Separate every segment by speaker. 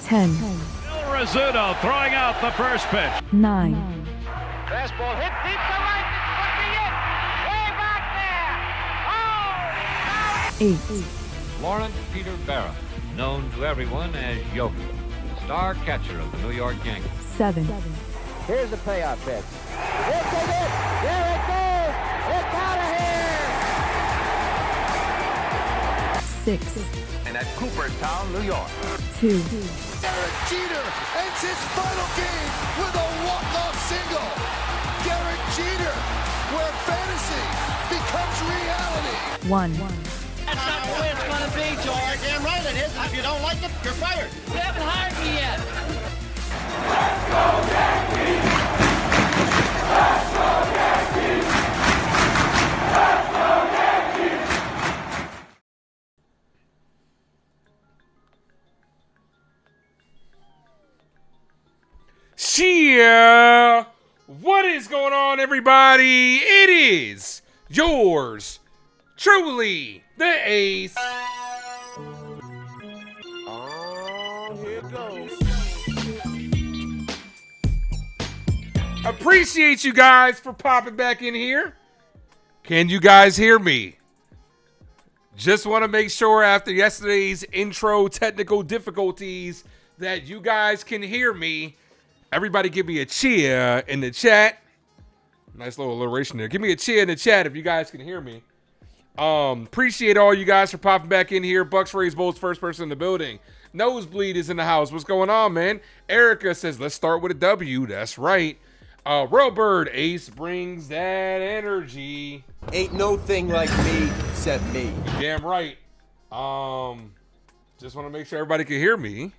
Speaker 1: 10.
Speaker 2: Bill Rizzuto throwing out the first pitch.
Speaker 1: 9.
Speaker 3: Fastball hit deep to right. This could be it. Way back there. Oh!
Speaker 1: 8.
Speaker 4: Lawrence Peter Barra, known to everyone as Yogi, star catcher of the New York Yankees.
Speaker 1: 7.
Speaker 3: Here's the payoff pitch. This is it. There it goes. It's out of here.
Speaker 1: 6.
Speaker 5: And at Cooperstown, New York.
Speaker 1: 2.
Speaker 6: Derek Jeter ends his final game with a walk-off single. Derek Jeter, where fantasy becomes reality.
Speaker 1: 1.
Speaker 7: That's not the way it's going to be, George. Damn right it is. If you don't like it, you're fired. You haven't hired me yet.
Speaker 8: Let's go Yankees! Let's go Yankees! Let's go Yankees!
Speaker 9: Yeah! What is going on, everybody? It is yours truly, the Ace.
Speaker 6: Oh, here it goes.
Speaker 9: Appreciate you guys for popping back in here. Can you guys hear me? Just want to make sure after yesterday's intro technical difficulties that you guys can hear me. Everybody give me a cheer in the chat. Nice little alliteration there. Give me a cheer in the chat if you guys can hear me. Appreciate all you guys for popping back in here. Bucks Rays Bolts, first person in the building. Nosebleed is in the house. What's going on, man? Erica says, let's start with a W. That's right. Real Bird, Ace brings that energy.
Speaker 10: Ain't no thing like me except me.
Speaker 9: Damn right. Just want to make sure everybody can hear me.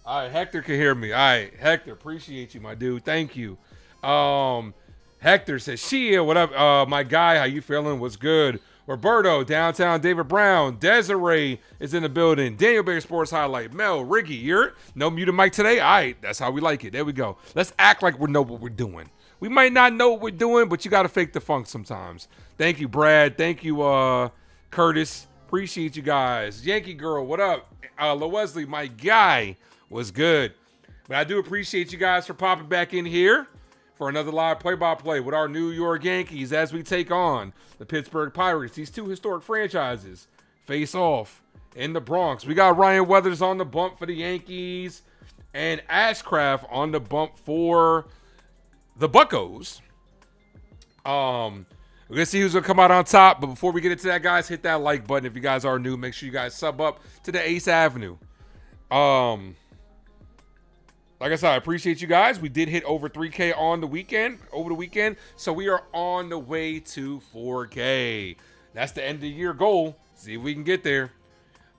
Speaker 9: All right, Hector can hear me. All right, Hector, appreciate you, my dude. Thank you. Hector says, Shia, what up, my guy? How you feeling? What's good? Roberto, downtown David Brown. Desiree is in the building. Daniel Bear Sports Highlight. Mel, Riggy, you're no muted mic today? All right, that's how we like it. There we go. Let's act like we know what we're doing. We might not know what we're doing, but you got to fake the funk sometimes. Thank you, Brad. Thank you, Curtis. Appreciate you guys. Yankee Girl, what up? LeWesley, my guy, was good. But I do appreciate you guys for popping back in here for another live play-by-play with our New York Yankees as we take on the Pittsburgh Pirates. These two historic franchises face off in the Bronx. We got Ryan Weathers on the bump for the Yankees and Ashcraft on the bump for the Buccos. We're going to see who's going to come out on top. But before we get into that, guys, hit that like button. If you guys are new, make sure you guys sub up to the Ace Avenue. Like I said, I appreciate you guys. We did hit over 3K over the weekend. So we are on the way to 4K. That's the end of the year goal. See if we can get there.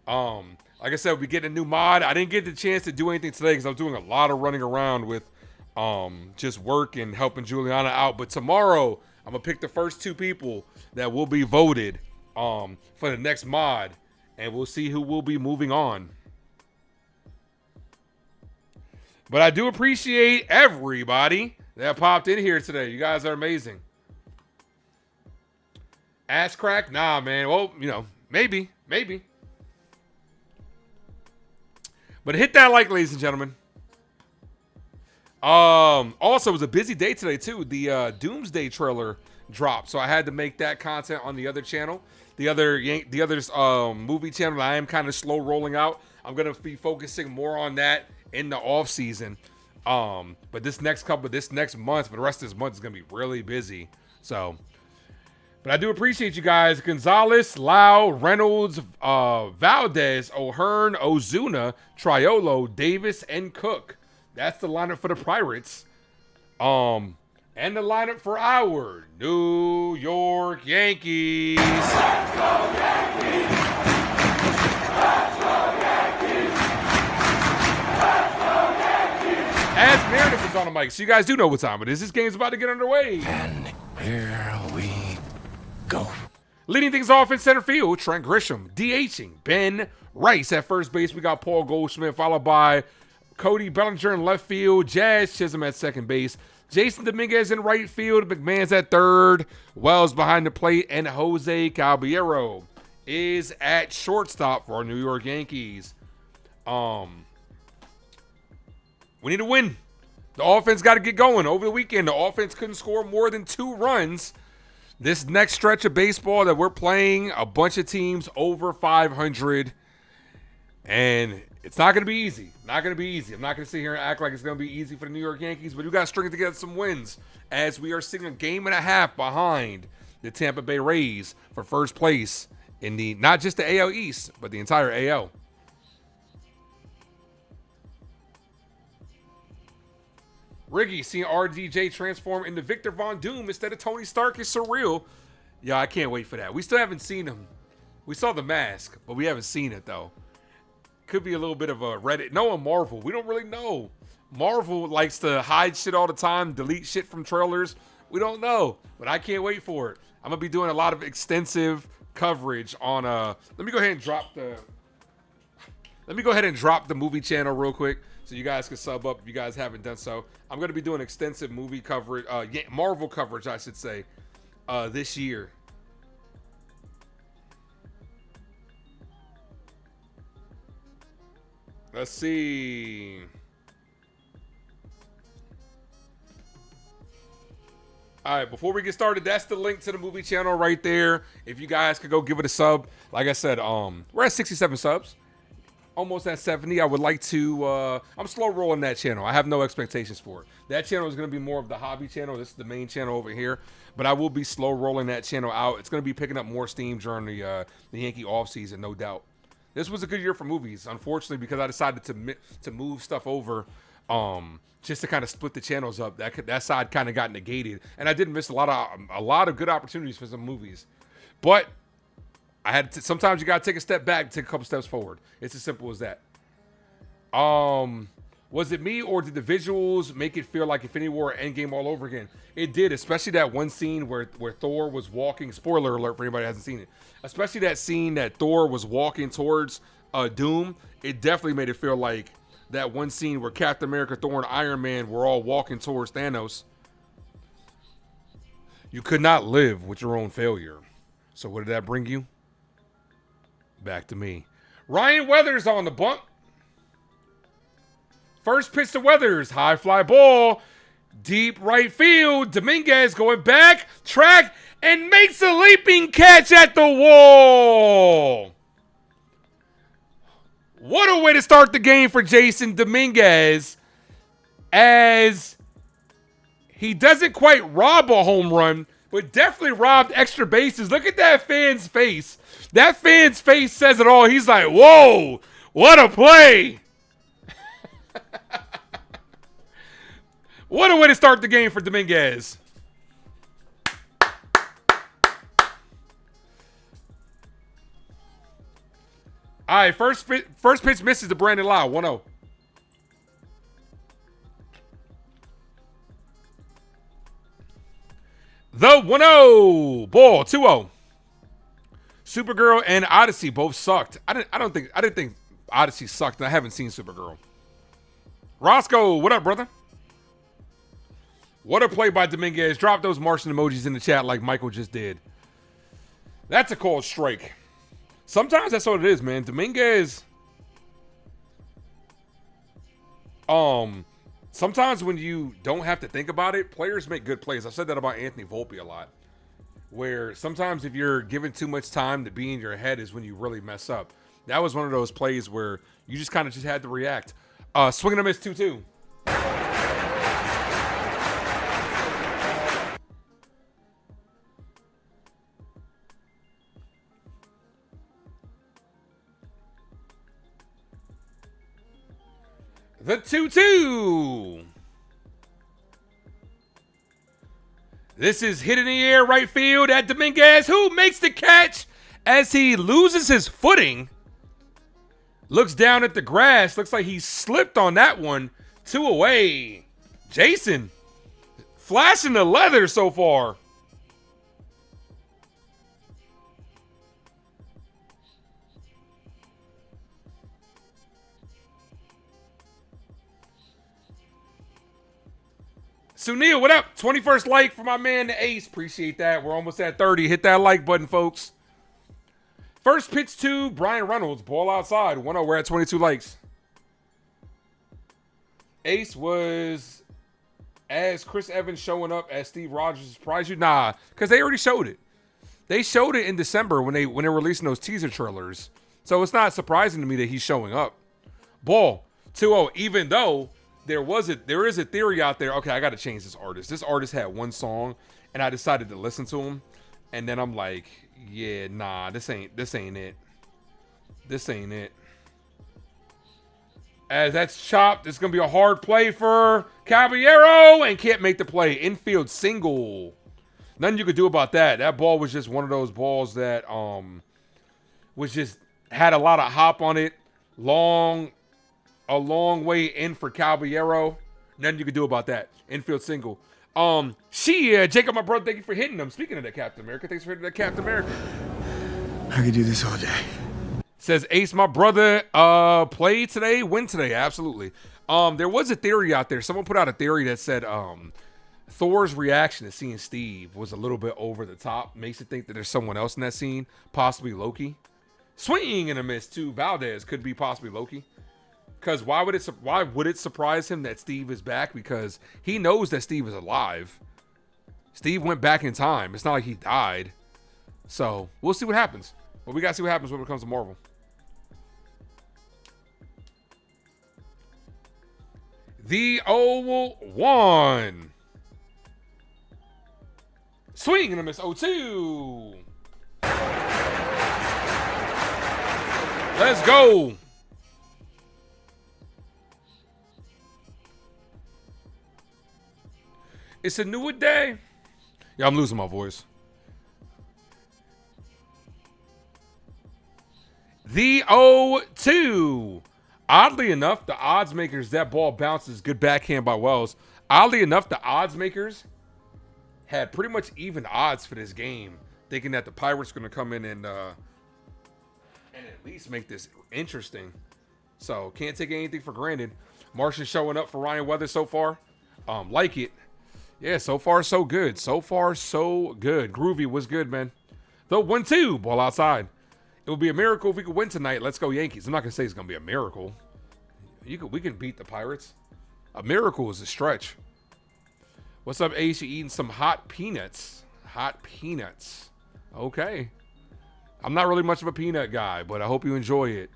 Speaker 9: Like I said, we get a new mod. I didn't get the chance to do anything today because I was doing a lot of running around with just work and helping Juliana out. But tomorrow, I'm going to pick the first 2 people that will be voted for the next mod. And we'll see who will be moving on. But I do appreciate everybody that popped in here today. You guys are amazing. Ass crack? Nah, man. Well, you know, maybe. But hit that like, ladies and gentlemen. Also, it was a busy day today, too. The Doomsday trailer dropped. So I had to make that content on the other channel. The other movie channel I am kind of slow rolling out. I'm going to be focusing more on that in the off season. But this next month, for the rest of this month, is going to be really busy. So, but I do appreciate you guys. Gonzalez, Lau, Reynolds, Valdez, O'Hearn, Ozuna, Triolo, Davis, and Cook. That's the lineup for the Pirates. And the lineup for our New York Yankees.
Speaker 8: Let's go Yankees! Let's go Yankees! Let's go Yankees!
Speaker 9: As Meredith is on the mic, so you guys do know what time it is. This game's about to get underway.
Speaker 6: And here we go.
Speaker 9: Leading things off in center field, Trent Grisham. DHing, Ben Rice. At first base, we got Paul Goldschmidt, followed by Cody Bellinger in left field, Jazz Chisholm at second base, Jason Dominguez in right field, McMahon's at third, Wells behind the plate, and Jose Caballero is at shortstop for our New York Yankees. We need to win. The offense got to get going. Over the weekend, the offense couldn't score more than 2 runs. This next stretch of baseball that we're playing, a bunch of teams over 500. And it's not going to be easy. Not going to be easy. I'm not going to sit here and act like it's going to be easy for the New York Yankees, but we got to string together some wins as we are sitting a game and a half behind the Tampa Bay Rays for first place in the, not just the AL East, but the entire AL. Riggy, seeing RDJ transform into Victor Von Doom instead of Tony Stark is surreal. Yeah, I can't wait for that. We still haven't seen him. We saw the mask, but we haven't seen it, though. Could be a little bit of a Reddit. No, on Marvel. We don't really know. Marvel likes to hide shit all the time, delete shit from trailers. We don't know, but I can't wait for it. I'm going to be doing a lot of extensive coverage on, let me go ahead and drop the movie channel real quick so you guys can sub up if you guys haven't done so. I'm going to be doing extensive movie coverage, Marvel coverage, I should say, this year. Let's see. All right, before we get started, that's the link to the movie channel right there. If you guys could go give it a sub. Like I said, we're at 67 subs. Almost at 70. I would like to, I'm slow rolling that channel. I have no expectations for it. That channel is going to be more of the hobby channel. This is the main channel over here. But I will be slow rolling that channel out. It's going to be picking up more steam during the Yankee offseason, no doubt. This was a good year for movies, unfortunately, because I decided to move stuff over just to kind of split the channels up. That side kind of got negated. And I did miss a lot of good opportunities for some movies. But I had to, sometimes you got to take a step back, take a couple steps forward. It's as simple as that. Was it me or did the visuals make it feel like Infinity War Endgame all over again? It did, especially that one scene where Thor was walking. Spoiler alert for anybody who hasn't seen it. Especially that scene that Thor was walking towards Doom. It definitely made it feel like that one scene where Captain America, Thor, and Iron Man were all walking towards Thanos. You could not live with your own failure. So what did that bring you? Back to me. Ryan Weathers on the bump. First pitch to Weathers. High fly ball. Deep right field. Dominguez going back. Track. And makes a leaping catch at the wall. What a way to start the game for Jason Dominguez. As he doesn't quite rob a home run, but definitely robbed extra bases. Look at that fan's face. That fan's face says it all. He's like, whoa, what a play. What a way to start the game for Dominguez. All right, first pitch misses to Brandon Lau, 1-0. The 1-0 ball, 2-0. Supergirl and Odyssey both sucked. I didn't think Odyssey sucked, and I haven't seen Supergirl. Roscoe, what up, brother? What a play by Dominguez. Drop those Martian emojis in the chat like Michael just did. That's a called strike. Sometimes that's what it is, man. Dominguez. Sometimes when you don't have to think about it, players make good plays. I've said that about Anthony Volpe a lot. Where sometimes if you're given too much time to be in your head is when you really mess up. That was one of those plays where you just kind of just had to react. Swing and a miss 2-2. The 2-2. This is hit in the air right field at Dominguez, who makes the catch as he loses his footing. Looks down at the grass. Looks like he slipped on that one. 2 away. Jason flashing the leather so far. Sunil, what up? 21st like for my man, the Ace. Appreciate that. We're almost at 30. Hit that like button, folks. First pitch to Brian Reynolds. Ball outside. 1-0. We're at 22 likes. Ace was as Chris Evans showing up as Steve Rogers surprised you? Nah, because they already showed it. They showed it in December when they were releasing those teaser trailers. So it's not surprising to me that he's showing up. Ball 2-0. Even though there is a theory out there. Okay, I got to change this artist. This artist had one song, and I decided to listen to him, and then I'm like, yeah, nah, this ain't it. This ain't it. As that's chopped, it's gonna be a hard play for Caballero, and can't make the play. Infield single. Nothing you could do about that. That ball was just one of those balls that was just had a lot of hop on it. A long way in for Caballero. Nothing you could do about that. Infield single. Jacob, my brother, thank you for hitting them. Speaking of that, Captain America, thanks for hitting that, Captain America.
Speaker 1: I could do this all day.
Speaker 9: Says Ace, my brother, play today, win today. Absolutely. There was a theory out there. Someone put out a theory that said Thor's reaction to seeing Steve was a little bit over the top. Makes it think that there's someone else in that scene, possibly Loki. Swinging and a miss to Valdez could be possibly Loki. Because why would it surprise him that Steve is back? Because he knows that Steve is alive. Steve went back in time. It's not like he died. So we'll see what happens. But we got to see what happens when it comes to Marvel. The 0-1. Swing and a miss. 0-2. Let's go. It's a newer day. Yeah, I'm losing my voice. The 0-2. Oddly enough, the odds makers, that ball bounces. Good backhand by Wells. Oddly enough, the odds makers had pretty much even odds for this game, thinking that the Pirates were going to come in and at least make this interesting. So can't take anything for granted. Martian showing up for Ryan Weathers so far. Like it. Yeah, so far so good. So far so good. Groovy was good, man. The 1-2, ball outside. It would be a miracle if we could win tonight. Let's go Yankees. I'm not gonna say it's gonna be a miracle. We can beat the Pirates. A miracle is a stretch. What's up, Ace? You eating some hot peanuts? Hot peanuts. Okay. I'm not really much of a peanut guy, but I hope you enjoy it.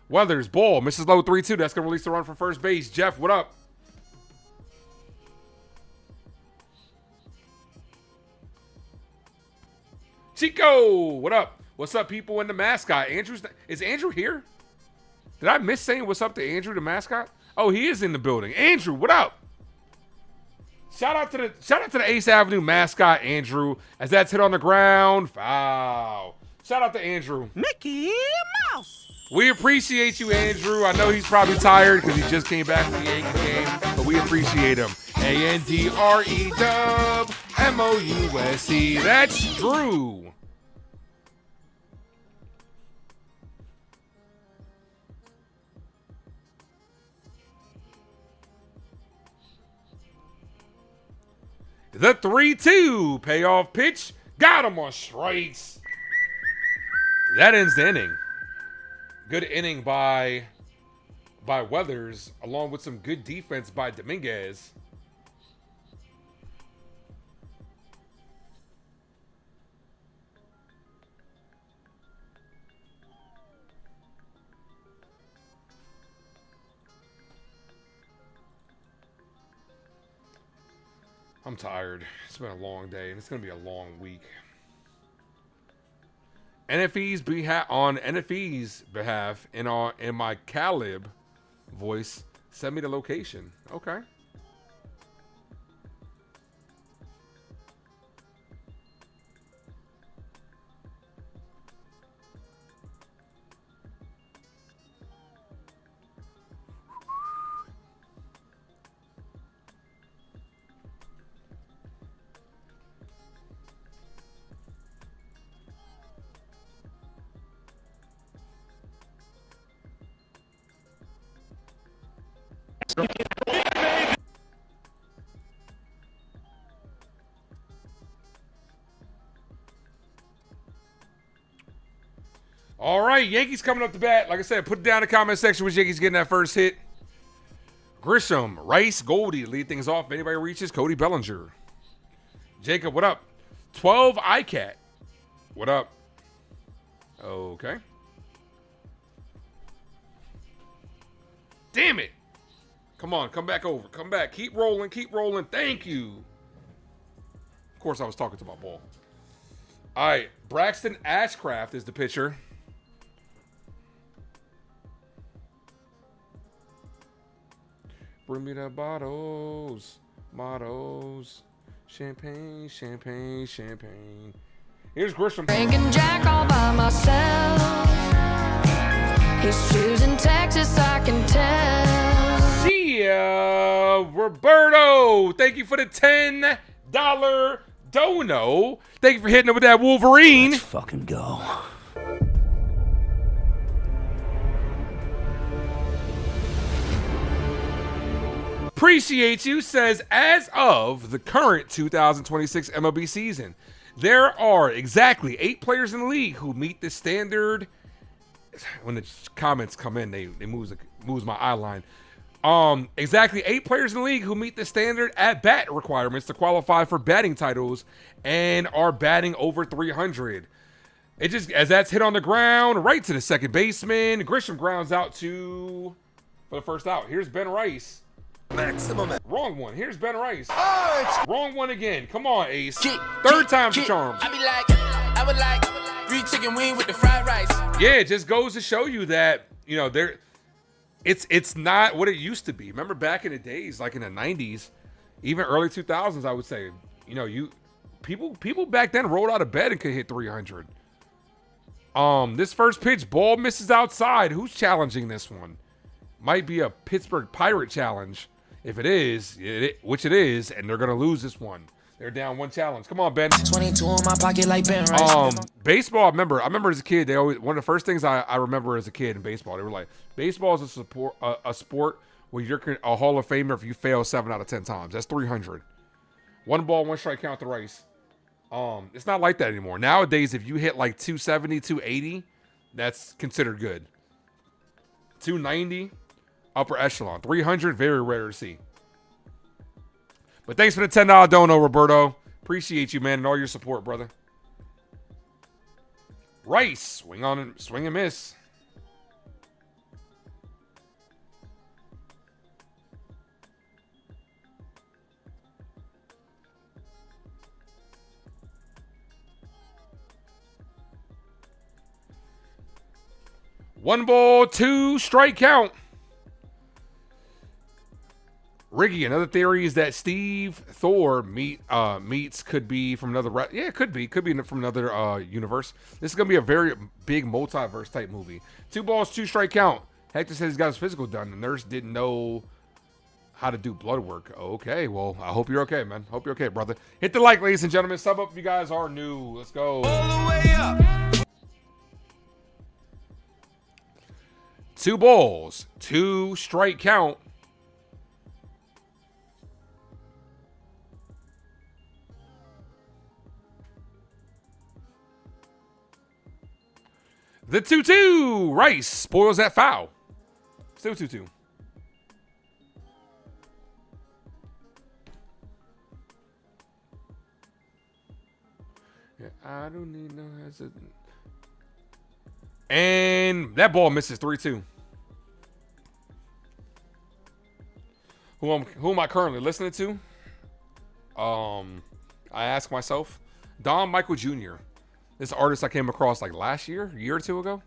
Speaker 9: Weathers, ball, misses low 3-2. That's gonna release the run for first base. Jeff, what up? Chico, what up? What's up, people in the mascot? Is Andrew here? Did I miss saying what's up to Andrew, the mascot? Oh, he is in the building. Andrew, what up? Shout out to the Ace Avenue mascot, Andrew, as that's hit on the ground. Foul. Shout out to Andrew.
Speaker 7: Mickey Mouse.
Speaker 9: We appreciate you, Andrew. I know he's probably tired because he just came back from the Yankees game, but we appreciate him. ANDREWMOUSE. That's Drew. The 3-2 payoff pitch. Got him on strikes. That ends the inning. Good inning by Weathers, along with some good defense by Dominguez. I'm tired. It's been a long day, and it's going to be a long week. On NFE's behalf, in my Caleb voice, send me the location. Okay. All right, Yankees coming up to bat. Like I said, put it down in the comment section which Yankees getting that first hit. Grisham, Rice, Goldie lead things off. If anybody reaches, Cody Bellinger. Jacob, what up? 12 ICAT. What up? Okay. Damn it. Come on, come back over. Come back. Keep rolling, keep rolling. Thank you. Of course, I was talking to my ball. All right, Braxton Ashcraft is the pitcher. Bring me the bottles, mottos, champagne, champagne, champagne. Here's Grisham.
Speaker 11: Drinking Jack all by myself. He's choosing Texas, I can tell.
Speaker 9: Yeah, Roberto. Thank you for the $10 dono. Thank you for hitting it with that Wolverine.
Speaker 1: Let's fucking go.
Speaker 9: Appreciate you. Says, as of the current 2026 MLB season, there are exactly 8 players in the league who meet the standard. When the comments come in, they moves my eye line. Exactly 8 players in the league who meet the standard at bat requirements to qualify for batting titles and are batting over 300. It just, as that's hit on the ground, right to the second baseman. Grisham grounds out for the first out. Here's Ben Rice.
Speaker 10: Maximum.
Speaker 9: Wrong one. Here's Ben Rice.
Speaker 10: Oh,
Speaker 9: Wrong one again. Come on, Ace. Third time's the charm.
Speaker 12: I be like, I would like 3 chicken wing with the fried rice.
Speaker 9: Yeah, it just goes to show you that, you know, it's not what it used to be. Remember back in the days, like in the 90s, even early 2000s, I would say, you know, people back then rolled out of bed and could hit 300. This first pitch, ball misses outside. Who's challenging this one? Might be a Pittsburgh Pirate challenge. If it is, which it is, and they're gonna lose this one. They're down 1 challenge. Come on, Ben.
Speaker 12: 22 in my pocket like Ben Rice.
Speaker 9: Baseball. I remember as a kid. They always, one of the first things I remember as a kid in baseball. They were like, baseball is a sport where you're a Hall of Famer if you fail 7 out of 10 times. That's 300. 1 ball, 1 strike count the Rice. It's not like that anymore. Nowadays, if you hit like 270, 280, that's considered good. 290. Upper echelon. 300, very rare to see. But thanks for the $10 dono, Roberto. Appreciate you, man, and all your support, brother. Rice, swing and miss. One ball, 2 strike count. Riggy, another theory is that Steve Thor meets could be from another. Yeah, it could be from another universe. This is gonna be a very big multiverse type movie. 2 balls, 2 strike count. Hector says he's got his physical done. The nurse didn't know how to do blood work. Okay, well, I hope you're okay, man. Hope you're okay, brother. Hit the like, ladies and gentlemen. Sub up if you guys are new. Let's go.
Speaker 10: all the way up.
Speaker 9: 2 balls, 2 strike count. The 2-2. Rice spoils that foul. Still 2-2. Yeah, I don't need no hesitant. And that ball misses 3-2. Who am I currently listening to? I ask myself. Don Michael Jr. This artist I came across like last year, a year or 2 ago.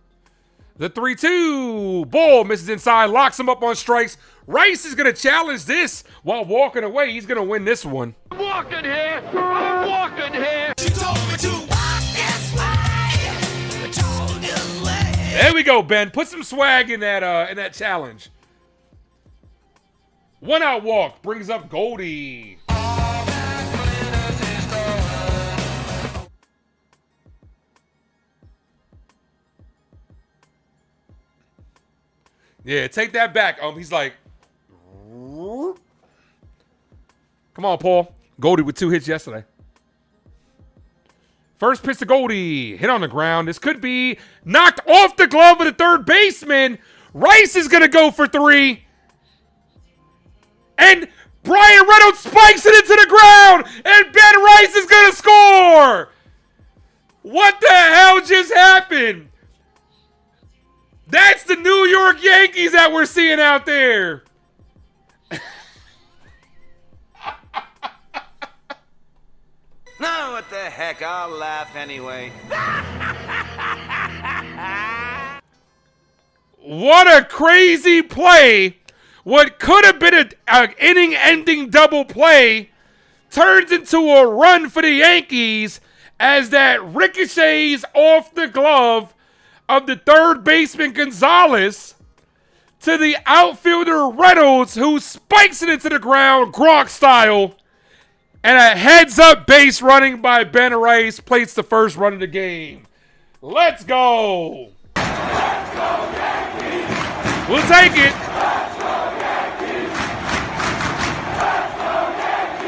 Speaker 9: The 3-2. Ball misses inside, locks him up on strikes. Rice is going to challenge this while walking away. He's going to win this one.
Speaker 2: I'm walking here. I'm walking here.
Speaker 10: She told me to walk this way. I told you way.
Speaker 9: There we go, Ben. Put some swag in that challenge. 1 out walk brings up Goldie. Yeah, take that back. He's like, come on, Paul. Goldie with 2 hits yesterday. First pitch to Goldie. Hit on the ground. This could be knocked off the glove of the third baseman. Rice is going to go for 3. And Brian Reynolds spikes it into the ground, and Ben Rice is going to score. What the hell just happened? That's the New York Yankees that we're seeing out there.
Speaker 5: No, what the heck? I'll laugh anyway.
Speaker 9: What a crazy play. What could have been an inning-ending double play turns into a run for the Yankees as that ricochets off the glove of the third baseman Gonzalez to the outfielder Reynolds, who spikes it into the ground, Gronk style. And a heads-up base running by Ben Rice plates the first run of the game. Let's go.
Speaker 8: Let's go Yankees.
Speaker 9: We'll take it.
Speaker 8: Let's go Yankees. Let's go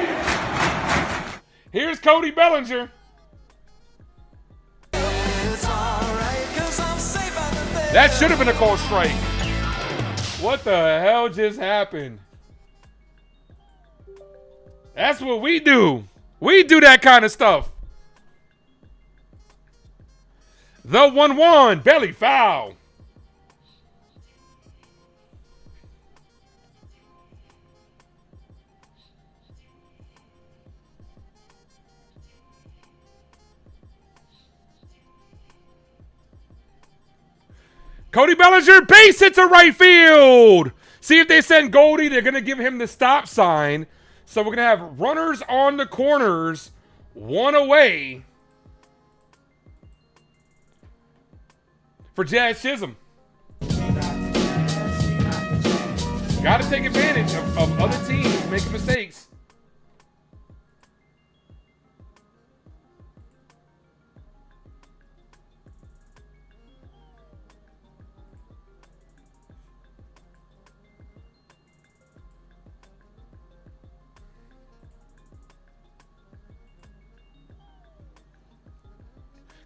Speaker 8: Yankees.
Speaker 9: Here's Cody Bellinger. That should have been a called strike. What the hell just happened? That's what we do. We do that kind of stuff. The 1-1, belly foul. Cody Bellinger, base hit to right field. See, if they send Goldie, they're going to give him the stop sign. So we're going to have runners on the corners, one away for Jazz Chisholm. Got to take advantage of other teams making mistakes.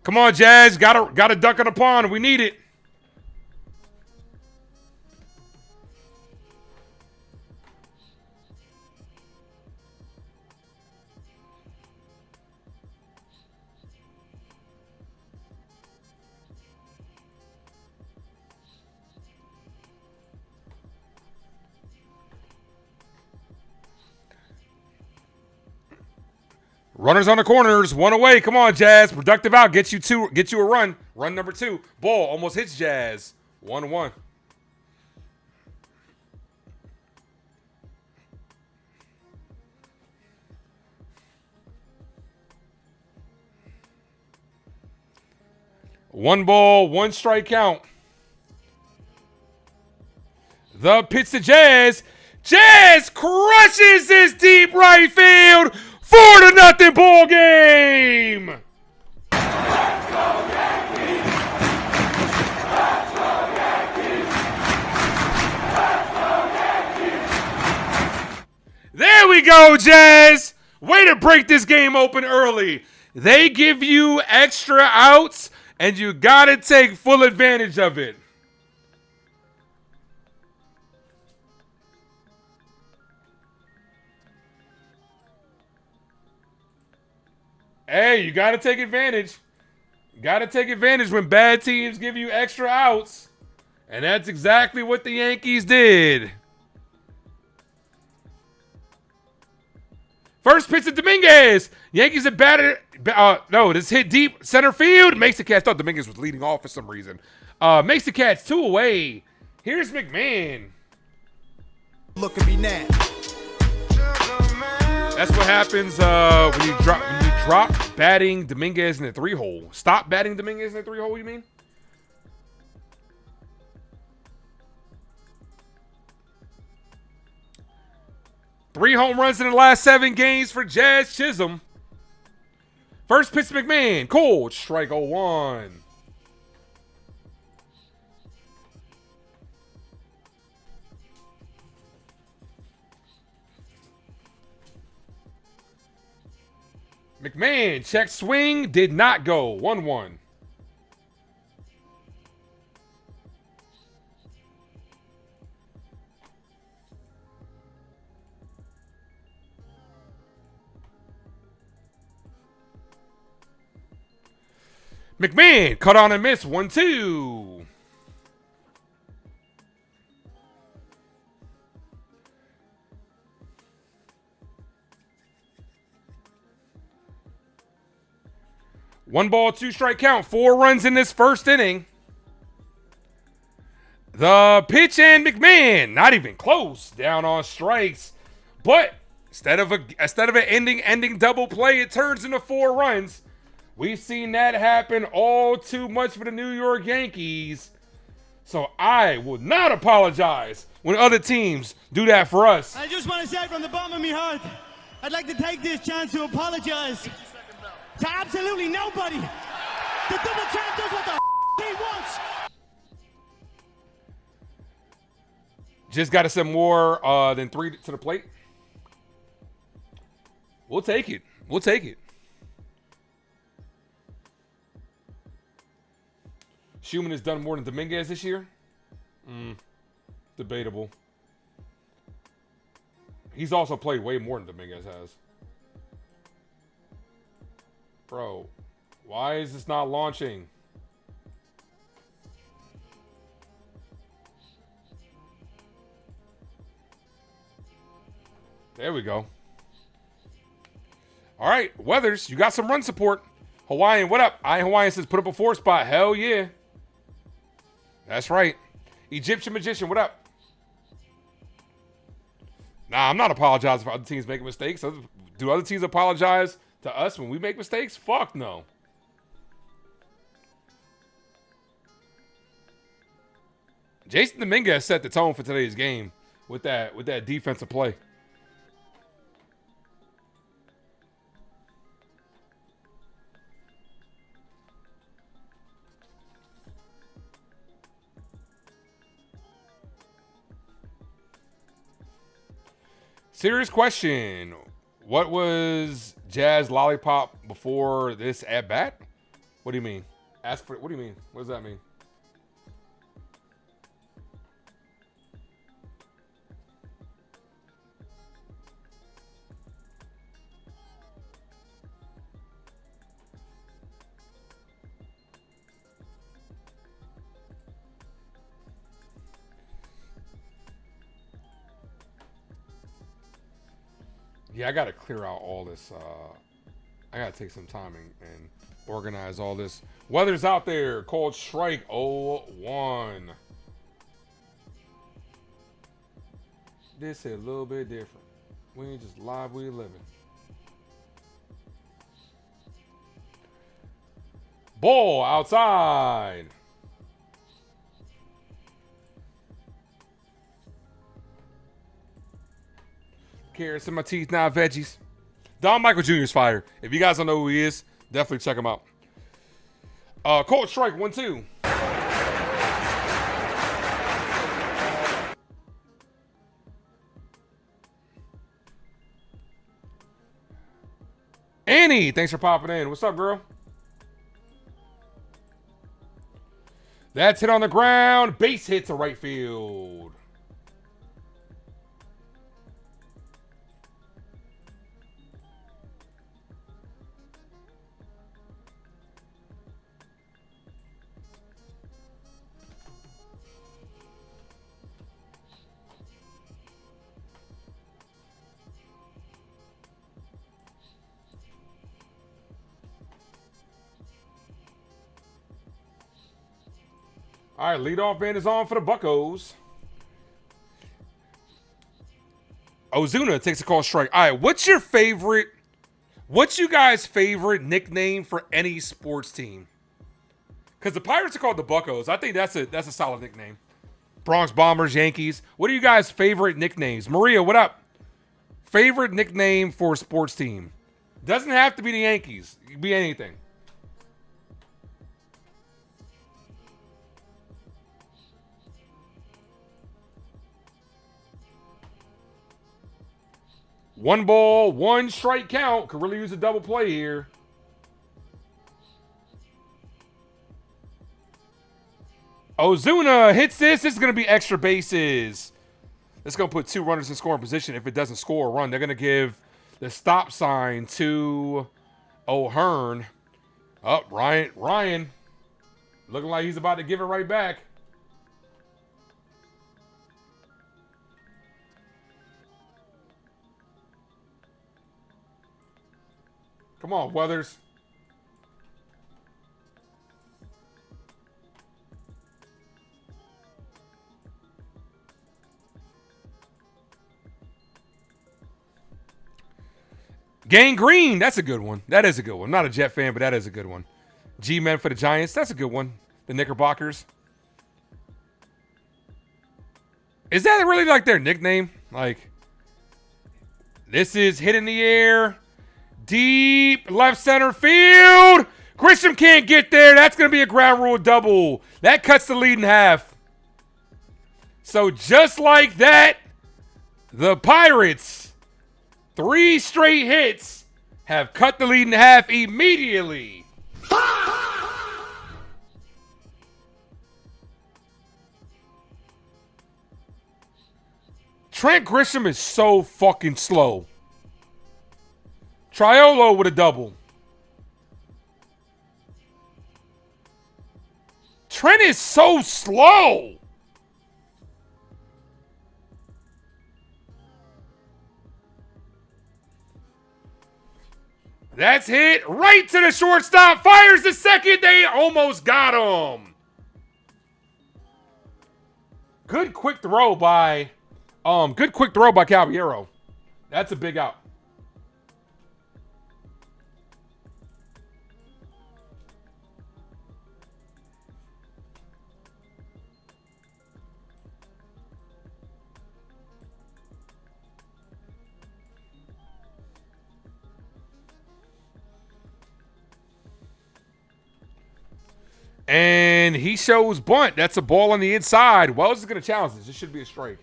Speaker 9: Come on, Jazz. Got a duck in the pond. We need it. Runners on the corners, one away. Come on, Jazz. Productive out. Get you a run. Run number 2. Ball almost hits Jazz. 1-1. One ball, one strike count. The pitch to Jazz. Jazz crushes this deep right field. 4-0 ball game.
Speaker 8: Let's go Yankees. Let's go Yankees. Let's go Yankees.
Speaker 9: There we go, Jazz. Way to break this game open early. They give you extra outs, and you got to take full advantage of it. Hey, you got to take advantage. Got to take advantage when bad teams give you extra outs. And that's exactly what the Yankees did. First pitch to Dominguez. Yankees have batted. This hit deep center field. Makes the catch. I thought Dominguez was leading off for some reason. Makes the catch 2 away. Here's McMahon.
Speaker 6: Look at me now.
Speaker 9: That's what happens when you drop batting Dominguez in the 3-hole. Stop batting Dominguez in the 3-hole, you mean? Three home runs in the last 7 games for Jazz Chisholm. First pitch to McMahon. Cold. Strike 0-1. McMahon, check swing, did not go. 1-1. McMahon, cut on and miss. 1-2. One ball, 2 strike count. 4 runs in this first inning. The pitch and McMahon, not even close, down on strikes. But instead of an ending double play, it turns into 4 runs. We've seen that happen all too much for the New York Yankees. So I will not apologize when other teams do that for us.
Speaker 13: I just want to say from the bottom of my heart, I'd like to take this chance to apologize to absolutely nobody. The double champ does what the he wants.
Speaker 9: Just got to send more than 3 to the plate. We'll take it. We'll take it. Schumann has done more than Dominguez this year. Debatable. He's also played way more than Dominguez has. Bro, why is this not launching? There we go. All right, Weathers, you got some run support. Hawaiian, what up? Hawaiian says put up a 4 spot. Hell yeah. That's right. Egyptian Magician, what up? Nah, I'm not apologizing for other teams making mistakes. Do other teams apologize to us when we make mistakes? Fuck no. Jason Dominguez set the tone for today's game with that defensive play. Serious question. What was Jazz Lollipop before this at bat? What do you mean? Ask for it. What do you mean? What does that mean? Yeah, I got to clear out all this. I got to take some time and organize all this. Weather's out there. Cold strike 0-1. This is a little bit different. We ain't just live, we living. Ball outside. Carrots in my teeth, now veggies. Don Michael Jr. is fire. If you guys don't know who he is, definitely check him out. Cold strike 1-2. Annie, thanks for popping in. What's up, girl? That's hit on the ground. Base hit to right field. All right, leadoff man is on for the Buccos. Ozuna takes a call strike. All right, what's you guys' favorite nickname for any sports team? Because the Pirates are called the Buccos. I think that's a solid nickname. Bronx Bombers, Yankees. What are you guys' favorite nicknames? Maria, what up? Favorite nickname for a sports team? Doesn't have to be the Yankees. It can be anything. One ball, 1 strike count. Could really use a double play here. Ozuna hits this. This is going to be extra bases. It's going to put 2 runners in scoring position. If it doesn't score a run, they're going to give the stop sign to O'Hearn. Oh, Ryan. Looking like he's about to give it right back. Come on, Weathers. Gang Green, that's a good one. That is a good one. Not a Jet fan, but that is a good one. G-Men for the Giants, that's a good one. The Knickerbockers. Is that really like their nickname? Like, this is hit in the air. Deep left center field. Grisham can't get there. That's going to be a ground rule double. That cuts the lead in half. So just like that, the Pirates, 3 straight hits, have cut the lead in half immediately. Trent Grisham is so fucking slow. Triolo with a double. Trent is so slow. That's hit right to the shortstop. Fires the second. They almost got him. Good quick throw by Caballero. That's a big out. And he shows bunt. That's a ball on the inside. Wells is going to challenge this. This should be a strike.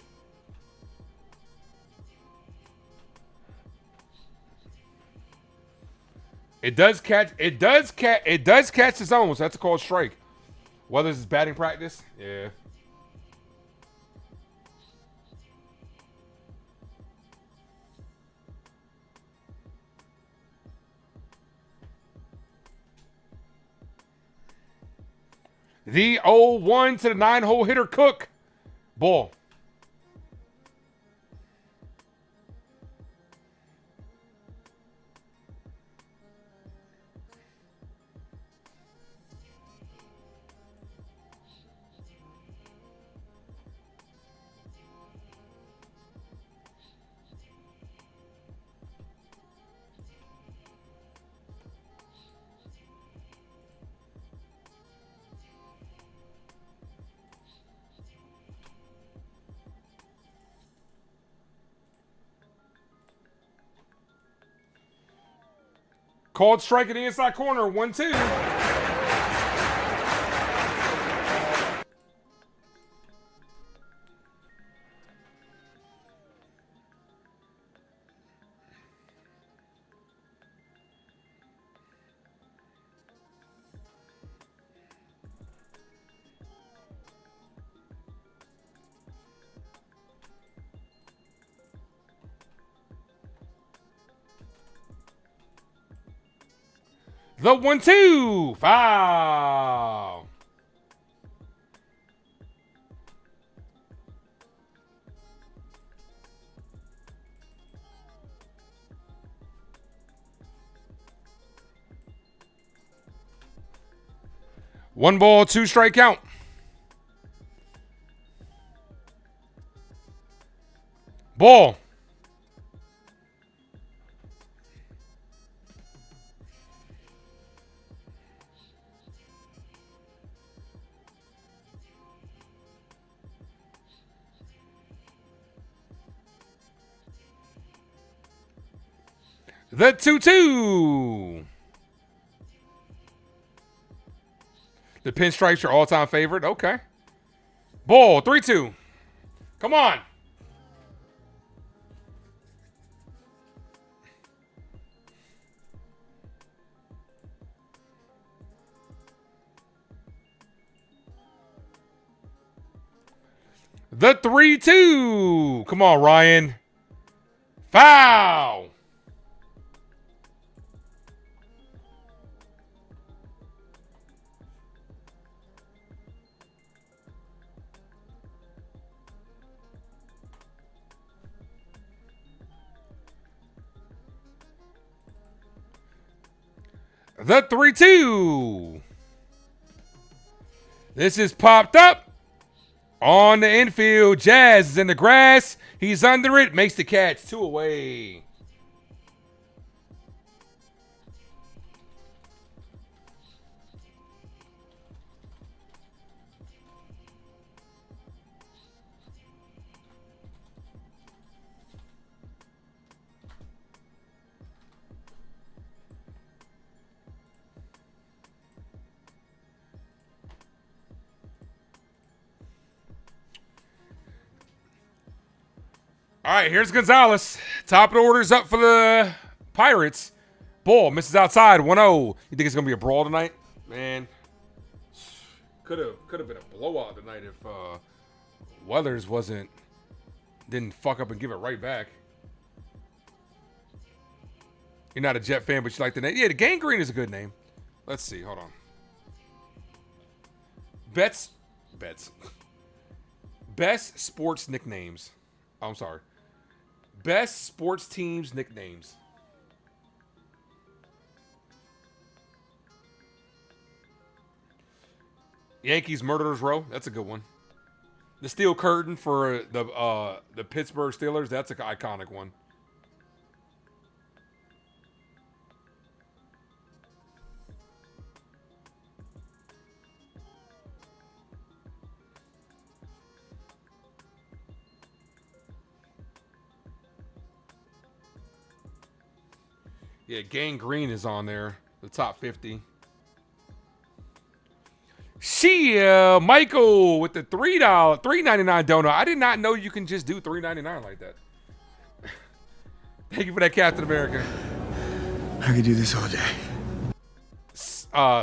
Speaker 9: It does catch the zone, so that's a called strike. Whether it's batting practice, yeah. The 0-1 to the 9-hole hitter Cook. Ball. Called strike in the inside corner. 1-2. The 1-2. Foul. One ball, 2 strike count. Ball. The 2-2. The pinstripes are all-time favorite. Okay. Ball, 3-2. Come on. The 3-2. Come on, Ryan. Foul. The 3-2. This is popped up on the infield. Jazz is in the grass. He's under it. Makes the catch. 2 away. All right, here's Gonzalez. Top of the order's up for the Pirates. Ball misses outside, 1-0. You think it's going to be a brawl tonight? Man, could have been a blowout tonight if Weathers didn't fuck up and give it right back. You're not a Jet fan, but you like the name. Yeah, the Gang Green is a good name. Let's see. Hold on. Bets. Best sports nicknames. Oh, I'm sorry. Best sports teams nicknames. Yankees Murderers Row. That's a good one. The Steel Curtain for the Pittsburgh Steelers. That's an iconic one. Yeah, Gang Green is on there. The top 50. Michael with the $3.99 donut. I did not know you can just do $3.99 like that. Thank you for that, Captain America.
Speaker 1: I could do this all day.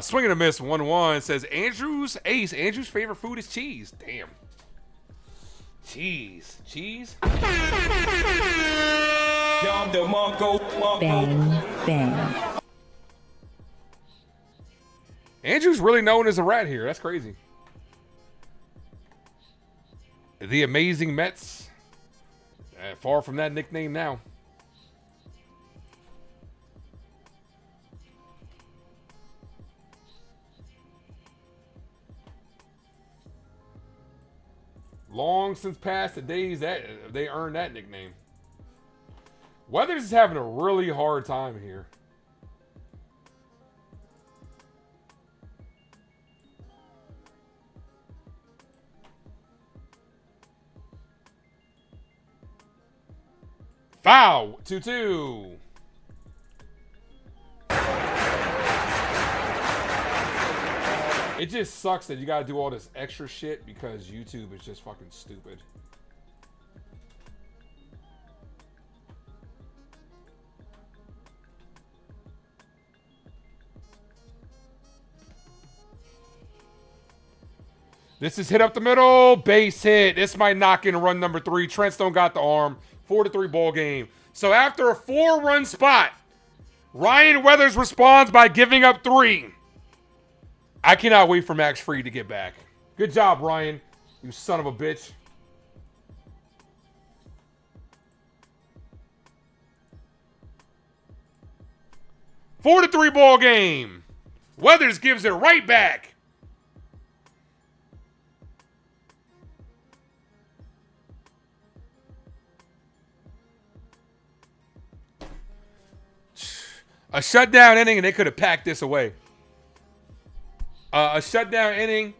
Speaker 9: Swing and a miss, 1-1. Says Andrew's ace. Andrew's favorite food is cheese. Damn. Cheese.
Speaker 14: Bang, bang.
Speaker 9: Andrew's really known as a rat here. That's crazy. The Amazing Mets. Far from that nickname now. Long since past the days that they earned that nickname. Weathers is having a really hard time here. Foul, 2-2. It just sucks that you got to do all this extra shit because YouTube is just fucking stupid. This is hit up the middle. Base hit. This might knock in run number 3. Trent Stone got the arm. 4-3 ball game. So after a 4-run spot, Ryan Weathers responds by giving up 3. I cannot wait for Max Fried to get back. Good job, Ryan. You son of a bitch. Four to 3 ball game. Weathers gives it right back. A shutdown inning, and they could have packed this away. A shutdown inning,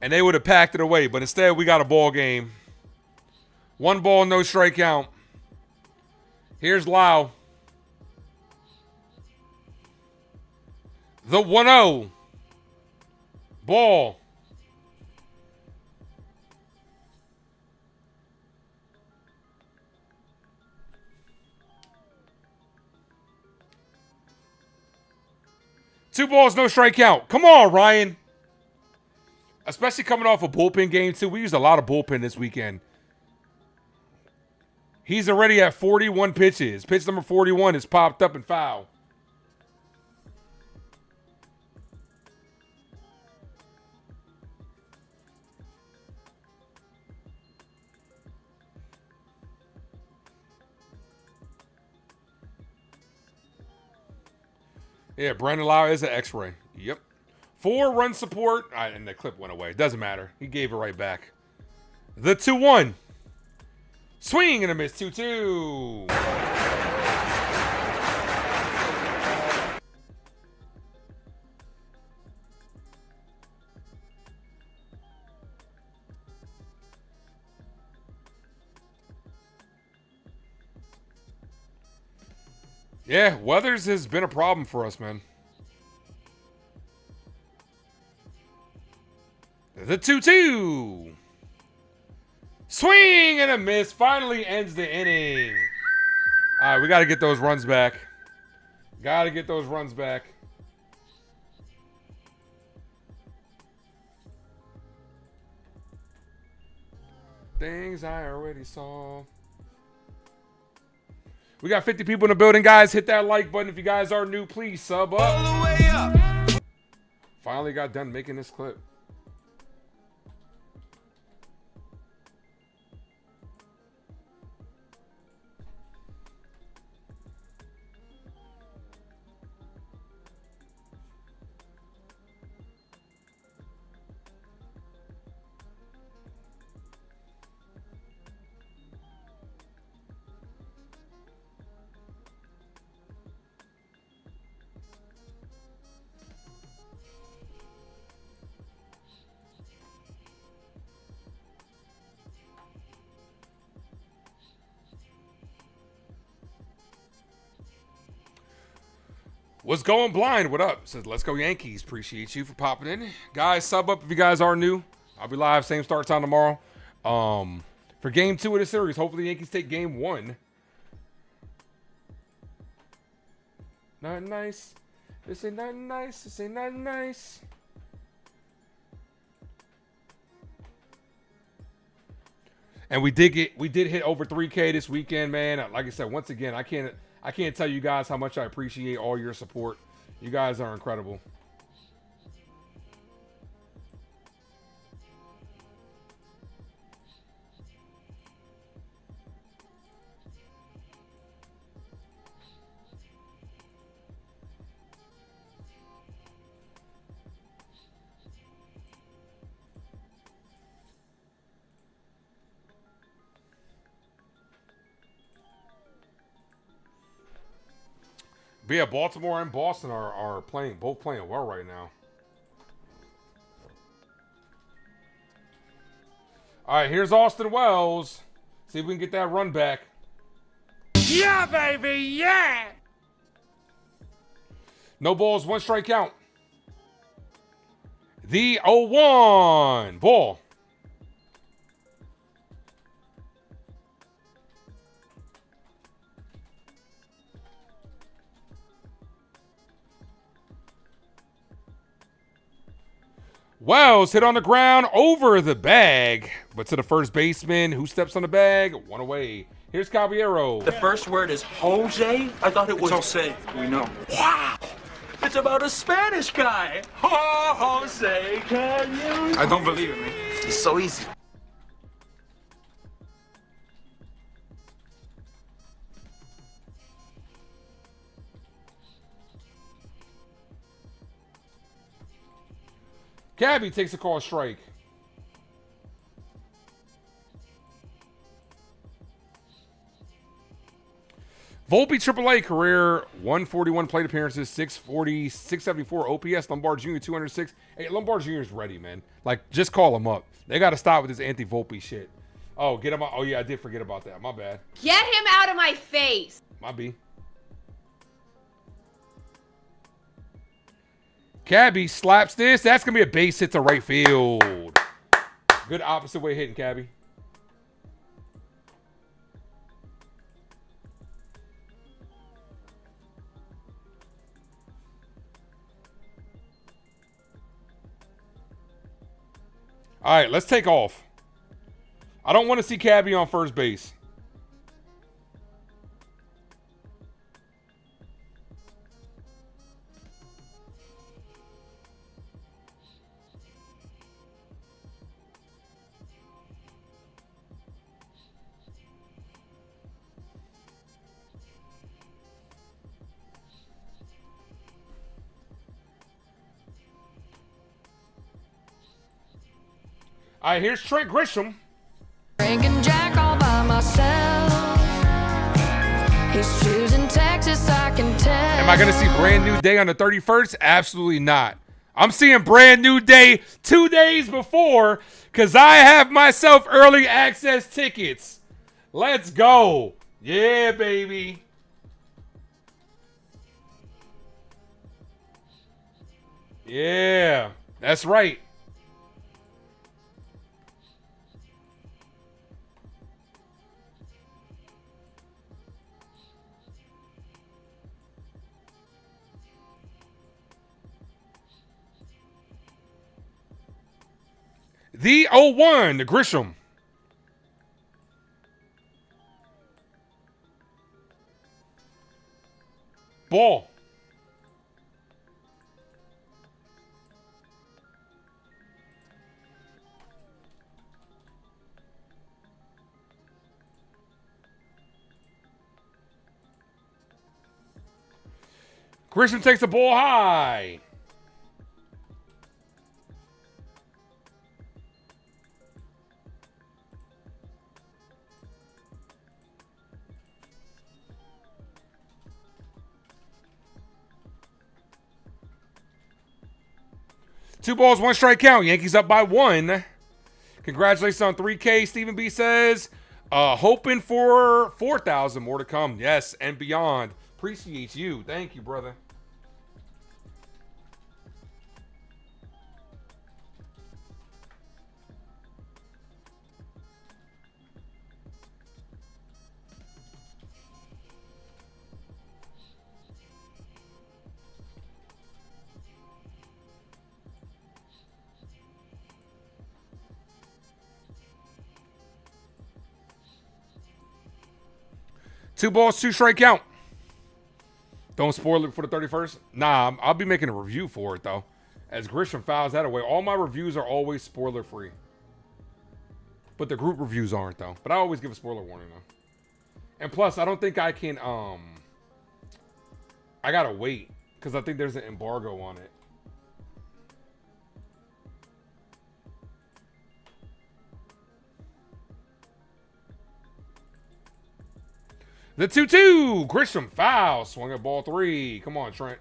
Speaker 9: and they would have packed it away. But instead, we got a ball game. 1 ball, no strikeout. Here's Lau. The 1-0. Ball. Two balls, no strikeout. Come on, Ryan. Especially coming off a bullpen game, too. We used a lot of bullpen this weekend. He's already at 41 pitches. Pitch number 41 is popped up and foul. Yeah, Brandon Lau is an X-ray. Yep. 4 run support. And the clip went away. Doesn't matter. He gave it right back. The 2-1. Swing and a miss. 2-2. Yeah, Weathers has been a problem for us, man. The 2-2. Swing and a miss. Finally ends the inning. All right, we got to get those runs back. Got to get those runs back. Things I already saw. We got 50 people in the building, guys. Hit that like button. If you guys are new, please sub up.
Speaker 10: All the way up.
Speaker 9: Finally got done making this clip. What's going blind? What up? Says, let's go Yankees. Appreciate you for popping in. Guys, sub up if you guys are new. I'll be live, same start time tomorrow. For game 2 of the series, hopefully the Yankees take game 1. Not nice. This ain't not nice. This ain't not nice. And we did hit over 3K this weekend, man. Like I said, once again, I can't tell you guys how much I appreciate all your support. You guys are incredible. But yeah, Baltimore and Boston are both playing well right now. All right, here's Austin Wells. See if we can get that run back.
Speaker 10: Yeah, baby, yeah.
Speaker 9: No balls, 1 strike count. The 0-1 ball. Wells hit on the ground over the bag, but to the first baseman who steps on the bag, 1 away. Here's Caballero.
Speaker 15: The first word is Jose? I thought it was Jose. We know. Wow! It's about a Spanish guy. Oh, Jose, can you?
Speaker 1: I don't believe it, man. It's so easy.
Speaker 9: Cabby takes a call strike. Volpe AAA career 141 plate appearances, 640, 674 OPS. Lombard Jr. 206. Hey, Lombard Jr. is ready, man. Like, just call him up. They got to stop with this anti-Volpe shit. Oh, get him out. Oh, yeah, I did forget about that. My bad.
Speaker 16: Get him out of my face.
Speaker 9: My B. Cabby slaps this. That's going to be a base hit to right field. Good opposite way hitting, Cabby. All right, let's take off. I don't want to see Cabby on first base. All right, here's Trent Grisham.
Speaker 11: Drinking Jack all by myself. He's choosing Texas, I can tell.
Speaker 9: Am I going to see Brand New Day on the 31st? Absolutely not. I'm seeing Brand New Day 2 days before because I have myself early access tickets. Let's go. Yeah, baby. Yeah, that's right. The 0-1, the Grisham. Ball. Grisham takes the ball high. Two balls, one strike count. Yankees up by 1. Congratulations on 3K. Stephen B says, hoping for 4,000 more to come. Yes, and beyond. Appreciate you. Thank you, brother. Two balls, two strike count. Don't spoil it for the 31st. Nah, I'll be making a review for it, though. As Grisham fouls that away. All my reviews are always spoiler-free. But the group reviews aren't, though. But I always give a spoiler warning, though. And plus, I don't think I can, I gotta wait. Because I think there's an embargo on it. The 2-2. Grisham foul. Swung at ball 3. Come on, Trent.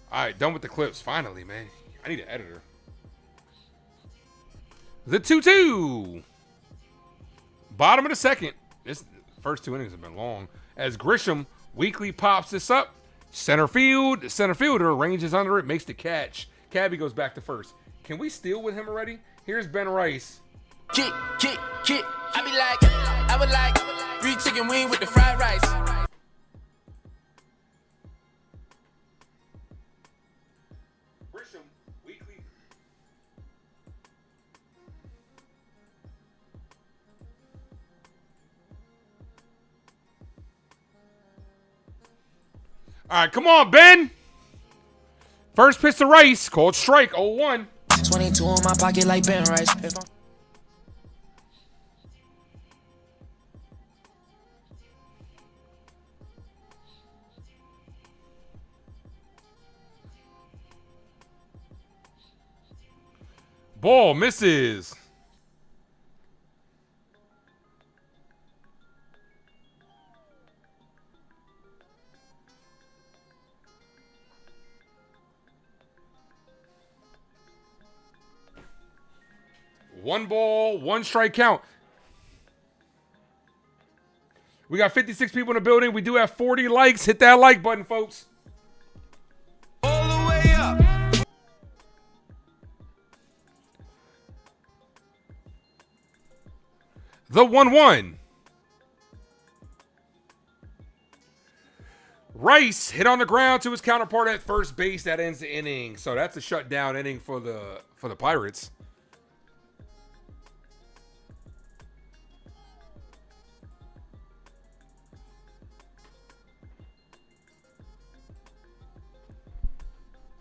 Speaker 9: All right, done with the clips. Finally, man. I need an editor. The 2-2. Bottom of the second. This first 2 innings have been long. As Grisham weakly pops this up. Center field. The center fielder ranges under it, makes the catch. Cabby goes back to first. Can we steal with him already? Here's Ben Rice.
Speaker 12: Kick. I be like, I would like 3 chicken wing with the fried rice.
Speaker 9: Grisham weekly. All right, come on, Ben. First pitch to Rice, called strike, 0-1.
Speaker 12: 22 in my pocket like Ben Rice.
Speaker 9: Ball misses. One ball, one strike count. We got 56 people in the building. We do have 40 likes. Hit that like button, folks.
Speaker 12: All the way up.
Speaker 9: The 1-1. Rice hit on the ground to his counterpart at first base. That ends the inning. So that's a shutdown inning for the Pirates.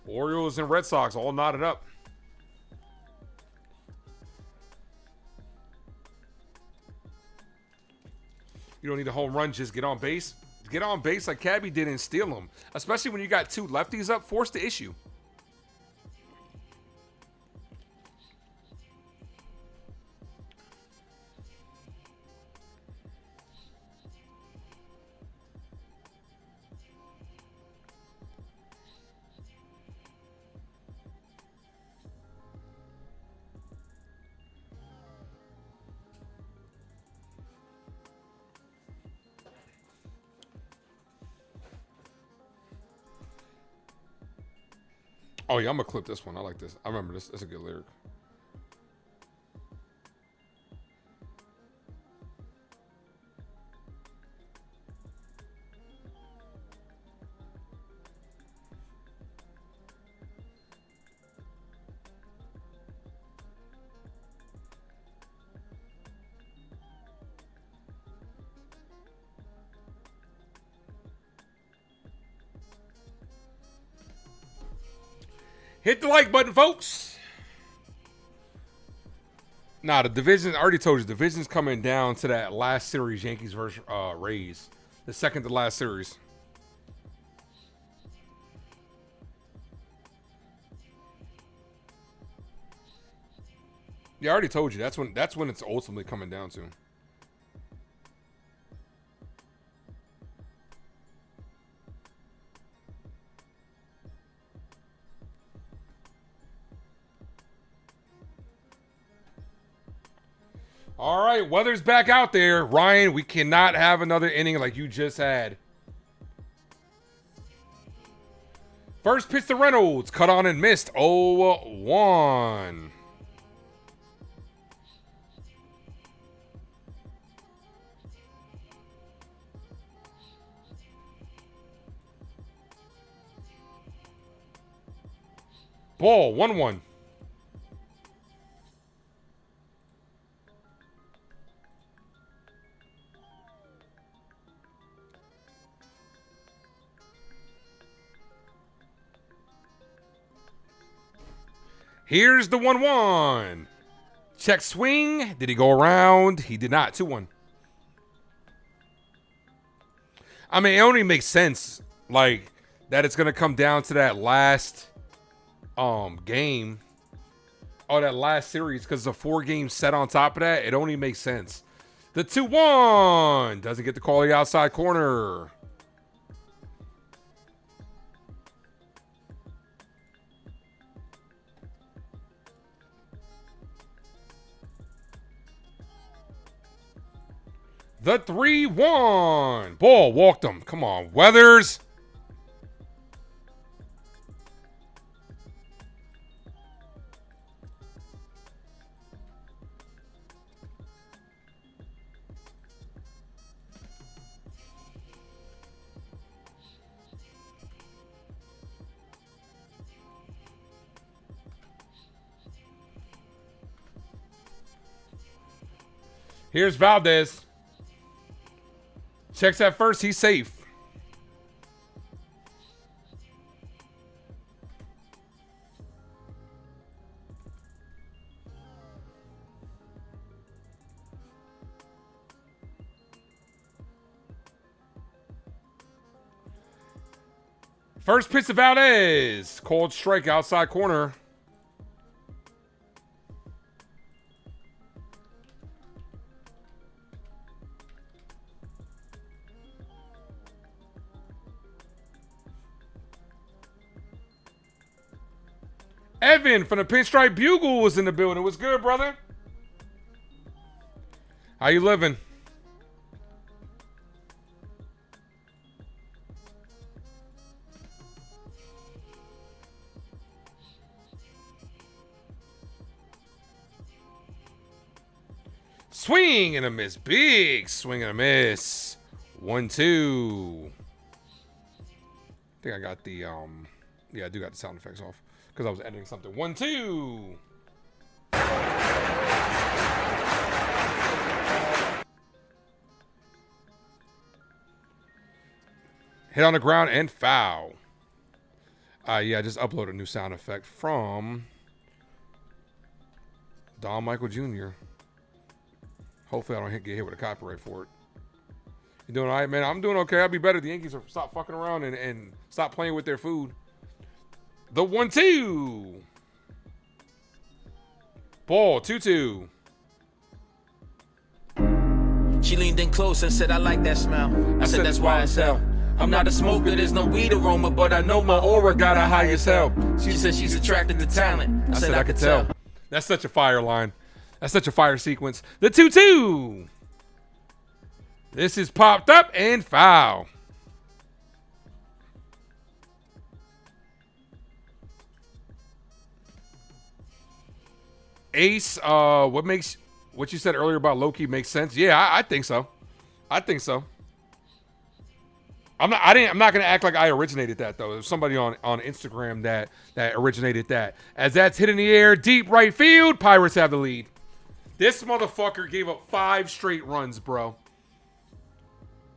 Speaker 9: Orioles and Red Sox all knotted up. You don't need a home run. Just get on base. Get on base like Cabby did and steal them. Especially when you got 2 lefties up. Force the issue. Oh, yeah, I'm going to clip this one. I like this. I remember this. That's a good lyric. Hit the like button, folks. Nah, the division, I already told you, the division's coming down to that last series, Yankees versus Rays. The second to last series. Yeah, I already told you. That's when it's ultimately coming down to. All right, weather's back out there. Ryan, we cannot have another inning like you just had. First pitch to Reynolds. Cut on and missed. 0-1. Ball, 1-1. Here's the 1-1. Check swing. Did he go around? He did not. 2-1. I mean, it only makes sense, like, that it's going to come down to that last game. Oh, that last series, because the 4-game set on top of that. It only makes sense. The 2-1. Doesn't get the call the outside corner. The 3-1. Ball, walked him. Come on, Weathers. Here's Valdez. Checks at first. He's safe. First pitch to Valdez. Cold strike outside corner. Evan from the Pinstripe Bugle was in the building. What's good, brother? How you living? Swing and a miss. Big swing and a miss. 1-2. I think I got the yeah, I do got the sound effects off because I was editing something. 1-2. Hit on the ground and foul. Yeah, I just uploaded a new sound effect from Don Michael Jr. Hopefully I don't get hit with a copyright for it. You doing all right, man? I'm doing okay. I'll be better. The Yankees will stop fucking around and stop playing with their food. The 1-2. Ball, 2-2.
Speaker 12: She leaned in close and said, I like that smell. I said, that's why I sell. I'm not a smoker, there's no weed aroma, but I know my aura got a high as hell. She said she's attracted to talent. I said, I could tell.
Speaker 9: That's such a fire line. That's such a fire sequence. The 2-2. This is popped up and foul. Ace, what you said earlier about Loki makes sense? Yeah, I think so. I think so. I'm not gonna act like I originated that though. There's somebody on Instagram that originated that. As that's hit in the air, deep right field, Pirates have the lead. This motherfucker gave up 5 straight runs, bro.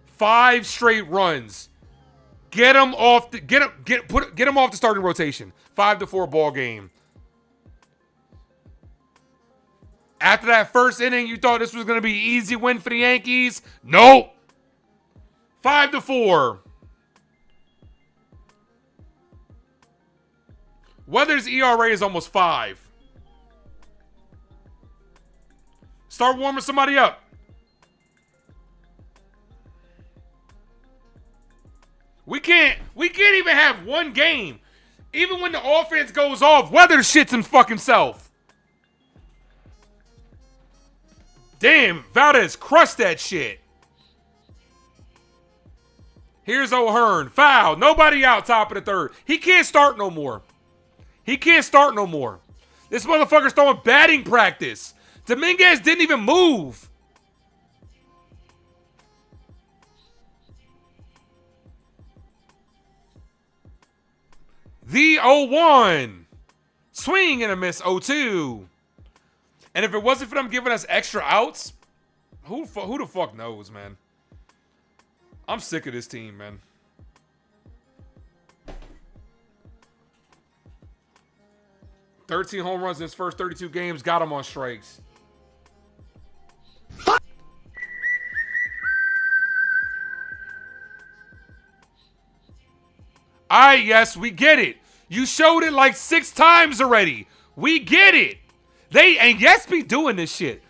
Speaker 9: 5 straight runs. Get him off the starting rotation. 5-4 ball game. After that first inning, you thought this was going to be an easy win for the Yankees? Nope. 5-4. Weather's ERA is almost 5. Start warming somebody up. We can't even have one game. Even when the offense goes off, Weather shits him fucking self. Damn, Valdez crushed that shit. Here's O'Hearn. Foul. Nobody out top of the third. He can't start no more. He can't start no more. This motherfucker's throwing batting practice. Dominguez didn't even move. The 0-1. Swing and a miss 0-2. And if it wasn't for them giving us extra outs, who the fuck knows, man? I'm sick of this team, man. $13 home runs in his first 32 games, got him on strikes. All right, yes, we get it. You showed it like 6 times already. We get it. And Yes be doing this shit.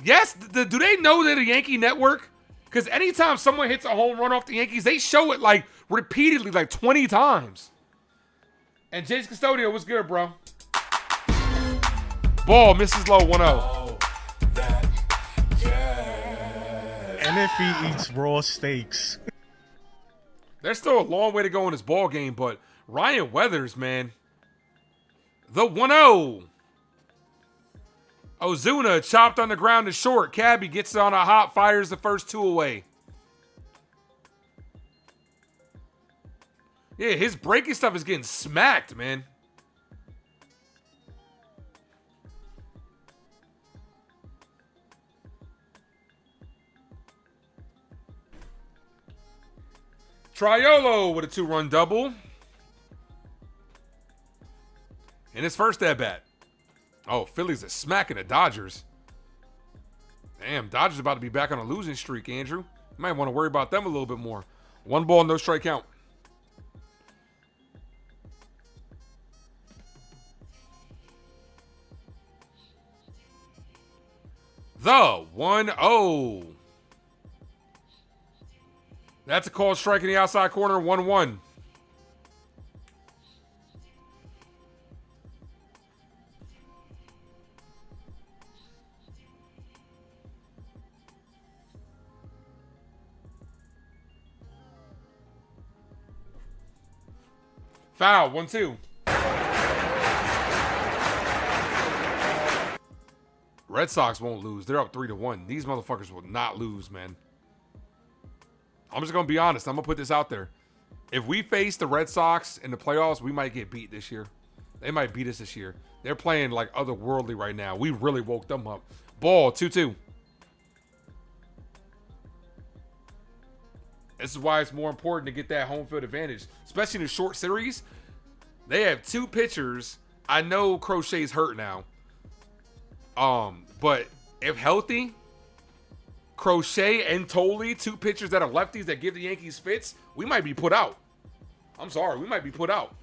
Speaker 9: Yes, do they know they're the Yankee network? Because anytime someone hits a home run off the Yankees, they show it like repeatedly, like 20 times. And Jace Custodio, what's good, bro? Ball, misses low, 1-0.
Speaker 17: And if he eats raw steaks.
Speaker 9: There's still a long way to go in this ball game, but Ryan Weathers, man. The 1-0. Ozuna chopped on the ground to short. Cabby gets on a hop, fires the first 2 away. Yeah, his breaking stuff is getting smacked, man. Triolo with a 2-run double. In his first at-bat. Oh, Phillies are smacking the Dodgers. Damn, Dodgers about to be back on a losing streak, Andrew. You might want to worry about them a little bit more. 1 ball, no strike count. The 1-0. That's a called strike in the outside corner, 1-1. Foul, 1-2. Red Sox won't lose. They're up 3-1. These motherfuckers will not lose, man. I'm just going to be honest. I'm going to put this out there. If we face the Red Sox in the playoffs, we might get beat this year. They might beat us this year. They're playing like otherworldly right now. We really woke them up. Ball, 2-2. This is why it's more important to get that home field advantage, especially in the short series. They have 2 pitchers. I know Crochet's hurt now. But if healthy, Crochet and Tolley, 2 pitchers that are lefties that give the Yankees fits, we might be put out. I'm sorry, we might be put out.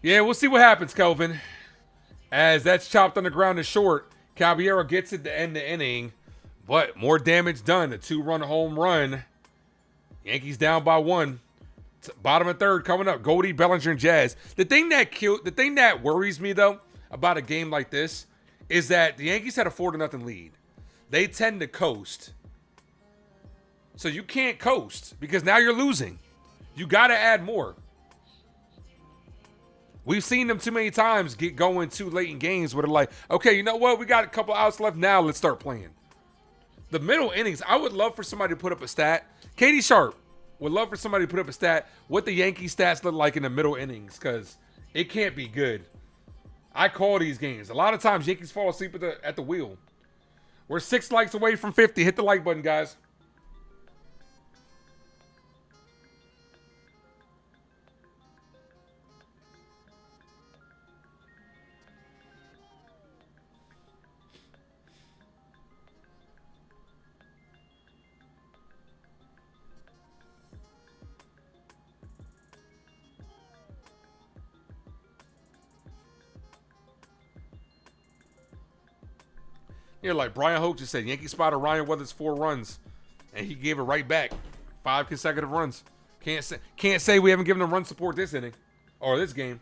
Speaker 9: Yeah, we'll see what happens, Kelvin. As that's chopped on the ground and short, Caballero gets it to end the inning, but more damage done. A 2-run home run. Yankees down by 1. Bottom of 3rd coming up. Goldie, Bellinger, and Jazz. The thing that worries me though about a game like this is that the Yankees had a 4-0 lead. They tend to coast. So you can't coast because now you're losing. You got to add more. We've seen them too many times get going too late in games where they're like, okay, you know what? We got a couple outs left now. Let's start playing. The middle innings, I would love for somebody to put up a stat. Katie Sharp would love for somebody to put up a stat what the Yankee stats look like in the middle innings because it can't be good. I call these games. A lot of times Yankees fall asleep at the wheel. We're 6 likes away from 50. Hit the like button, guys. Here, like Brian Hoke just said, Yankee spotted Ryan Weathers 4 runs, and he gave it right back. 5 consecutive runs. Can't say we haven't given him run support this inning or this game.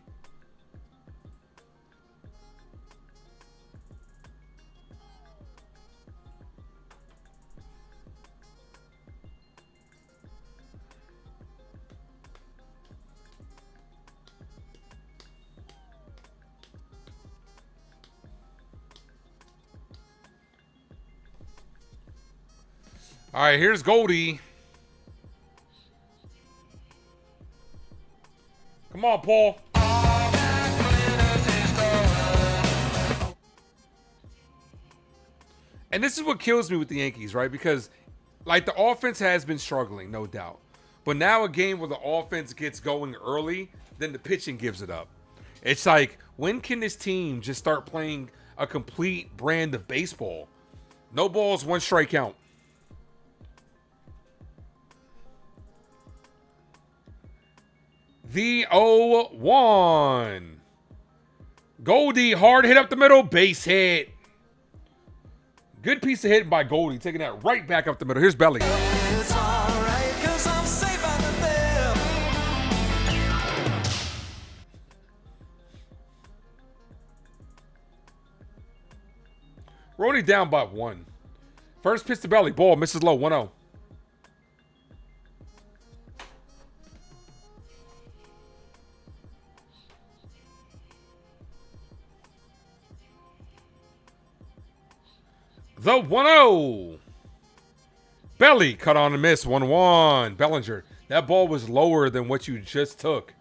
Speaker 9: All right, here's Goldie. Come on, Paul. And this is what kills me with the Yankees, right? Because, like, the offense has been struggling, no doubt. But now a game where the offense gets going early, then the pitching gives it up. It's like, when can this team just start playing a complete brand of baseball? No balls, 1 strikeout. The 0-1. Goldie, hard hit up the middle, base hit. Good piece of hitting by Goldie, taking that right back up the middle. Here's Belly.
Speaker 10: It's all right, 'cause I'm safe under them.
Speaker 9: We're only down by 1. First pitch to Belly, ball, misses low, 1-0. The 1-0. Belly cut on a miss. 1-1. Bellinger. That ball was lower than what you just took.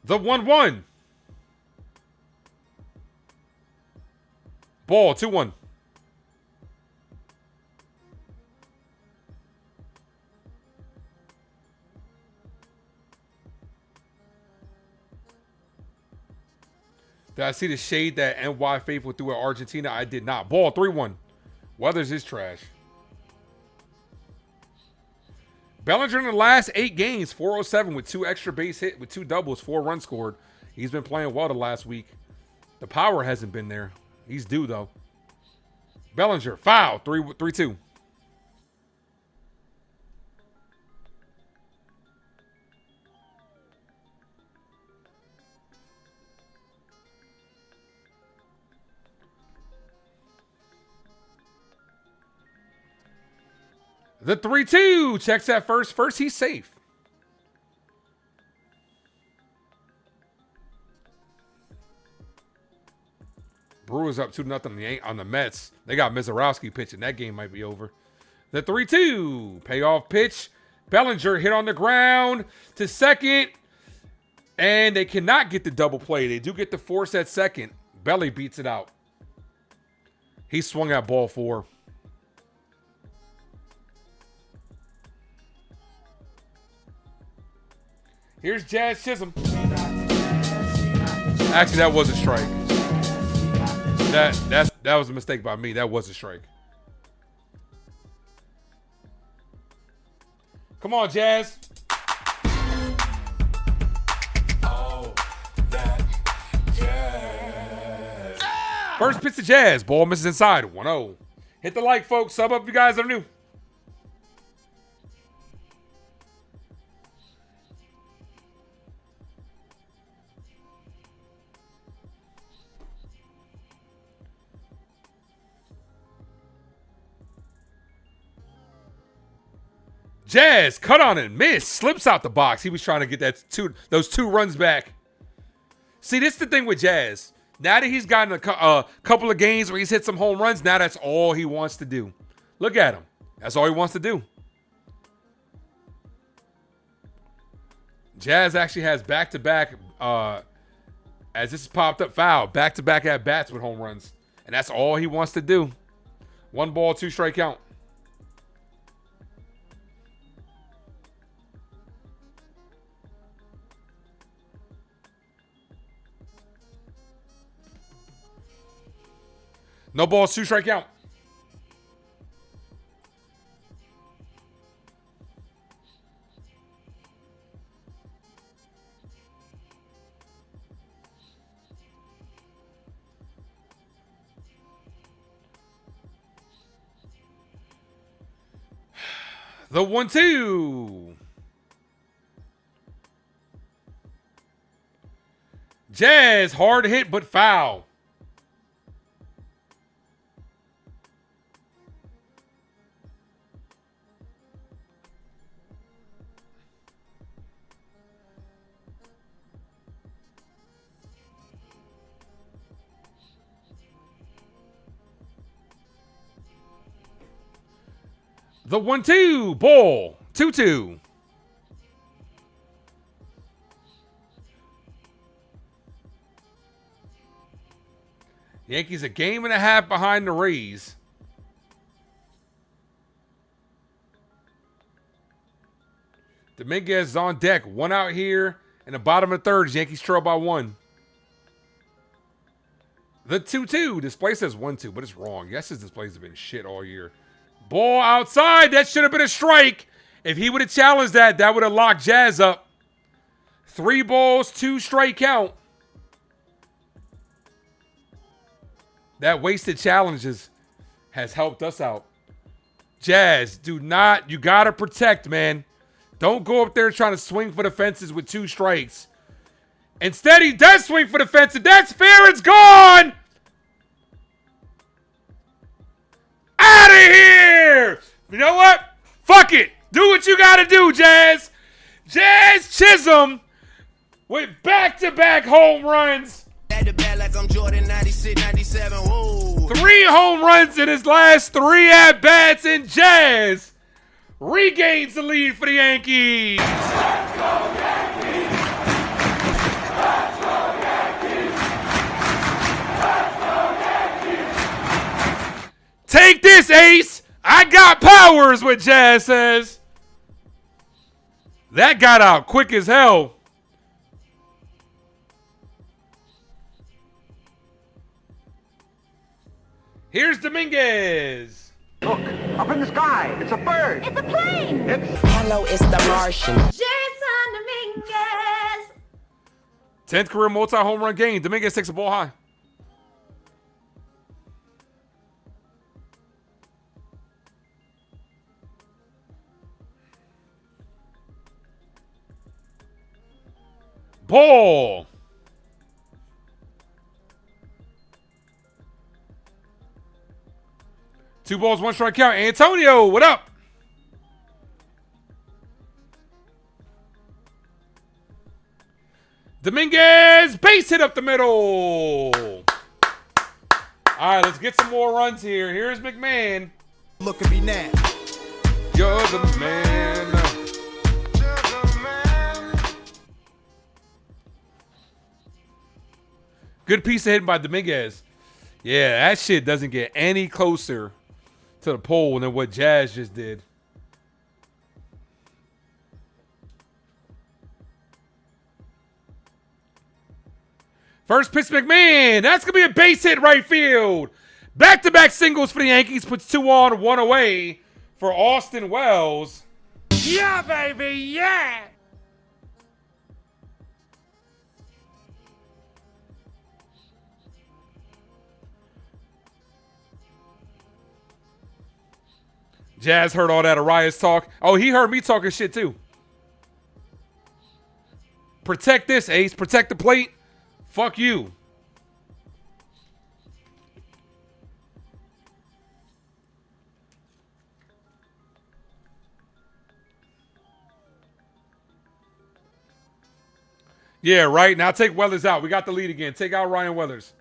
Speaker 9: The 1-1. Ball 2-1. Did I see the shade that NY Faithful threw at Argentina? I did not. Ball 3-1. Weathers is trash. Bellinger in the last 8 games, 407 with 2 extra base hit, with 2 doubles, 4 runs scored. He's been playing well the last week. The power hasn't been there. He's due, though. Bellinger, foul, 3-2. The 3-2 checks that first. First, he's safe. Brewers up 2-0 on the Mets. They got Mizorowski pitching. That game might be over. The 3-2 payoff pitch. Bellinger hit on the ground to second. And they cannot get the double play. They do get the force at second. Belly beats it out. He swung at ball 4. Here's Jazz Chisholm. Actually, that was a strike. That was a mistake by me. That was a strike. Come on, Jazz.
Speaker 8: Oh, that Jazz.
Speaker 9: First pitch to Jazz. Ball misses inside. 1-0. Hit the like, folks. Sub up if you guys are new. Jazz cut on it, miss, slips out the box. He was trying to get those two runs back. See, this is the thing with Jazz. Now that he's gotten a couple of games where he's hit some home runs, now that's all he wants to do. Look at him. That's all he wants to do. Jazz actually has back-to-back, as this popped up foul, back-to-back at-bats with home runs. And that's all he wants to do. 1 ball, 2 strike count. No balls, 2 strike count. The 1-2. Jazz, hard hit but foul. The 1-2, ball, 2-2. Yankees a game and a half behind the Rays. Dominguez is on deck. 1 out here. In the bottom of the third, Yankees trail by 1. The 2-2. Display says 1-2, but it's wrong. Yes, his displays have been shit all year. Ball outside. That should have been a strike. If he would have challenged that, that would have locked Jazz up. 3 balls, 2 strike count. That wasted challenges has helped us out. Jazz, do not. You got to protect, man. Don't go up there trying to swing for the fences with 2 strikes. Instead, he does swing for the fences. That's fair. It's gone. Out of here. You know what? Fuck it. Do what you got to do, Jazz. Jazz Chisholm with back-to-back home runs.
Speaker 10: Like I'm Jordan 96, 97. Whoa.
Speaker 9: 3 home runs in his last 3 at-bats, and Jazz regains the lead for the Yankees.
Speaker 8: Let's go Yankees! Let's go Yankees! Let's go Yankees!
Speaker 9: Take this, Ace. I got powers, what Jazz says. That got out quick as hell. Here's Dominguez.
Speaker 18: Look, up in the sky. It's a bird.
Speaker 10: It's a plane.
Speaker 18: Hello, it's the Martian.
Speaker 16: Jason Dominguez.
Speaker 9: 10th career multi-home run game. Dominguez takes a ball high. Ball. Two balls, 1 strike count. Antonio, what up? Dominguez, base hit up the middle. All right, let's get some more runs here. Here's McMahon.
Speaker 6: Look at me now.
Speaker 9: You're the man. Good piece of hitting by Dominguez. Yeah, that shit doesn't get any closer to the pole than what Jazz just did. First pitch, McMahon. That's going to be a base hit right field. Back-to-back singles for the Yankees. Puts 2 on, 1 away for Austin Wells.
Speaker 2: Yeah, baby, yeah!
Speaker 9: Jazz heard all that Arias talk. Oh, he heard me talking shit too. Protect this, Ace. Protect the plate. Fuck you. Yeah, right. Now take Weathers out. We got the lead again. Take out Ryan Weathers.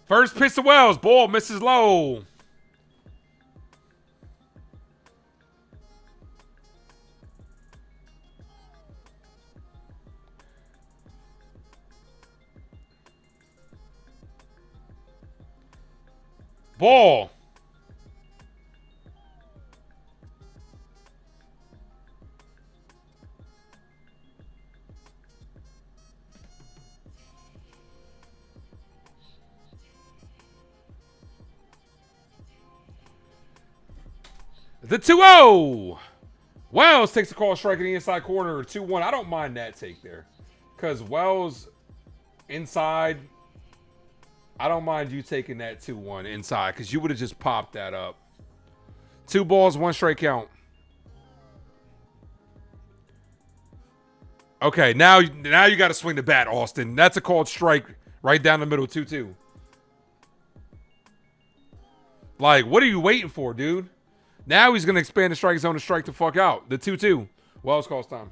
Speaker 9: First pitch to Wells. Ball misses low. Ball. The 2-0. Wells takes a call strike in the inside corner. 2-1. I don't mind that take there. Because Wells inside, I don't mind you taking that 2-1 inside. Because you would have just popped that up. 2 balls, 1 strike count. Okay, now you got to swing the bat, Austin. That's a called strike right down the middle, 2-2. Like, what are you waiting for, dude? Now he's going to expand the strike zone to strike the fuck out. The 2-2. Wells calls time.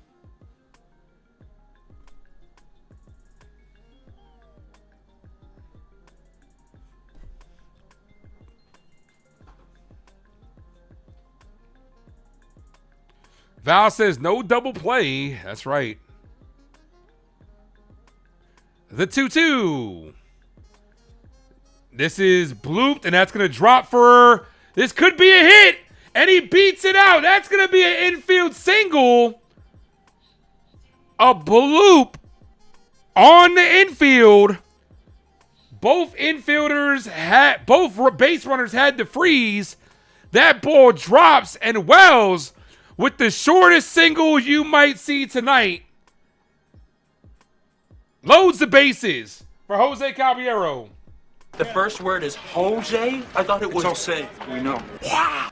Speaker 9: Val says no double play. That's right. The 2-2. This is blooped, and that's going to drop for... This could be a hit. And he beats it out. That's going to be an infield single. A bloop on the infield. Both infielders had, both base runners had to freeze. That ball drops, and Wells, with the shortest single you might see tonight, loads the bases for Jose Caballero.
Speaker 15: The first word is Jose? I thought it was Jose. We know. Wow!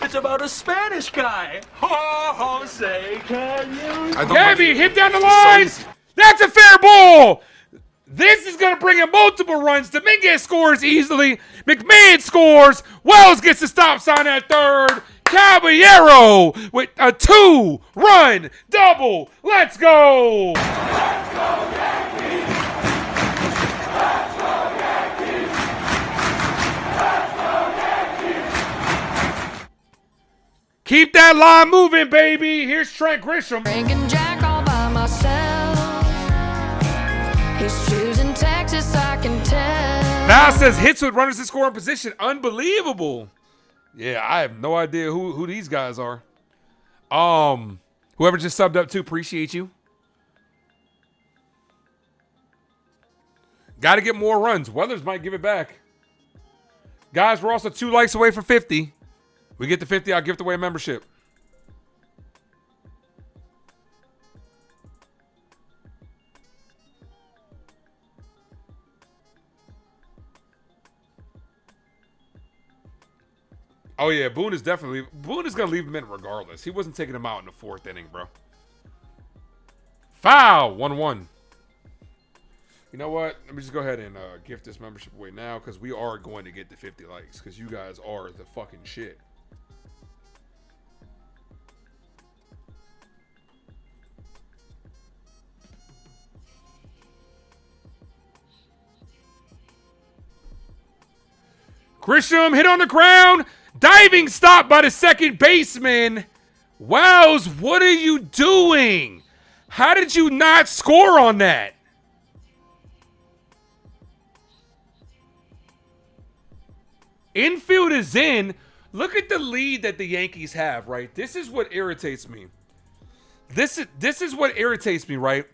Speaker 15: It's about a Spanish guy. Oh, Jose, can you?
Speaker 9: Gabby, hit down the line. That's a fair ball. This is going to bring in multiple runs. Dominguez scores easily. McMahon scores. Wells gets the stop sign at third. Caballero with a 2-run double. Let's go.
Speaker 8: Let's go, Yankees. Let's go, Yankees. Let's go, Yankees.
Speaker 9: Keep that line moving, baby. Here's Trent Grisham.
Speaker 11: Drinking Jack all by myself. He's choosing Texas, I can tell.
Speaker 9: Val says hits with runners in scoring position. Unbelievable. Yeah, I have no idea who these guys are. Whoever just subbed up too, appreciate you. Got to get more runs. Weathers might give it back. Guys, we're also 2 likes away from 50. We get to 50, I'll gift away a membership. Oh, yeah, Boone is going to leave him in regardless. He wasn't taking him out in the 4th inning, bro. Foul, 1-1. You know what? Let me just go ahead and gift this membership away now because we are going to get the 50 likes because you guys are the fucking shit. Grisham hit on the ground. Diving stop by the second baseman. Wells, what are you doing? How did you not score on that? Infield is in. Look at the lead that the Yankees have, right? This is what irritates me. This is what irritates me, right?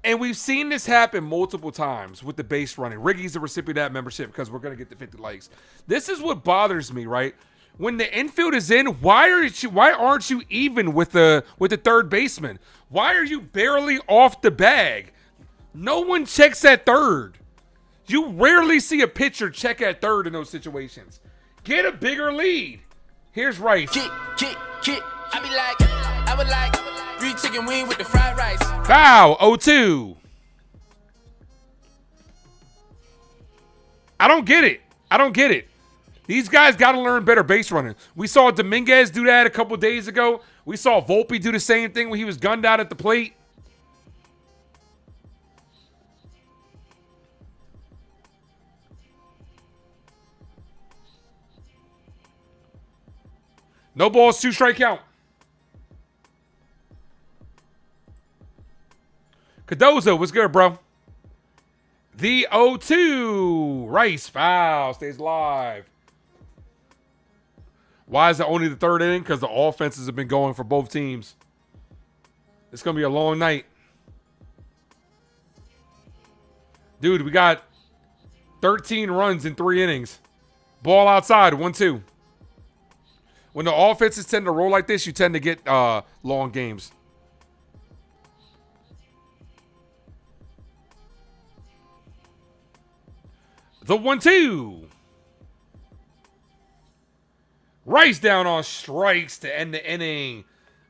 Speaker 9: And we've seen this happen multiple times with the base running. Riggy's the recipient of that membership because we're going to get the 50 likes. This is what bothers me, right? When the infield is in, why aren't you even with the third baseman? Why are you barely off the bag? No one checks at third. You rarely see a pitcher check at third in those situations. Get a bigger lead. Here's Rice.
Speaker 12: Kick. I would like 3 chicken wing with the fried rice.
Speaker 9: Foul, 0-2. I don't get it. These guys got to learn better base running. We saw Dominguez do that a couple days ago. We saw Volpe do the same thing when he was gunned out at the plate. No balls, 2 strike count. Cardozo, what's good, bro? The 0-2. Rice, foul, stays alive. Why is it only the third inning? Because the offenses have been going for both teams. It's going to be a long night. Dude, we got 13 runs in 3 innings. Ball outside, 1-2. When the offenses tend to roll like this, you tend to get long games. The 1-2. Rice down on strikes to end the inning.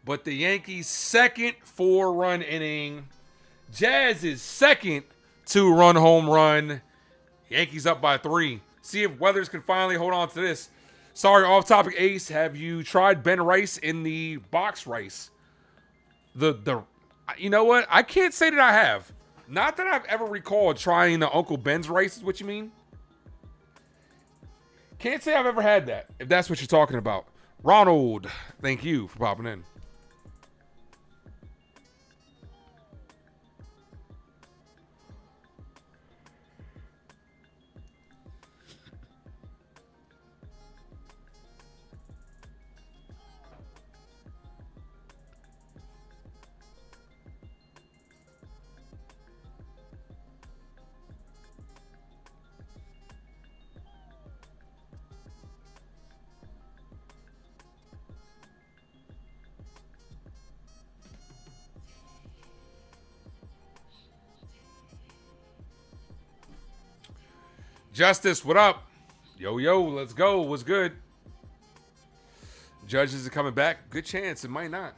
Speaker 9: But the Yankees' second 4-run inning. Jazz's second 2-run home run. Yankees up by 3. See if Weathers can finally hold on to this. Sorry, off-topic Ace. Have you tried Ben Rice in the box rice? You know what? I can't say that I have. Not that I've ever recalled trying the Uncle Ben's rice is what you mean. Can't say I've ever had that, if that's what you're talking about. Ronald, thank you for popping in. Justice, what up? Yo, let's go. What's good? Judges are coming back. Good chance. It might not.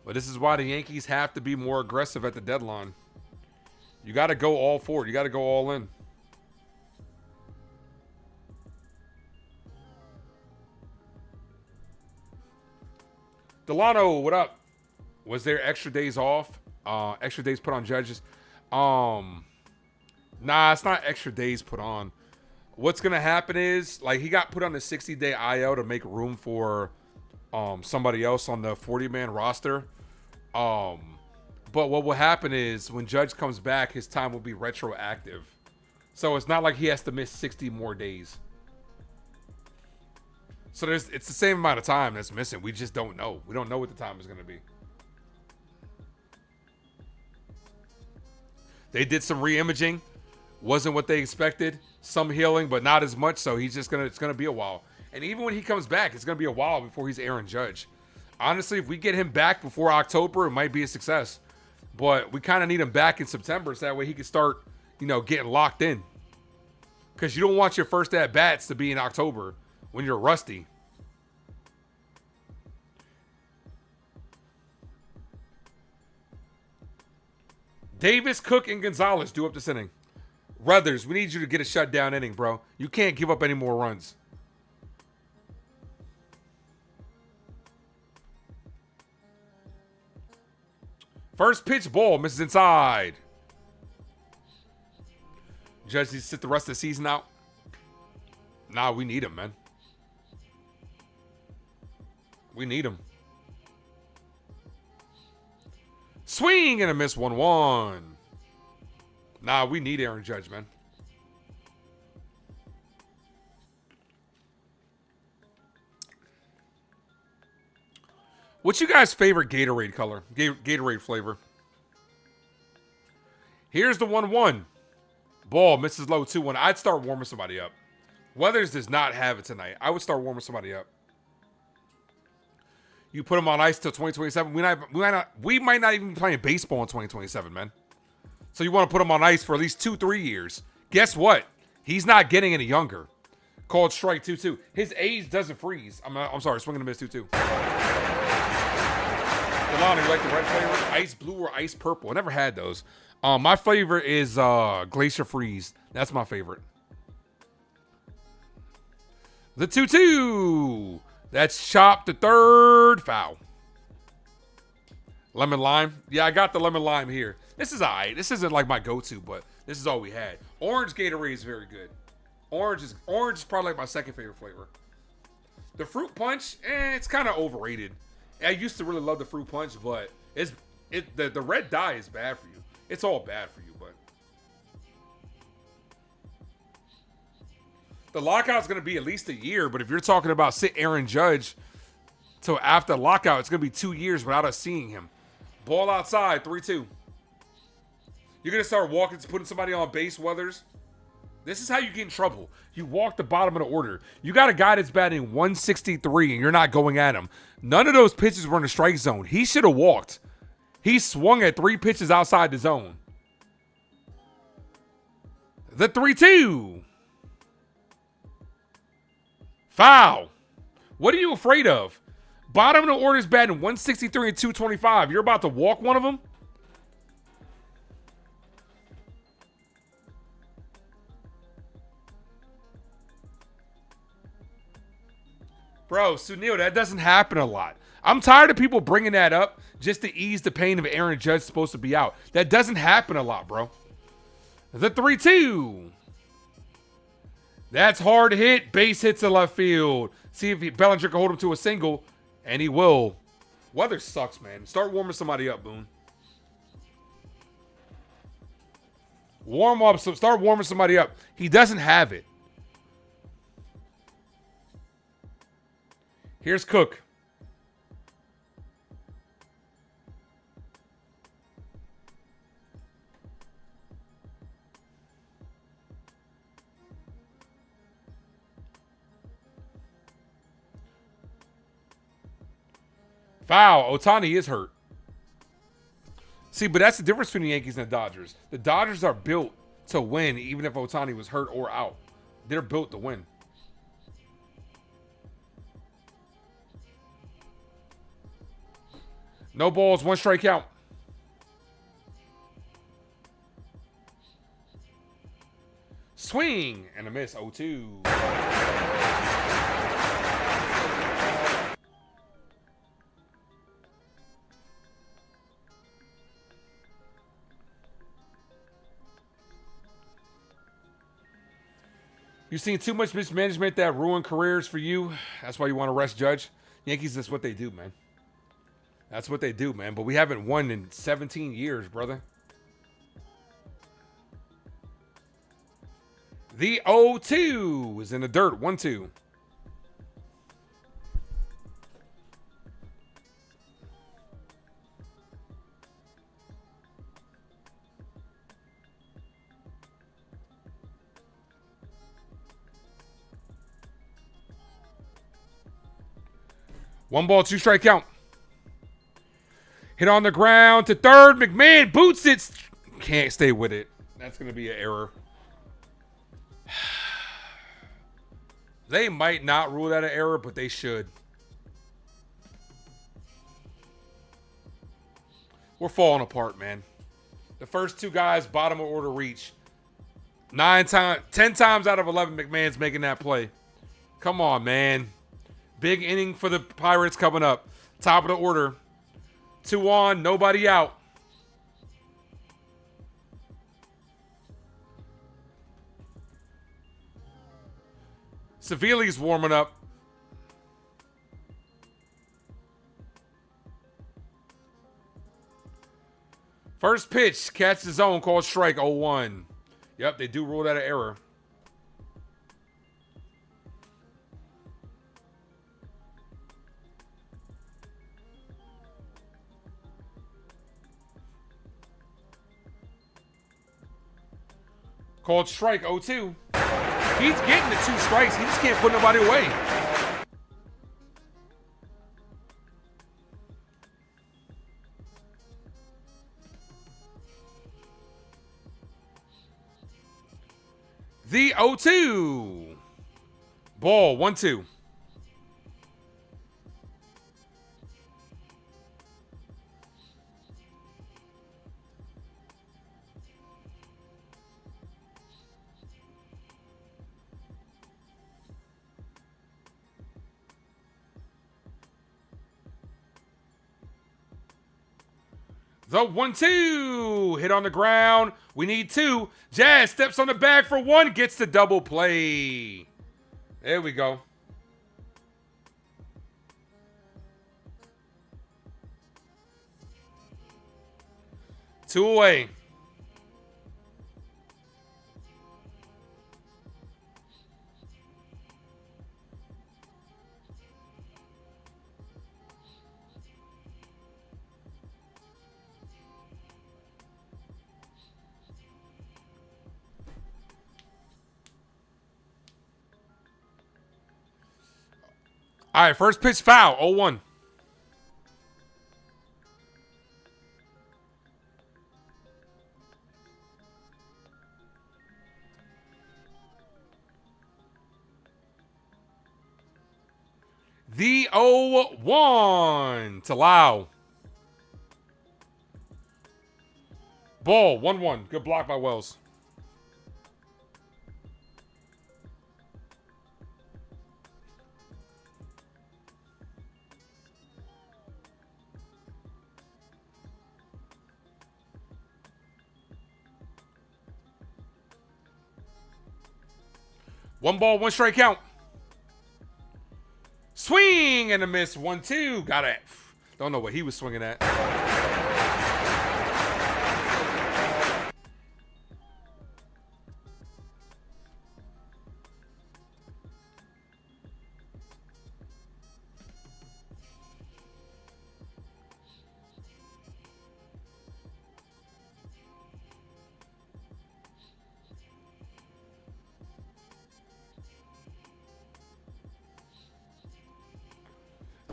Speaker 9: But this is why the Yankees have to be more aggressive at the deadline. You got to go all for it. You got to go all in. Delano, what up? Was there extra days off? Extra days put on judges? Nah, it's not extra days put on. What's going to happen is, like, he got put on a 60-day IL to make room for somebody else on the 40-man roster. But what will happen is when Judge comes back, his time will be retroactive. So it's not like he has to miss 60 more days. So it's the same amount of time that's missing. We just don't know. We don't know what the time is going to be. They did some re-imaging. Wasn't what they expected. Some healing, but not as much. So it's gonna be a while. And even when he comes back, it's gonna be a while before he's Aaron Judge. Honestly, if we get him back before October, it might be a success. But we kind of need him back in September, so that way he can start, getting locked in. Because you don't want your first at bats to be in October when you're rusty. Davis, Cook, and Gonzalez due up this inning. Ruthers, we need you to get a shutdown inning, bro. You can't give up any more runs. First pitch ball, misses inside. Judge needs to sit the rest of the season out. Nah, we need him, man. We need him. Swing and a miss 1-1. Nah, we need Aaron Judge, man. What's you guys' favorite Gatorade color? Gatorade flavor. Here's the 1-1. Ball misses low 2-1. I'd start warming somebody up. Weathers does not have it tonight. I would start warming somebody up. You put them on ice till 2027. We might not even be playing baseball in 2027, man. So you want to put him on ice for at least 2-3 years. Guess what? He's not getting any younger. Called strike 2-2. His age doesn't freeze. I'm sorry, swinging a miss 2-2. Delano, you like the red flavor? Ice blue or ice purple? I never had those. My flavor is Glacier Freeze. That's my favorite. The 2-2. That's chopped to third. Foul. Lemon lime. Yeah, I got the lemon lime here. This is all right. This isn't like my go-to, but this is all we had. Orange Gatorade is very good. Orange is probably like my second favorite flavor. The fruit punch, it's kind of overrated. I used to really love the fruit punch, but the red dye is bad for you. It's all bad for you, but the lockout's going to be at least a year. But if you're talking about sit Aaron Judge till after the lockout, it's going to be 2 years without us seeing him. Ball outside, 3-2. You're going to start putting somebody on base, Weathers. This is how you get in trouble. You walk the bottom of the order. You got a guy that's batting 163 and you're not going at him. None of those pitches were in the strike zone. He should have walked. He swung at 3 pitches outside the zone. The 3-2. Foul. What are you afraid of? Bottom of the order is batting 163 and 225. You're about to walk one of them? Bro, Sunil, that doesn't happen a lot. I'm tired of people bringing that up just to ease the pain of Aaron Judge supposed to be out. That doesn't happen a lot, bro. The 3-2. That's hard hit. Base hits to left field. See if Bellinger can hold him to a single, and he will. Weather sucks, man. Start warming somebody up, Boone. Start warming somebody up. He doesn't have it. Here's Cook. Foul. Ohtani is hurt. See, but that's the difference between the Yankees and the Dodgers. The Dodgers are built to win even if Ohtani was hurt or out. They're built to win. No balls, 1 strikeout. Swing and a miss, 0-2. You've seen too much mismanagement that ruined careers for you. That's why you want to rest Judge. Yankees, that's what they do, man. That's what they do, man. But we haven't won in 17 years, brother. The 0-2 is in the dirt. 1-2. One ball, 2 strike count. Hit on the ground to third. McMahon boots it. Can't stay with it. That's going to be an error. They might not rule that an error, but they should. We're falling apart, man. The first 2 guys, bottom of order reach. 10 times out of 11, McMahon's making that play. Come on, man. Big inning for the Pirates coming up. Top of the order. 2 on, nobody out. Savili's warming up. First pitch, catch the zone, called strike, 0-1. Yep, they do rule that an error. Called strike, 0-2. He's getting the 2 strikes. He just can't put nobody away. The 0-2. Ball, 1-2. The 1-2. Hit on the ground. We need 2. Jazz steps on the bag for 1. Gets the double play. There we go. Two away. All right, first pitch foul, 0-1. The 0-1 to Lau. Ball, 1-1. Good block by Wells. One ball, 1 strike count. Swing and a miss. 1-2. Got it. Don't know what he was swinging at.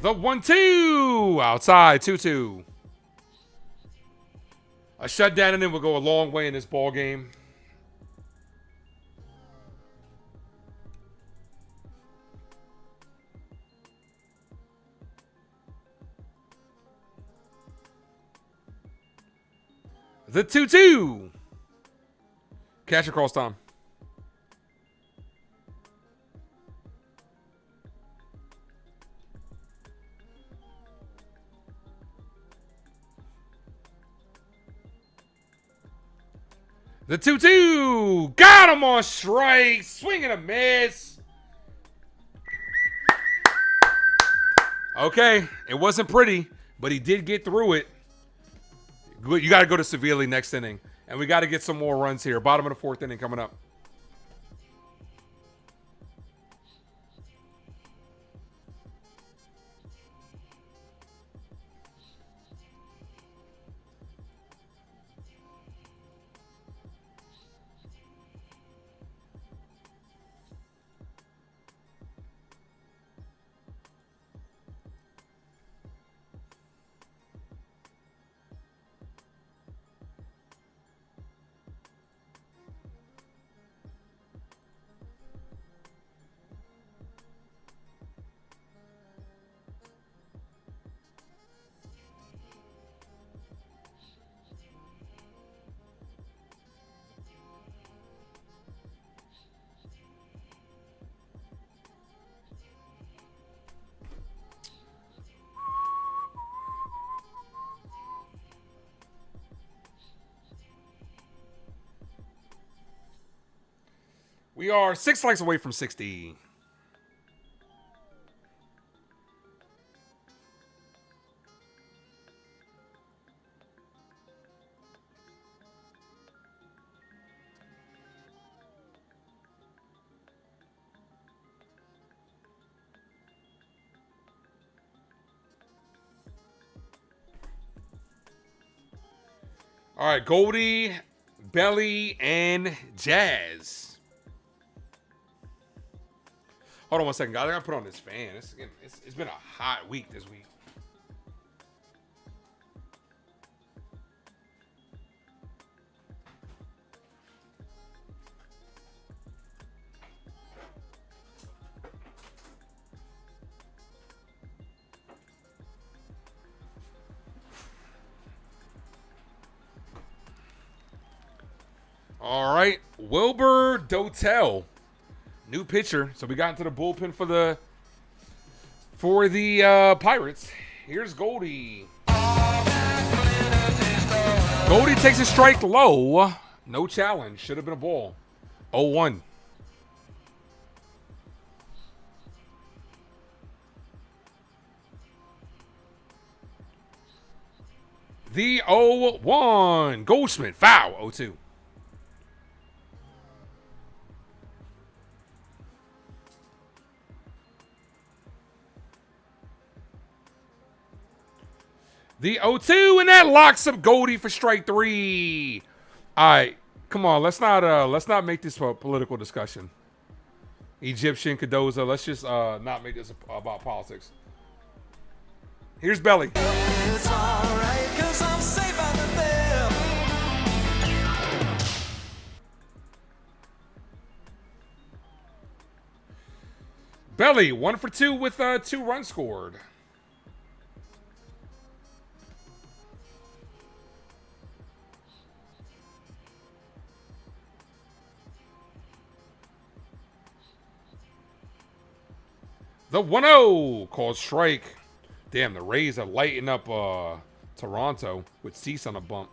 Speaker 9: The 1-2 outside, 2-2. A shutdown and then will go a long way in this ball game. The 2-2. Catch across time. The 2-2. Got him on strike. Swing and a miss. Okay. It wasn't pretty, but he did get through it. You got to go to Seville next inning. And we got to get some more runs here. Bottom of the 4th inning coming up. We are 6 strikes away from 60. All right, Goldie, Belly, and Jazz. Hold on one second, guys. I gotta put on this fan. It's been a hot week this week. All right, Wilbur Dotel, new pitcher. So we got into the bullpen for the Pirates. Here's Goldie. Goldie takes a strike low. No challenge. Should have been a ball. 0-1. The 0-1. Goldschmidt. Foul. 0-2. The 0-2, and that locks up Goldie for strike 3. All right, come on. Let's not make this a political discussion. Egyptian, Cardoza. Let's just not make this about politics. Here's Belly.
Speaker 10: It's alright, 'cause I'm safe out there.
Speaker 9: Belly, 1 for 2 with 2 runs scored. The 1-0 called strike. Damn, the Rays are lighting up Toronto with Cease on a bump.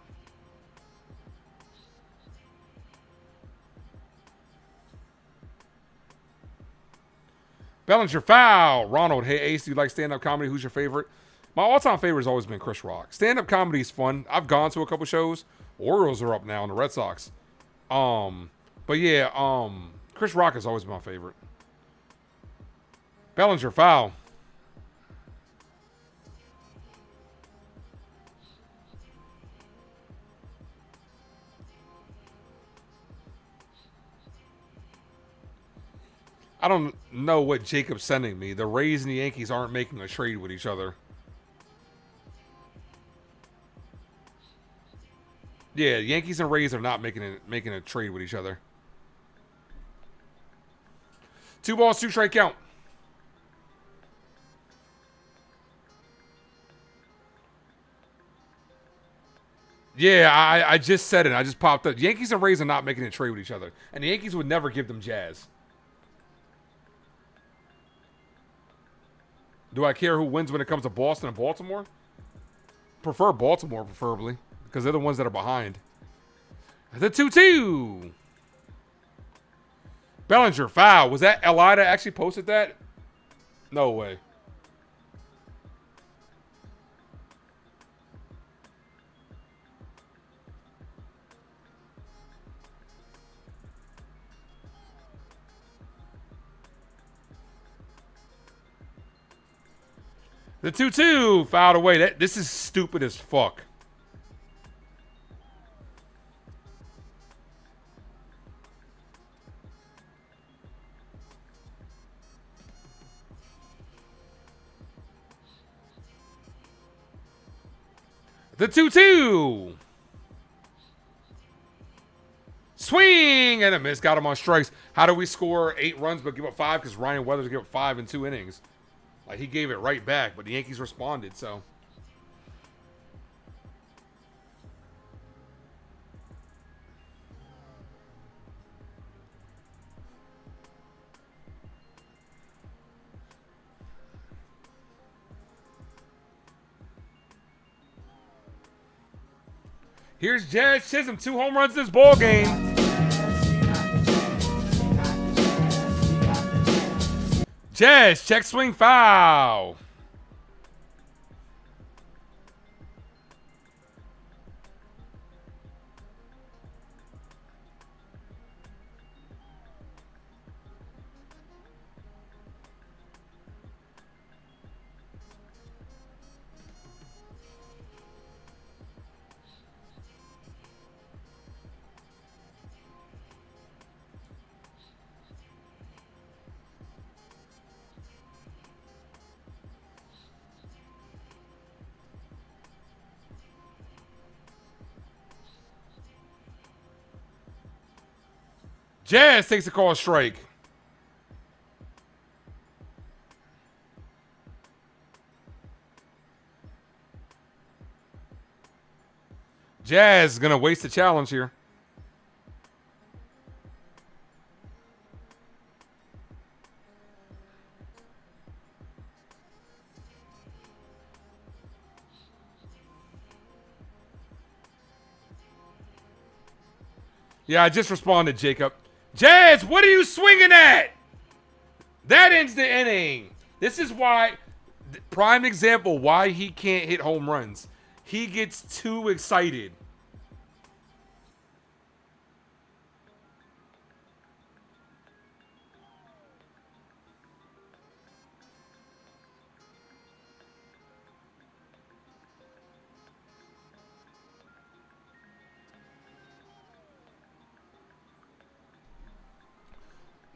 Speaker 9: Bellinger foul. Ronald, hey Ace, do you like stand-up comedy? Who's your favorite? My all-time favorite has always been Chris Rock. Stand-up comedy is fun. I've gone to a couple shows. Orioles are up now, and the Red Sox. But yeah, Chris Rock has always been my favorite. Bellinger foul. I don't know what Jacob's sending me. The Rays and the Yankees aren't making a trade with each other. Yeah, Yankees and Rays are not making a trade with each other. 2 balls, 2 strike count. Yeah, I just said it. I just popped up. Yankees and Rays are not making a trade with each other. And the Yankees would never give them Jazz. Do I care who wins when it comes to Boston and Baltimore? Prefer Baltimore, preferably. Because they're the ones that are behind. The 2-2. Bellinger, foul. Was that Eli that actually posted that? No way. The 2-2 fouled away. This is stupid as fuck. The 2-2. Swing and a miss. Got him on strikes. How do we score 8 runs but give up 5? Because Ryan Weathers gave up 5 in 2 innings. Like, he gave it right back, but the Yankees responded, so. Here's Jazz Chisholm, 2 home runs this ball game. Jazz, check swing foul. Jazz takes a call strike. Jazz is going to waste the challenge here. Yeah, I just responded, Jacob. Jazz, what are you swinging at? That ends the inning. This is why, prime example, why he can't hit home runs. He gets too excited.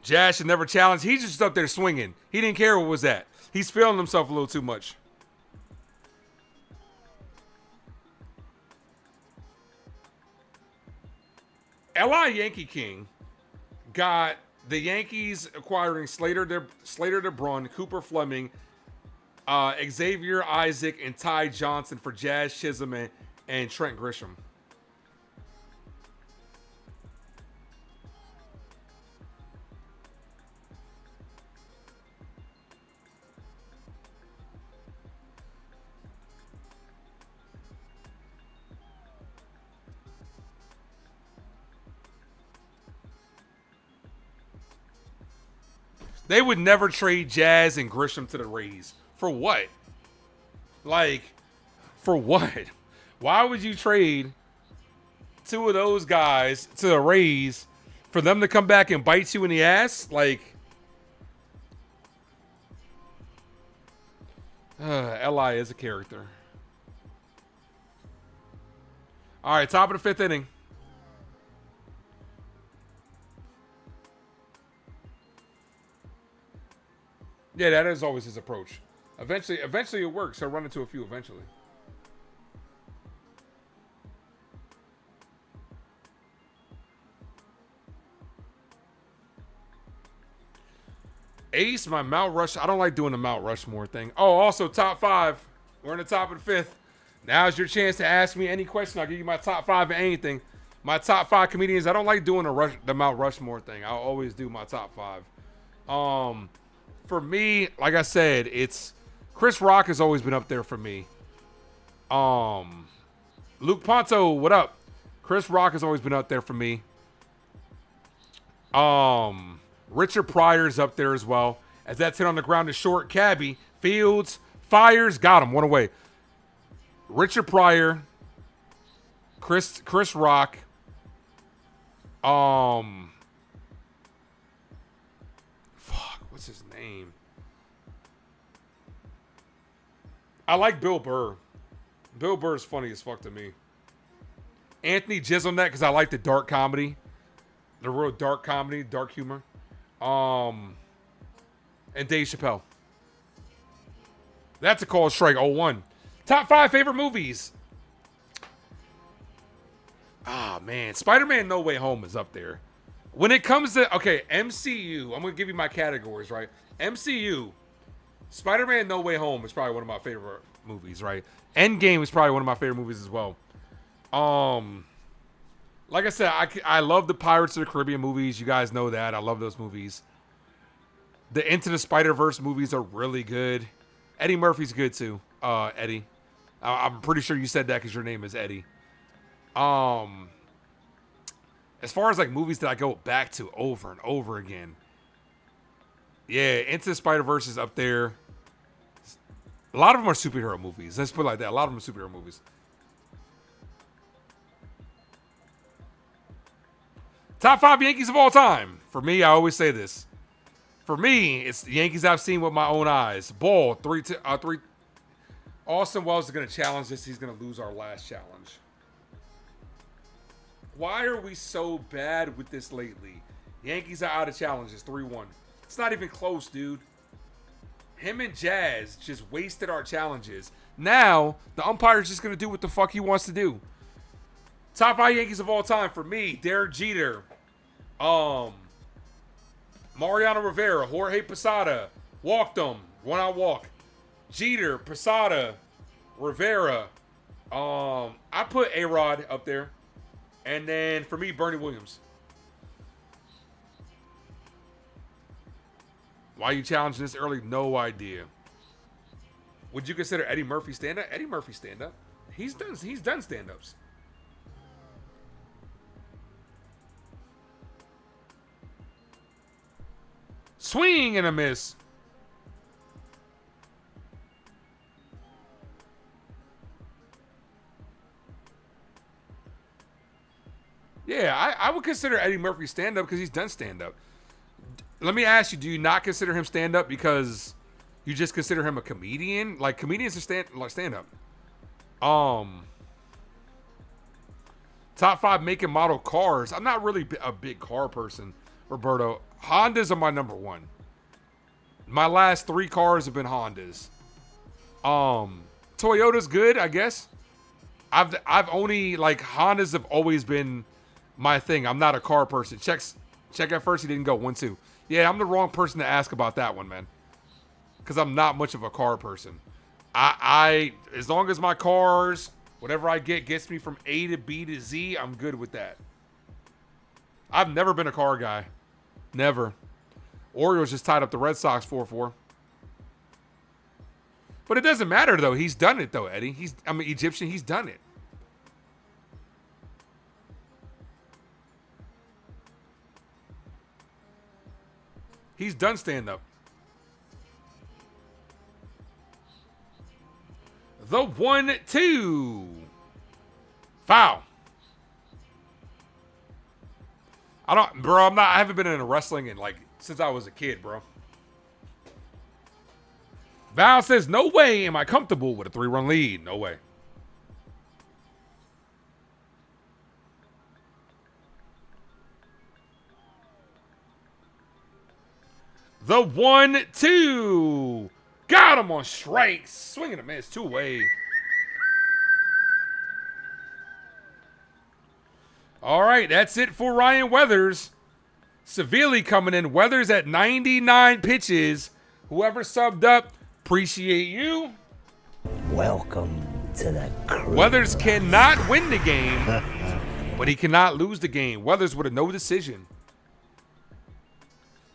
Speaker 9: Jazz should never challenge. He's just up there swinging. He didn't care what was that. He's feeling himself a little too much. L.I. Yankee King got the Yankees acquiring Slater DeBrun, Cooper Fleming, Xavier Isaac, and Ty Johnson for Jazz Chisholm and Trent Grisham. They would never trade Jazz and Grisham to the Rays. For what? Like, for what? Why would you trade two of those guys to the Rays for them to come back and bite you in the ass? Like, L.I. is a character. All right, top of the fifth inning. Yeah, that is always his approach. Eventually it works. He'll run into a few eventually. Ace, my Mount Rush. I don't like doing the Mount Rushmore thing. Oh, also top five. We're in the top of the fifth. Now's your chance to ask me any question. I'll give you my top five of anything. My top five comedians. I don't like doing the Mount Rushmore thing. I'll always do my top five. For me, like I said, it's Chris Rock has always been up there for me. Luke Ponto, what up? Chris Rock has always been up there for me. Richard Pryor's up there as well. As that's hit on the ground to short, Cabby, Fields, fires, got him, one away. Richard Pryor, Chris Rock, what's his name? I like Bill Burr. Bill Burr is funny as fuck to me. Anthony Jeselnik, because I like the dark comedy. The real dark comedy, dark humor. And Dave Chappelle. That's a call strike, 0-1. Top 5 favorite movies. Ah, man. Spider-Man No Way Home is up there. When it comes to, okay, MCU, I'm going to give you my categories, right? MCU, Spider-Man No Way Home is probably one of my favorite movies, right? Endgame is probably one of my favorite movies as well. Like I said, I love the Pirates of the Caribbean movies. You guys know that. I love those movies. The Into the Spider-Verse movies are really good. Eddie Murphy's good too. Eddie. I'm pretty sure you said that because your name is Eddie. As far as like movies that I go back to over and over again. Yeah, Into the Spider-Verse is up there. A lot of them are superhero movies. Let's put it like that. A lot of them are superhero movies. Top 5 Yankees of all time. For me, I always say this. For me, it's the Yankees I've seen with my own eyes. Ball, 3. Austin Wells is going to challenge this. He's going to lose our last challenge. Why are we so bad with this lately? Yankees are out of challenges, 3-1. It's not even close, dude. Him and Jazz just wasted our challenges. Now, the umpire's just going to do what the fuck he wants to do. Top 5 Yankees of all time for me, Derek Jeter. Mariano Rivera, Jorge Posada, walked him. One out walk. Jeter, Posada, Rivera. I put A-Rod up there. And then for me, Bernie Williams. Why you challenging this early? No idea. Would you consider Eddie Murphy stand-up? Eddie Murphy stand-up. He's done stand-ups. Swing and a miss. Yeah, I would consider Eddie Murphy stand-up because he's done stand-up. Let me ask you, do you not consider him stand-up because you just consider him a comedian? Like, comedians are stand-up. Top 5 make and model cars. I'm not really a big car person, Roberto. Hondas are my number one. My last 3 cars have been Hondas. Toyota's good, I guess. I've only, like, Hondas have always been my thing. I'm not a car person. Check at first, he didn't go 1-2. Yeah, I'm the wrong person to ask about that one, man. Because I'm not much of a car person. I as long as my cars, whatever I get, gets me from A to B to Z, I'm good with that. I've never been a car guy. Never. Orioles just tied up the Red Sox 4-4. But it doesn't matter, though. He's done it, though, Eddie. I'm an Egyptian. He's done it. He's done stand-up. The 1-2. Foul. I haven't been in wrestling in since I was a kid, bro. Val says, no way am I comfortable with a 3-run lead. No way. The 1-2. Got him on strikes. Swinging a miss. 2-way. All right, that's it for Ryan Weathers. Severely coming in. Weathers at 99 pitches. Whoever subbed up, appreciate you.
Speaker 18: Welcome to the crew.
Speaker 9: Weathers cannot win the game, but he cannot lose the game. Weathers with a no decision.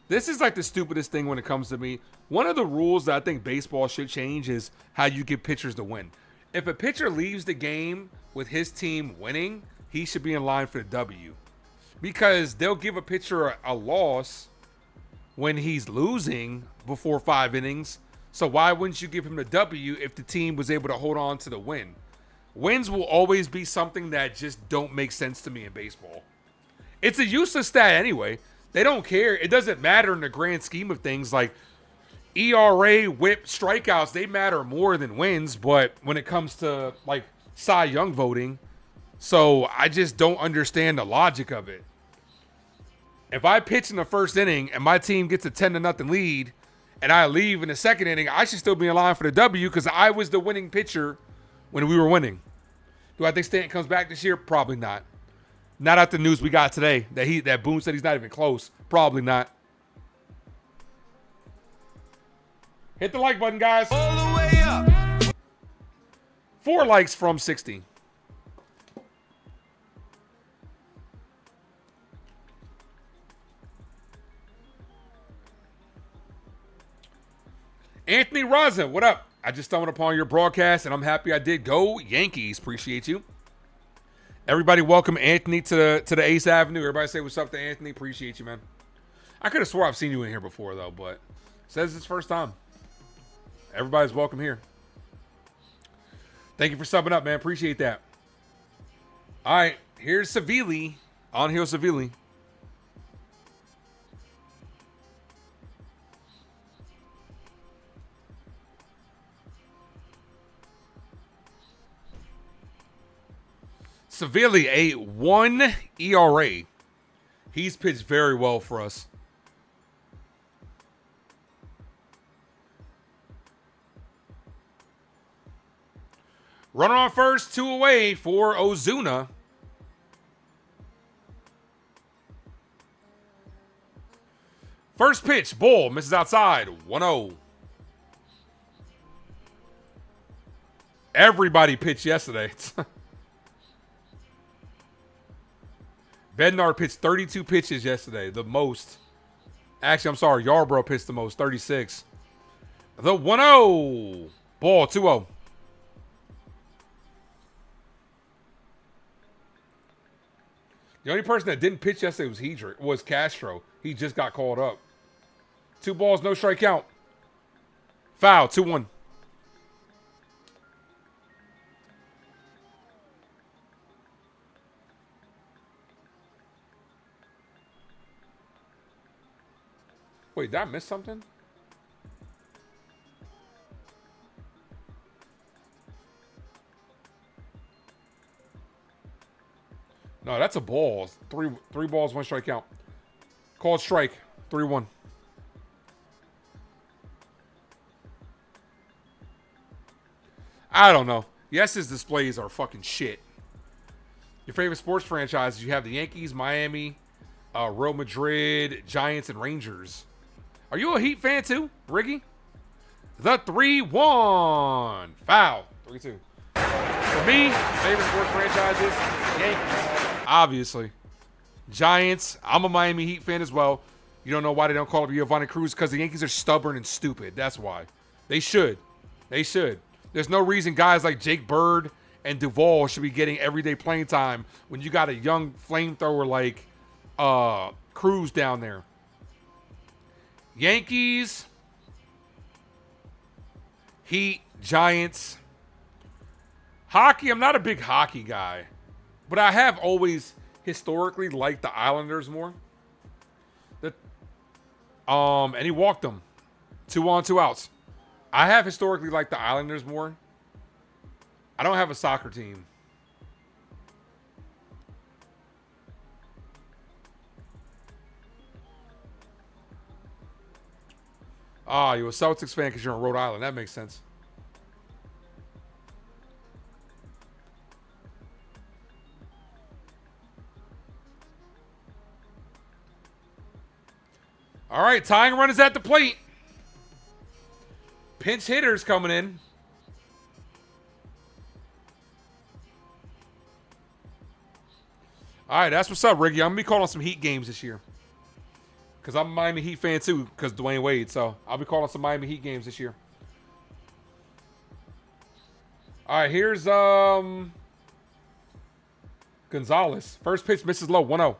Speaker 9: This is like the stupidest thing when it comes to me. One of the rules that I think baseball should change is how you get pitchers to win. If a pitcher leaves the game with his team winning, he should be in line for the W. Because they'll give a pitcher a loss when he's losing before 5 innings. So why wouldn't you give him the W if the team was able to hold on to the win? Wins will always be something that just don't make sense to me in baseball. It's a useless stat anyway. They don't care. It doesn't matter in the grand scheme of things. Like ERA, whip, strikeouts, they matter more than wins. But when it comes to like Cy Young voting, so I just don't understand the logic of it. If I pitch in the first inning and my team gets a 10-0 lead and I leave in the second inning, I should still be in line for the W because I was the winning pitcher when we were winning. Do I think Stanton comes back this year? Probably not. Not after the news we got today that Boone said he's not even close. Probably not. Hit the like button, guys.
Speaker 10: All the way up.
Speaker 9: 4 likes from 60. Anthony Raza, what up? I just stumbled upon your broadcast, and I'm happy I did. Go Yankees. Appreciate you. Everybody welcome Anthony to the Ace Avenue. Everybody say what's up to Anthony. Appreciate you, man. I could have swore I've seen you in here before, though, but it says it's first time. Everybody's welcome here. Thank you for subbing up, man. Appreciate that. All right, here's Savili. On Hill Savili. Severely a 1 ERA. He's pitched very well for us. Runner on first, 2 away for First pitch, ball, misses outside, 1-0. Everybody pitched yesterday. Bednar pitched 32 pitches yesterday, the most. Actually, I'm sorry, Yarbrough pitched the most, 36. The 1-0. Ball, 2-0. The only person that didn't pitch yesterday was Castro. He just got called up. 2 balls, no strike count. Foul, 2-1. Wait, did I miss something? No, that's a ball. Three balls, 1 strike count. Called strike. 3-1. I don't know. Yes's displays are fucking shit. Your favorite sports franchises, you have the Yankees, Miami, Real Madrid, Giants, and Rangers. Are you a Heat fan too, Riggy? The 3-1. Foul. 3-2. For me, favorite sports franchises, Yankees, obviously. Giants, I'm a Miami Heat fan as well. You don't know why they don't call up Giovanni Cruz? Because the Yankees are stubborn and stupid. That's why. They should. They should. There's no reason guys like Jake Bird and Duvall should be getting everyday playing time when you got a young flamethrower like Cruz down there. Yankees, Heat, Giants. Hockey, I'm not a big hockey guy, but I have always historically liked the Islanders more. And he walked them. 2 on, 2 outs. I have historically liked the Islanders more. I don't have a soccer team. Ah, you're a Celtics fan because you're in Rhode Island. That makes sense. All right, tying run is at the plate. Pinch hitters coming in. All right, that's what's up, Riggy. I'm going to be calling some Heat games this year. Because I'm a Miami Heat fan too, because Dwayne Wade. So I'll be calling some Miami Heat games this year. All right, here's Gonzalez. First pitch misses low, 1-0.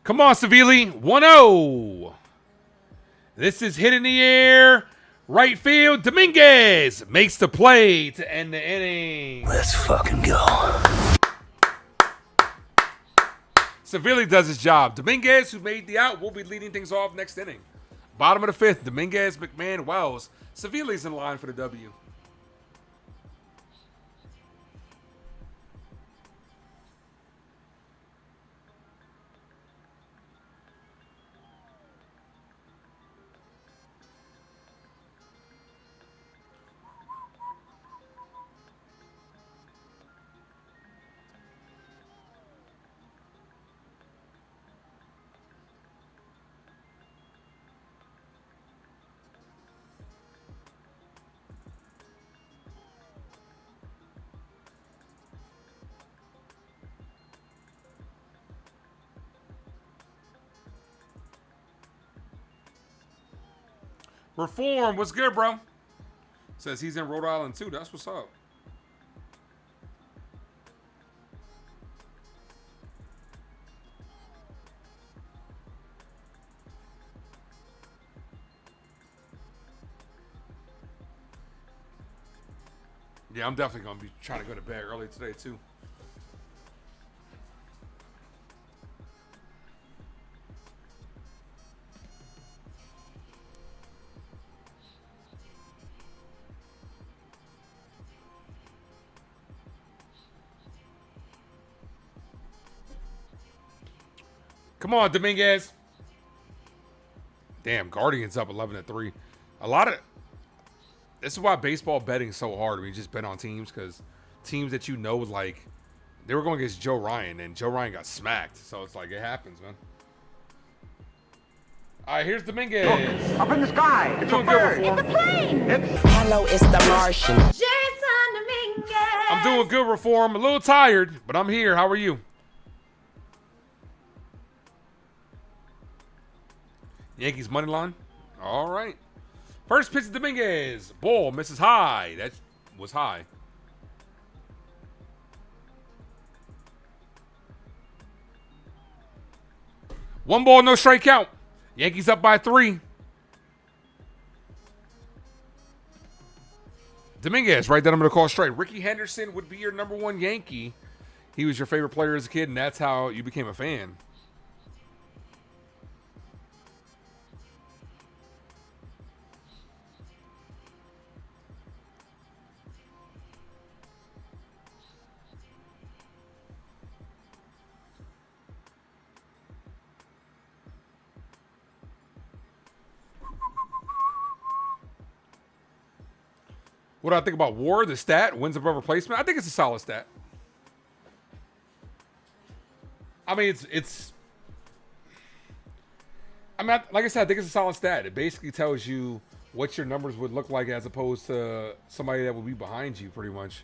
Speaker 9: Come on, Savili. 1-0. This is hit in the air. Right field. Dominguez makes the play to end the inning.
Speaker 18: Let's fucking go.
Speaker 9: Savili does his job. Dominguez, who made the out, will be leading things off next inning. Bottom of the 5th. Dominguez, McMahon, Wells. Savili's in line for the W. Reform, what's good, bro? Says he's in Rhode Island too. That's what's up. Yeah, I'm definitely going to be trying to go to bed early today too. Come on, Dominguez. Damn, Guardians up 11-3. This is why baseball betting is so hard when you just bet on teams, because teams that you know, like, they were going against Joe Ryan, and Joe Ryan got smacked. So it's like, it happens, man. All right, here's Dominguez.
Speaker 10: Look, up in the sky. It's a bird. It's a plane.
Speaker 11: Hello, it's the Martian.
Speaker 16: Jason Dominguez.
Speaker 9: I'm doing good, Reform. A little tired, but I'm here. How are you? Yankees money line. All right. First pitch to Dominguez. Ball misses high. That was high. One ball, no strike count. Yankees up by 3. Dominguez, right, that I'm going to call straight. Ricky Henderson would be your number 1 Yankee. He was your favorite player as a kid, and that's how you became a fan. What do I think about WAR, the stat, wins above replacement? I think it's a solid stat. I mean, I mean, like I said, I think it's a solid stat. It basically tells you what your numbers would look like as opposed to somebody that would be behind you, pretty much.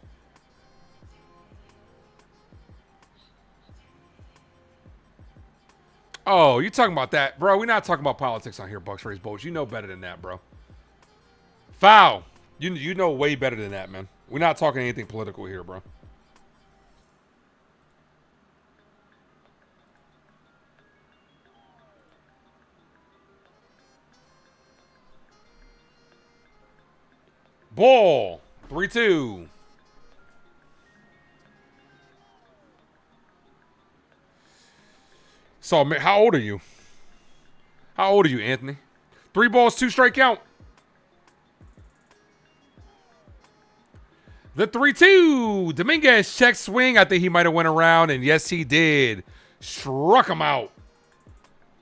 Speaker 9: Oh, you talking about that? Bro, we're not talking about politics on here, Bucks Race Boats. You know better than that, bro. Foul. You know way better than that, man. We're not talking anything political here, bro. Ball. 3-2. So, how old are you? How old are you, Anthony? 3 balls, 2 strike count. The 3-2. Dominguez check swing. I think he might have went around, and yes, he did. Struck him out.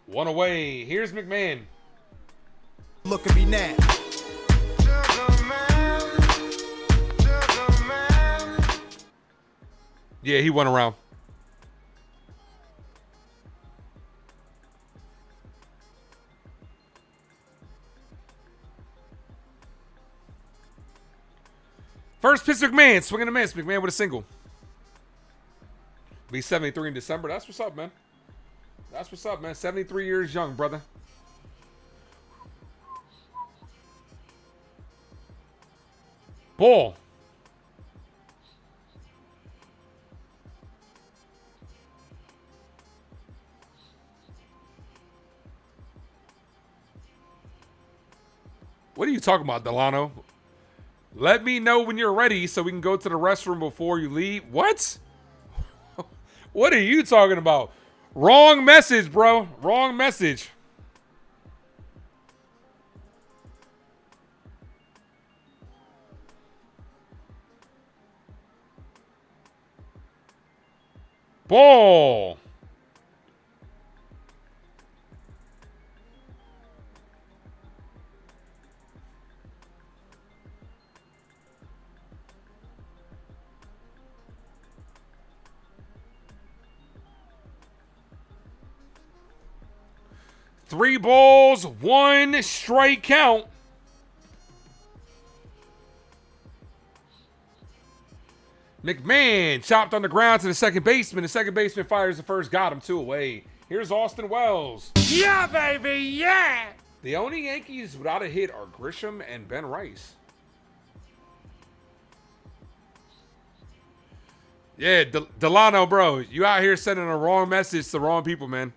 Speaker 9: 1 away. Here's McMahon.
Speaker 6: Look at me now.
Speaker 9: Yeah, he went around. First pitch, McMahon. Swing and a miss. McMahon with a single. Be 73 in December. That's what's up, man. That's what's up, man. 73 years young, brother. Ball. What are you talking about, Delano? Let me know when you're ready so we can go to the restroom before you leave. What? What are you talking about? Wrong message, bro. Wrong message. Ball. Three balls, 1 strike count. McMahon chopped on the ground to the second baseman. The second baseman fires the first, got him 2 away. Here's Austin Wells.
Speaker 2: Yeah, baby, yeah.
Speaker 9: The only Yankees without a hit are Grisham and Ben Rice. Yeah, Delano, bro, you out here sending a wrong message to the wrong people, man.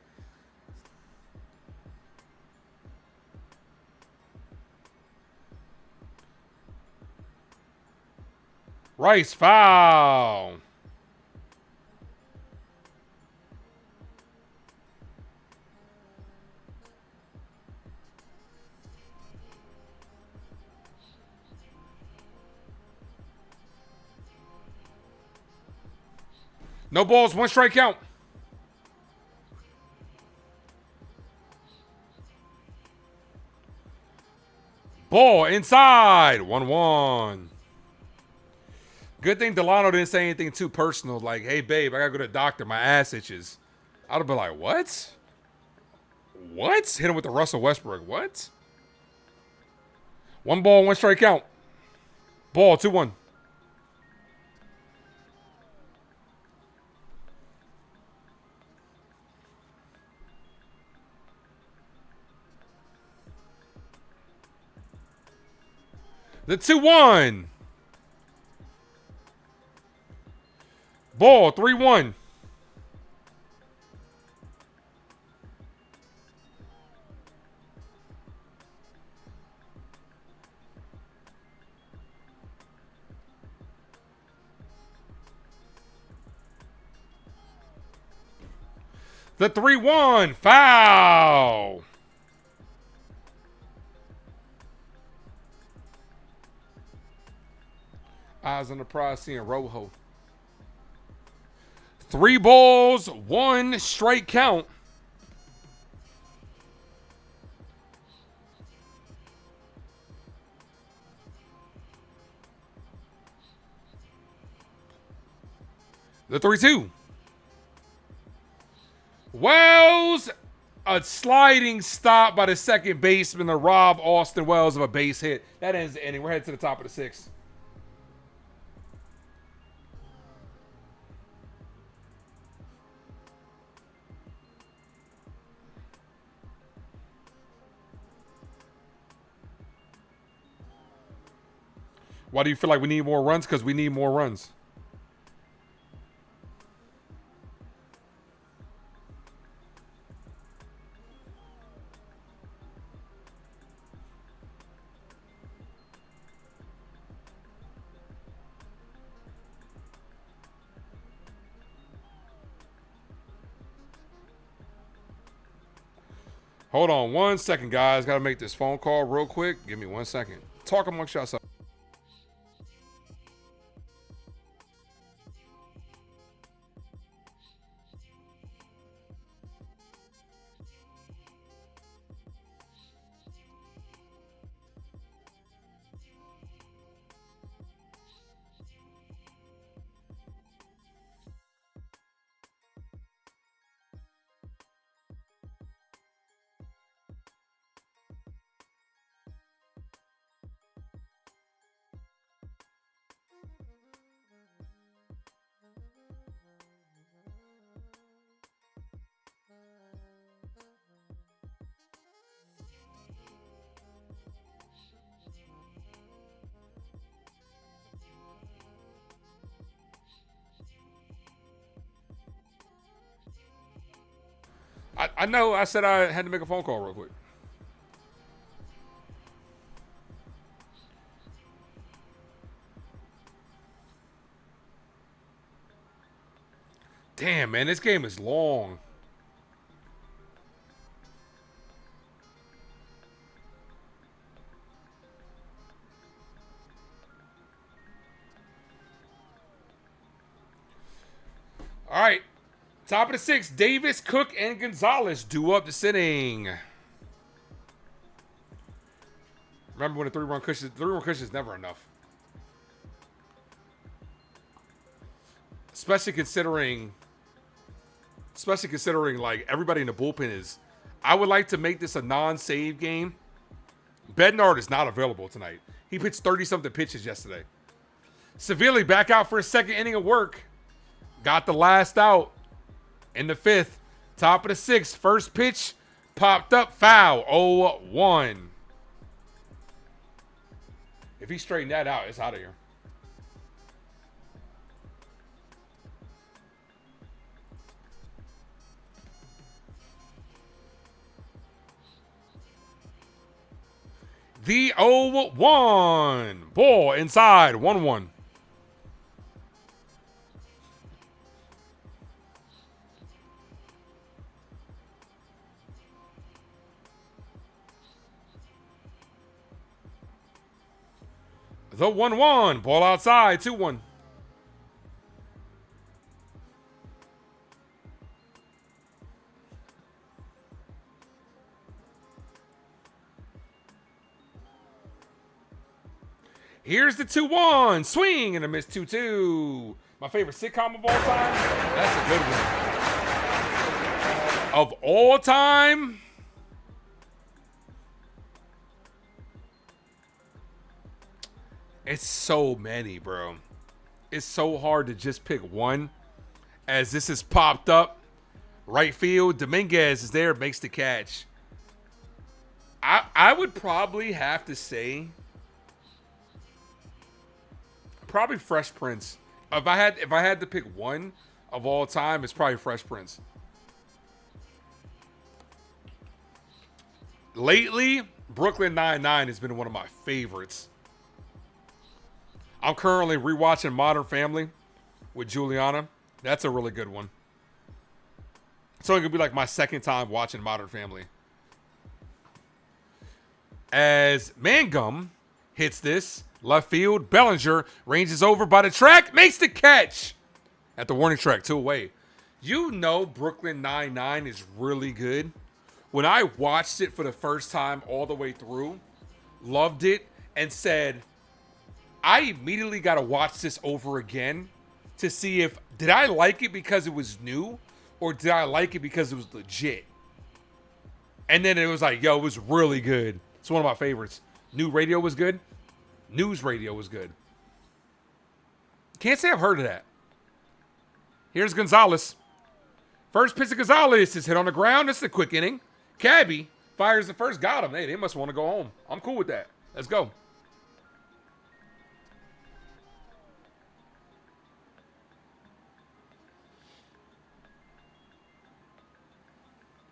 Speaker 9: Rice, foul. No balls, 1 strike count. Ball inside. 1-1. Good thing Delano didn't say anything too personal. Like, hey, babe, I got to go to the doctor. My ass itches. I would have been like, what? What? Hit him with the Russell Westbrook. What? 1 ball, 1 strike count. Ball, 2-1. The 2-1. Ball, 3-1. The 3-1. Foul. Eyes on the prize, seeing Rojo. 3 balls, 1 strike count. The 3-2. Wells, a sliding stop by the second baseman to rob Austin Wells of a base hit. That ends the inning. We're headed to the top of the 6th. Why do you feel like we need more runs? Because we need more runs. Hold on 1 second, guys. Got to make this phone call real quick. Give me 1 second. Talk amongst yourselves. I know I said I had to make a phone call real quick. Damn, man, this game is long. All right. Top of the 6th, Davis, Cook, and Gonzalez do up this inning. Remember when a 3-run cushion is never enough. Especially considering like everybody in the bullpen is. I would like to make this a non-save game. Bednard is not available tonight. He pitched 30-something pitches yesterday. Severely back out for a 2nd inning of work. Got the last out. In the 5th, top of the 6th, first pitch, popped up, foul, 0-1. If he straightened that out, it's out of here. The 0-1. Ball inside, 1-1. The 1-1. Ball outside. 2-1. Here's the 2-1. Swing and a miss 2-2. My favorite sitcom of all time? That's a good one. Of all time? It's so many, bro. It's so hard to just pick one. As this has popped up. Right field. Dominguez is there. Makes the catch. I would probably have to say... Probably Fresh Prince. If I had to pick one of all time, it's probably Fresh Prince. Lately, Brooklyn Nine-Nine has been one of my favorites. I'm currently rewatching Modern Family with Juliana. That's a really good one. So it could be like my second time watching Modern Family. As Mangum hits this. Left field, Bellinger ranges over by the track, makes the catch at the warning track, 2 away. You know Brooklyn Nine-Nine is really good. When I watched it for the first time all the way through, loved it, and said, I immediately got to watch this over again to see if, did I like it because it was new or did I like it because it was legit? And then it was like, yo, it was really good. It's one of my favorites. New Radio was good. News Radio was good. Can't say I've heard of that. Here's Gonzalez. First pitch of Gonzalez is hit on the ground. That's a quick inning. Cabby fires the first. Got him. Hey, they must want to go home. I'm cool with that. Let's go.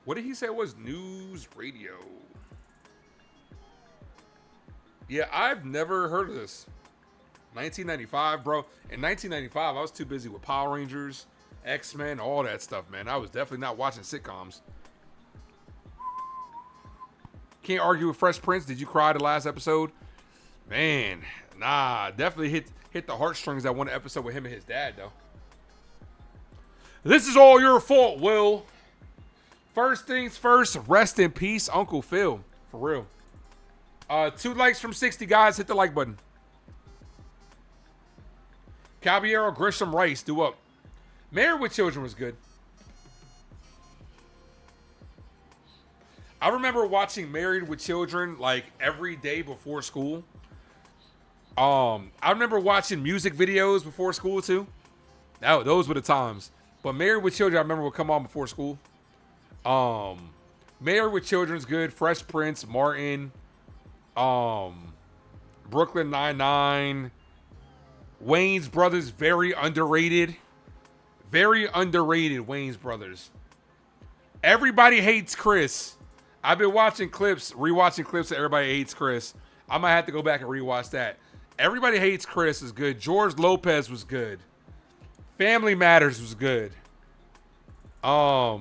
Speaker 9: What did he say was News Radio? Yeah, I've never heard of this. 1995, bro. In 1995, I was too busy with Power Rangers, X-Men, all that stuff, man. I was definitely not watching sitcoms. Can't argue with Fresh Prince. Did you cry the last episode? Man, nah. Definitely hit the heartstrings that one episode with him and his dad, though. This is all your fault, Will. First things first, rest in peace, Uncle Phil. For real. 2 likes from 60 guys. Hit the like button. Caballero, Grisham, Rice. Do up. Married with Children was good. I remember watching Married with Children like every day before school. I remember watching music videos before school too. Those were the times. But Married with Children, I remember would come on before school. Married with Children's good. Fresh Prince, Martin. Brooklyn Nine-Nine. Wayne's Brothers, very underrated. Very underrated, Wayne's Brothers. Everybody Hates Chris. I've been watching clips, rewatching clips of Everybody Hates Chris. I might have to go back and rewatch that. Everybody Hates Chris is good. George Lopez was good. Family Matters was good. A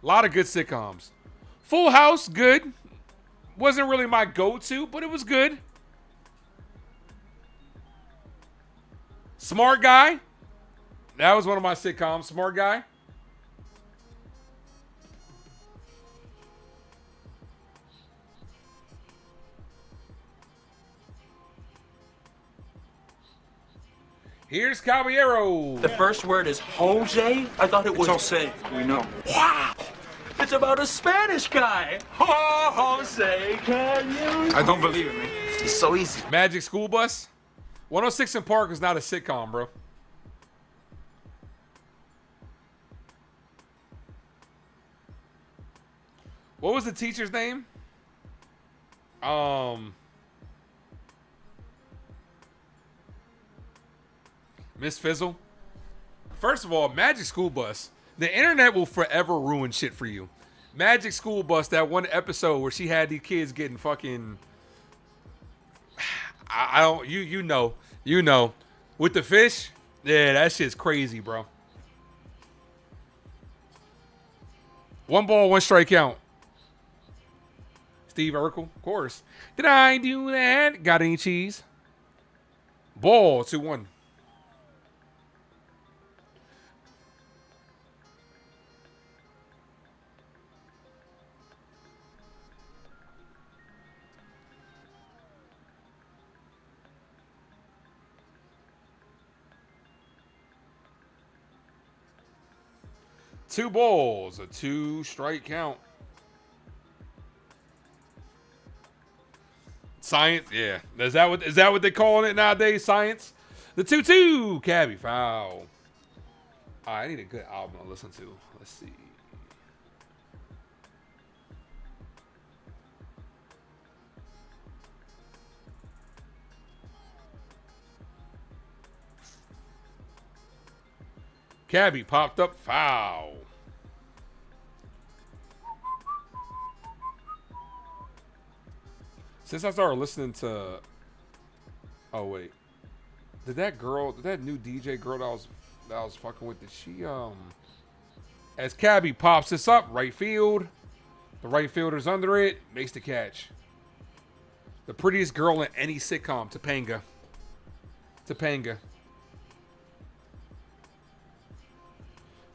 Speaker 9: lot of good sitcoms. Full House, good. Wasn't really my go-to, but it was good. Smart Guy. That was one of my sitcoms. Smart Guy. Here's Caballero.
Speaker 15: The first word is Jose? I thought it was Jose. We know. Wow. It's about a Spanish guy. Jose, can you?
Speaker 1: I don't believe it, man. It's so easy.
Speaker 9: Magic School Bus. 106 in Park is not a sitcom, bro. What was the teacher's name? Miss Fizzle. First of all, Magic School Bus. The internet will forever ruin shit for you. Magic School Bus, that one episode where she had these kids getting fucking... I don't... You know. You know. With the fish? Yeah, that shit's crazy, bro. 1 ball, 1 strike count. Steve Urkel, of course. Did I do that? Got any cheese? Ball, 2-1. 2 balls, a 2-strike count. Science, yeah. Is that what they calling it nowadays? Science. The 2-2, cabbie foul. All right, I need a good album to listen to. Let's see. Cabbie popped up, foul. Since I started listening to, oh wait, did that new DJ girl that I was fucking with, did she as Cabbie pops this up, right field, the right fielder's under it, makes the catch. The prettiest girl in any sitcom, Topanga.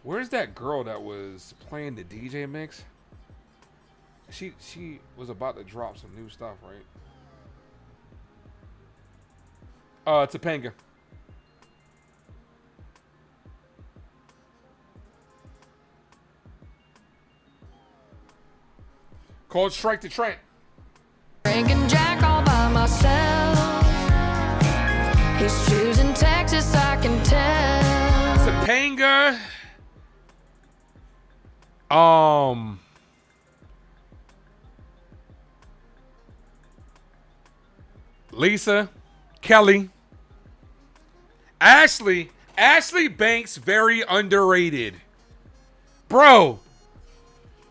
Speaker 9: Where's that girl that was playing the DJ mix? She was about to drop some new stuff, right? Topanga. Called strike to Trent.
Speaker 11: Drinking Jack all by myself. He's choosing Texas, I can tell.
Speaker 9: Topanga. Lisa, Kelly, Ashley Banks, very underrated. Bro,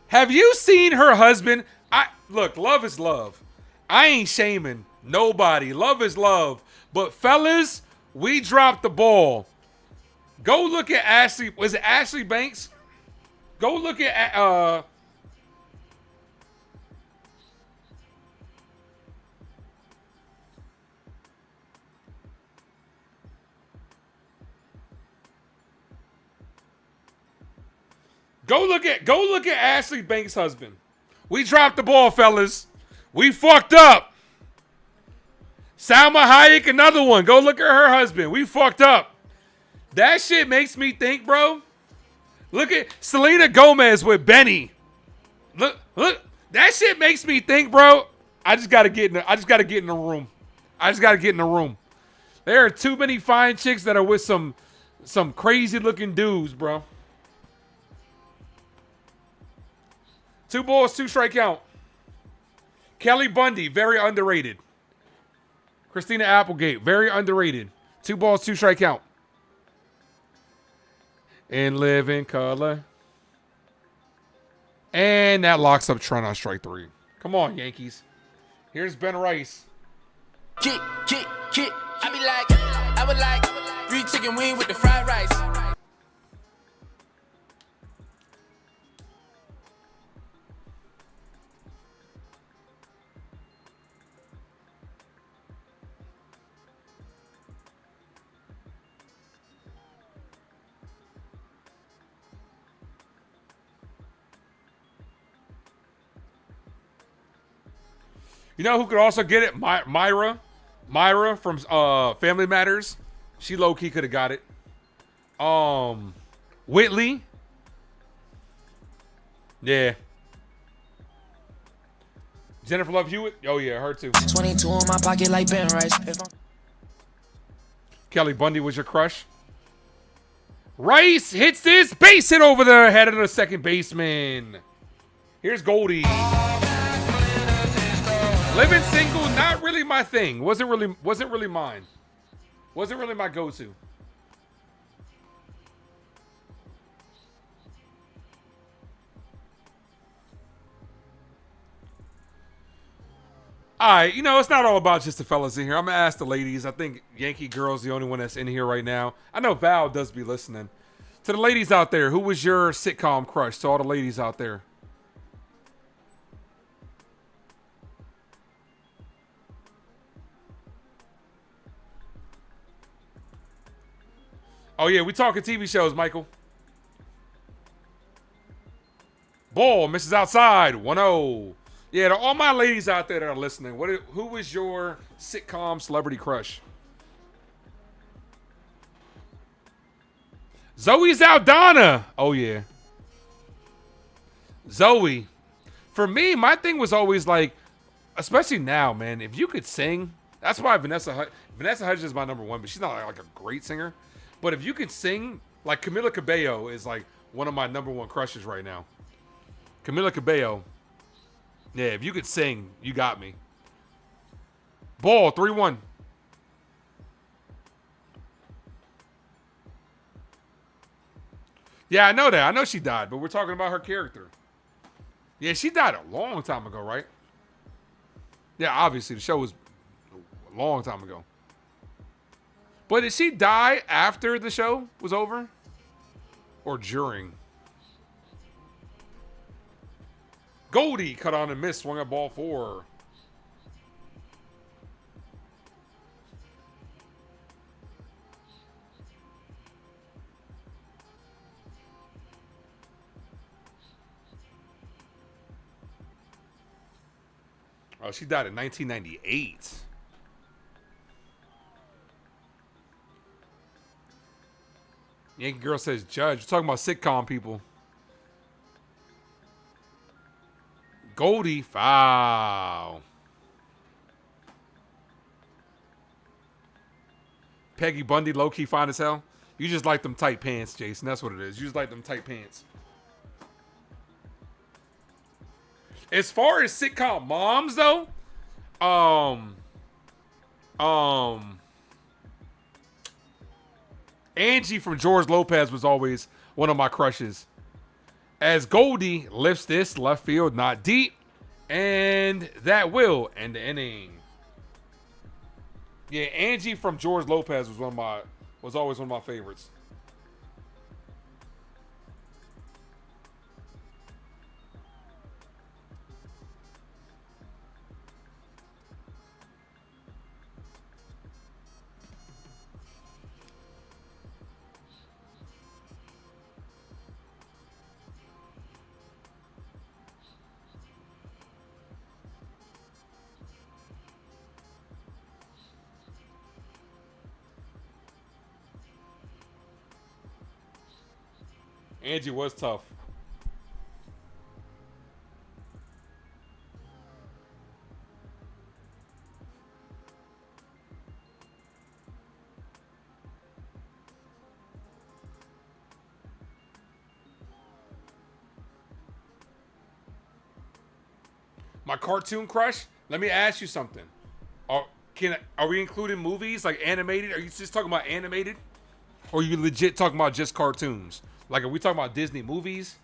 Speaker 9: have you seen her husband? Look, love is love. I ain't shaming nobody. Love is love. But fellas, we dropped the ball. Go look at Ashley. Was it Ashley Banks? Go look at Go look at Ashley Banks' husband. We dropped the ball, fellas. We fucked up. Salma Hayek, another one. Go look at her husband. We fucked up. That shit makes me think, bro. Look at Selena Gomez with Benny. Look. That shit makes me think, bro. I just gotta get in the room. There are too many fine chicks that are with some crazy looking dudes, bro. 2 balls, 2-strike count. Kelly Bundy, very underrated. Christina Applegate, very underrated. 2 balls, 2-strike count. And live in color. And that locks up Trent on strike 3. Come on, Yankees. Here's Ben Rice.
Speaker 12: Kick. I would like 3 chicken wings with the fried rice.
Speaker 9: You know who could also get it? Myra from Family Matters. She low-key could have got it. Whitley. Yeah. Jennifer Love Hewitt. Oh, yeah, her too.
Speaker 12: 22 in my pocket like Ben Rice.
Speaker 9: Kelly Bundy was your crush. Rice hits this base hit over the head of the second baseman. Here's Goldie. Living single, not really my thing. Wasn't really mine. Wasn't really my go-to. All right, it's not all about just the fellas in here. I'm going to ask the ladies. I think Yankee Girl's the only one that's in here right now. I know Val does be listening. To the ladies out there, who was your sitcom crush? To all the ladies out there. Oh, yeah, we talking TV shows, Michael. Ball misses outside, 1-0. Yeah, to all my ladies out there that are listening, who was your sitcom celebrity crush? Zoe Saldana. Oh, yeah. Zoe. For me, my thing was always like, especially now, man, if you could sing, that's why Vanessa Hudgens is my number one, but she's not like a great singer. But if you could sing, like Camila Cabello is like one of my number one crushes right now. Camila Cabello. Yeah, if you could sing, you got me. Ball, 3-1. Yeah, I know that. I know she died, but we're talking about her character. Yeah, she died a long time ago, right? Yeah, obviously, the show was a long time ago. But did she die after the show was over? Or during? Goldie cut on and missed, swung at ball 4. Oh, she died in 1998. Yankee Girl says, Judge. We're talking about sitcom people. Goldie, foul. Peggy Bundy, low-key fine as hell. You just like them tight pants, Jason. That's what it is. You just like them tight pants. As far as sitcom moms, though, Angie from George Lopez was always one of my crushes. As Goldie lifts this left field, not deep, and that will end the inning. Yeah, Angie from George Lopez was always one of my favorites. Angie was tough. My cartoon crush? Let me ask you something. Are we including movies like animated? Are you just talking about animated? Or are you legit talking about just cartoons? Like, are we talking about Disney movies?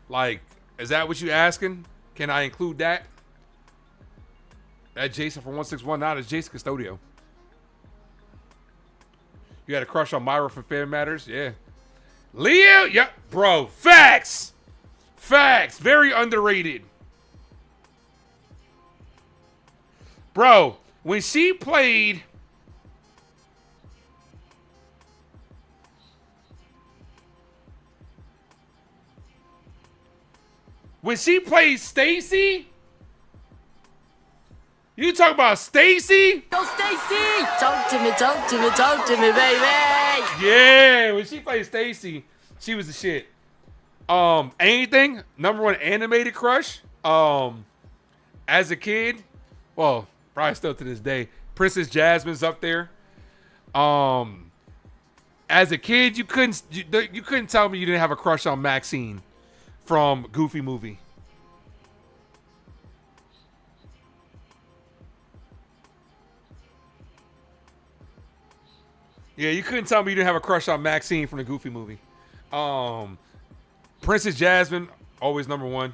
Speaker 9: Like, is that what you asking? Can I include that? That Jason from 1619 is Jason Custodio. You had a crush on Myra from Fair Matters? Yeah. Leo? Yep. Bro, facts. Facts. Very underrated. Bro, when she played... When she played Stacy, you talk about Stacy?
Speaker 10: Go Stacy! Talk to me, talk to me, talk to me, baby!
Speaker 9: Yeah, when she played Stacy, she was the shit. Anything? Number one animated crush? As a kid, well, probably still to this day, Princess Jasmine's up there. As a kid, you couldn't tell me you didn't have a crush on Maxine from Goofy Movie. Yeah, you couldn't tell me you didn't have a crush on Maxine from the Goofy Movie. Princess Jasmine, always number one.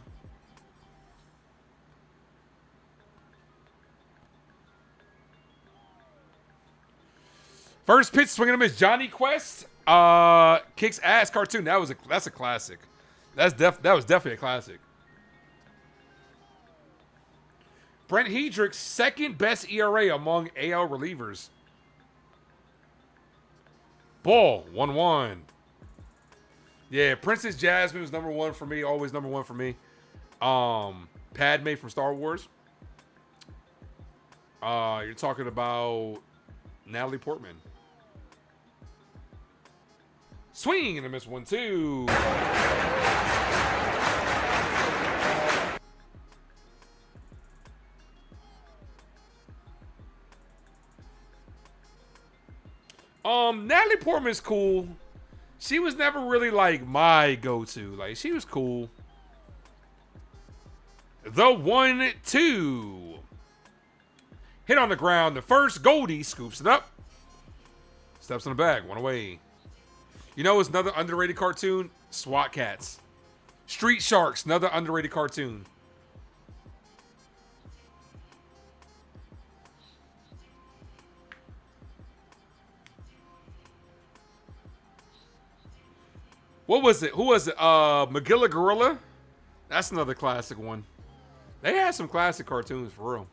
Speaker 9: First pitch, swinging a miss. Johnny Quest, kicks ass cartoon. That's a classic. That was definitely a classic. Brent Hedrick's second best ERA among AL relievers. Ball, 1-1. Yeah, Princess Jasmine was number one for me. Always number one for me. Padme from Star Wars. You're talking about Natalie Portman. Swing and a miss 1-2. Natalie Portman's cool. She was never really like my go-to. Like, she was cool. The 1-2. Hit on the ground. The first Goldie scoops it up. Steps on the bag. One away. You know, it's another underrated cartoon. SWAT Cats. Street Sharks. Another underrated cartoon. What was it? Who was it? Magilla Gorilla? That's another classic one. They had some classic cartoons for real.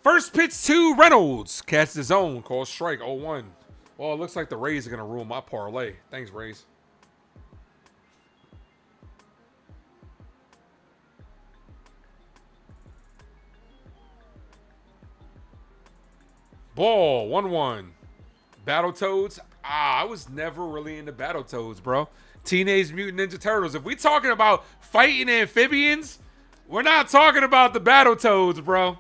Speaker 9: First pitch to Reynolds. Catches his own. Calls strike 0-1. Well, it looks like the Rays are going to ruin my parlay. Thanks, Rays. Ball 1-1. Battletoads. I was never really into Battletoads, bro. Teenage Mutant Ninja Turtles. If we talking about fighting amphibians, we're not talking about the Battletoads, bro.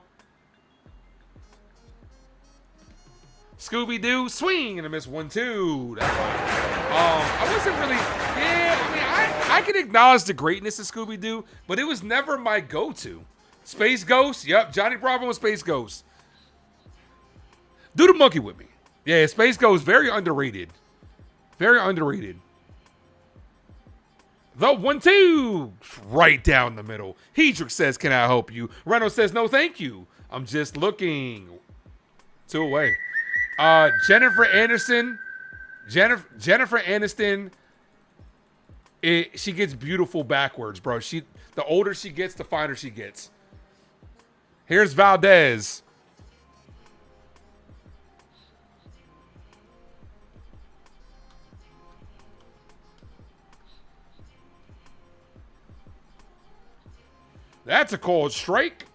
Speaker 9: Scooby-Doo, swing and a miss 1-2. I wasn't really, I can acknowledge the greatness of Scooby-Doo, but it was never my go-to. Space Ghost, yep, Johnny Bravo and Space Ghost. Do the monkey with me. Yeah, Space Ghost, very underrated. Very underrated. The 1-2, right down the middle. Hedrick says, can I help you? Reynolds says, no, thank you. I'm just looking. 2 away. Jennifer Aniston. Jennifer Aniston. She gets beautiful backwards, bro. The older she gets, the finer she gets. Here's Valdez. That's a called strike.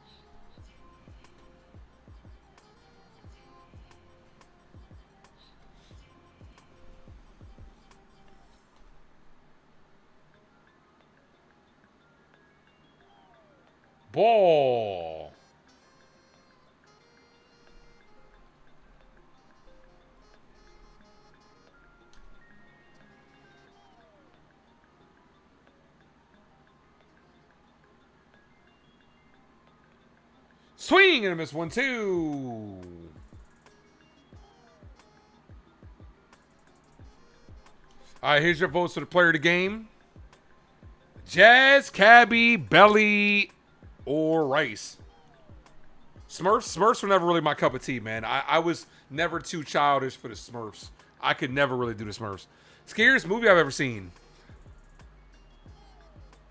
Speaker 9: Ball. Swing and a miss 1-2. All right, here's your votes for the player of the game. Jazz, Cabby, Belly, or Rice. Smurfs were never really my cup of tea, man. I was never too childish for the Smurfs. I could never really do the Smurfs. Scariest movie I've ever seen.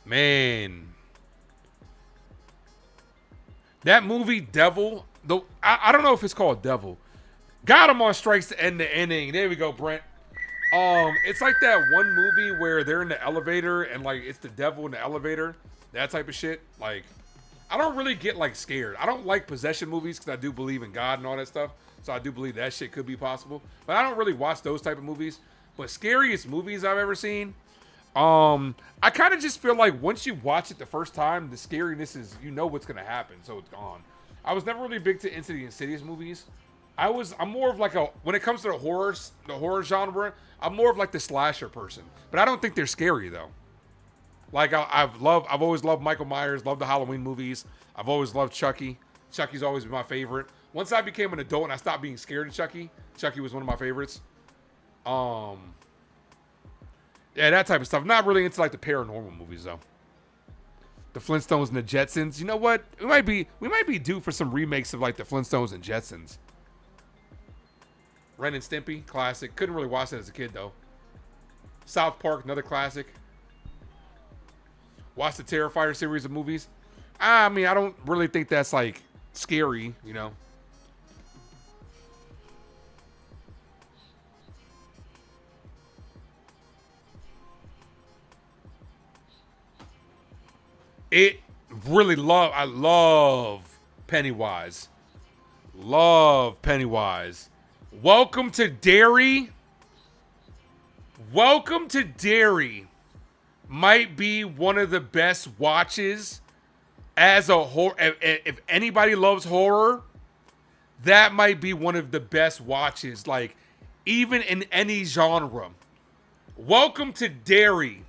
Speaker 9: Man. That movie, Devil. I don't know if it's called Devil. Got him on strikes to end the inning. There we go, Brent. It's like that one movie where they're in the elevator and like it's the devil in the elevator. That type of shit. Like, I don't really get like scared. I don't like possession movies because I do believe in God and all that stuff. So I do believe that shit could be possible. But I don't really watch those type of movies. But scariest movies I've ever seen. I kind of just feel like once you watch it the first time, the scariness is, you know what's gonna happen, so it's gone. I was never really big into the Insidious movies. I'm more of like when it comes to the horror genre, I'm more of like the slasher person. But I don't think they're scary though. Like I've always loved Michael Myers, loved the Halloween movies. I've always loved Chucky. Chucky's always been my favorite. Once I became an adult and I stopped being scared of Chucky, Chucky was one of my favorites. Yeah, that type of stuff. I'm not really into like the paranormal movies though. The Flintstones and the Jetsons. You know what? We might be due for some remakes of like the Flintstones and Jetsons. Ren and Stimpy, classic. Couldn't really watch that as a kid though. South Park, another classic. Watch the Terrifier series of movies. I mean, I don't really think that's like scary, you know. I love Pennywise. Love Pennywise. Welcome to Derry. Welcome to Derry. Might be one of the best watches as a horror. If anybody loves horror, that might be one of the best watches, like, even in any genre. Welcome to Derry.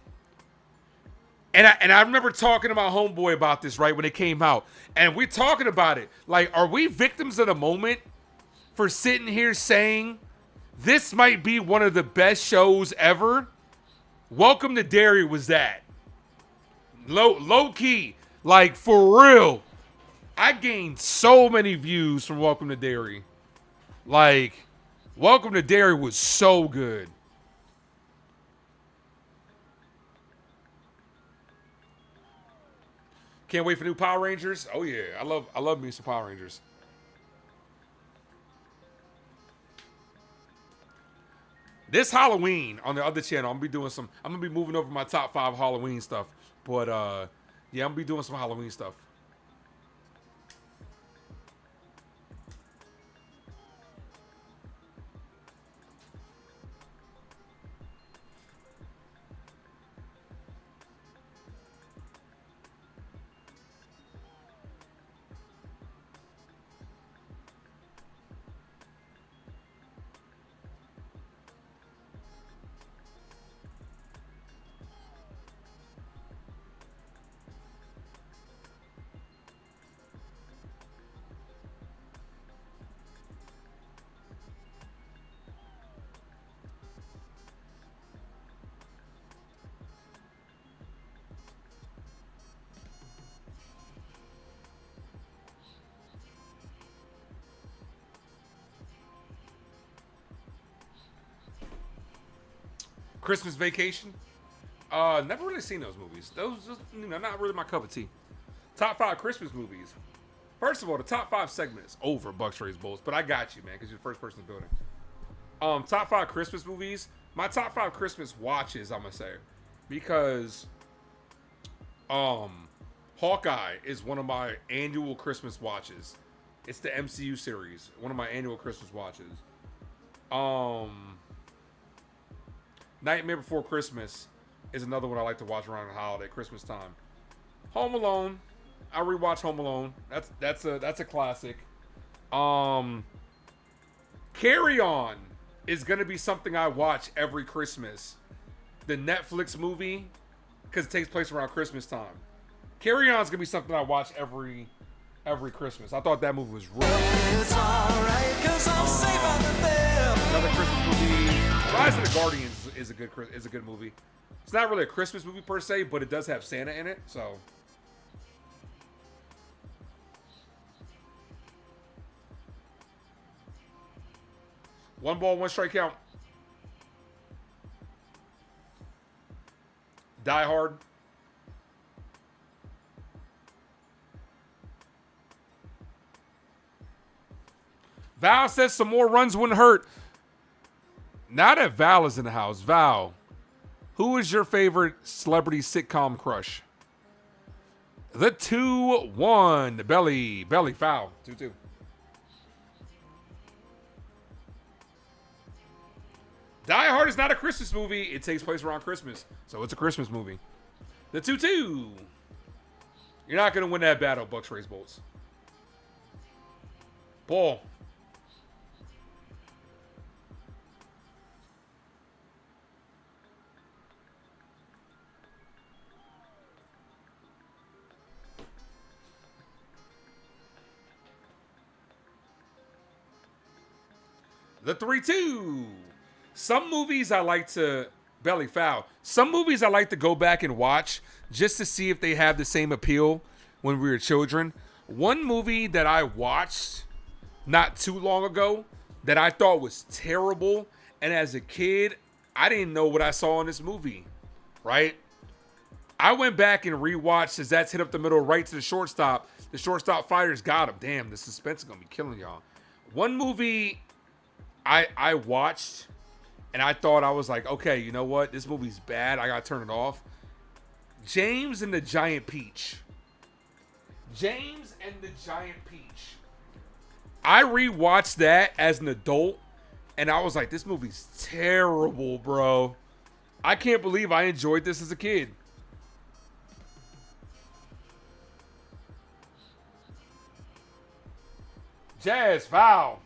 Speaker 9: And I remember talking to my homeboy about this, right, when it came out. And we're talking about it. Like, are we victims of the moment for sitting here saying this might be one of the best shows ever? Welcome to Derry was that. Low key. Like, for real. I gained so many views from Welcome to Derry. Like, Welcome to Derry was so good. Can't wait for new Power Rangers. Oh yeah, I love me some Power Rangers. This Halloween on the other channel, I'm gonna be moving over my top 5 Halloween stuff. But yeah, I'm gonna be doing some Halloween stuff. Christmas Vacation. Never really seen those movies. Those just, not really my cup of tea. Top 5 Christmas movies. First of all, the top 5 segment is over Bucks Raised Bulls, but I got you, man, because you're the first person to build it. Top 5 Christmas movies. My top 5 Christmas watches, I'm gonna say, because Hawkeye is one of my annual Christmas watches. It's the MCU series, one of my annual Christmas watches. Nightmare Before Christmas is another one I like to watch around the holiday, Christmas time. Home Alone, I rewatch Home Alone. That's a classic. Carry On is gonna be something I watch every Christmas. The Netflix movie, because it takes place around Christmas time. Carry On is gonna be something I watch every Christmas. I thought that movie was really good.
Speaker 10: It's alright, 'cause I'm safe out there.
Speaker 9: Another Christmas movie, Rise of the Guardians is a good movie. It's not really a Christmas movie per se, but it does have Santa in it, so. One ball, one strike count. Die Hard. Val says some more runs wouldn't hurt. Now that Val is in the house, Val, who is your favorite celebrity sitcom crush? The 2-1. Belly, foul. 2-2. Die Hard is not a Christmas movie. It takes place around Christmas, so it's a Christmas movie. The 2-2. You're not going to win that battle, Bucks Raised Bulls. Ball. The 3-2. Some movies I like to belly foul. Some movies I like to go back and watch just to see if they have the same appeal when we were children. One movie that I watched not too long ago that I thought was terrible, and as a kid, I didn't know what I saw in this movie, right? I went back and rewatched as that's hit up the middle right to the shortstop. The shortstop fighters got him. Damn, the suspense is going to be killing y'all. One movie I watched and I thought, I was like, okay, you know what? This movie's bad. I got to turn it off. James and the Giant Peach. James and the Giant Peach. I rewatched that as an adult, and I was like, this movie's terrible, bro. I can't believe I enjoyed this as a kid. Jazz foul.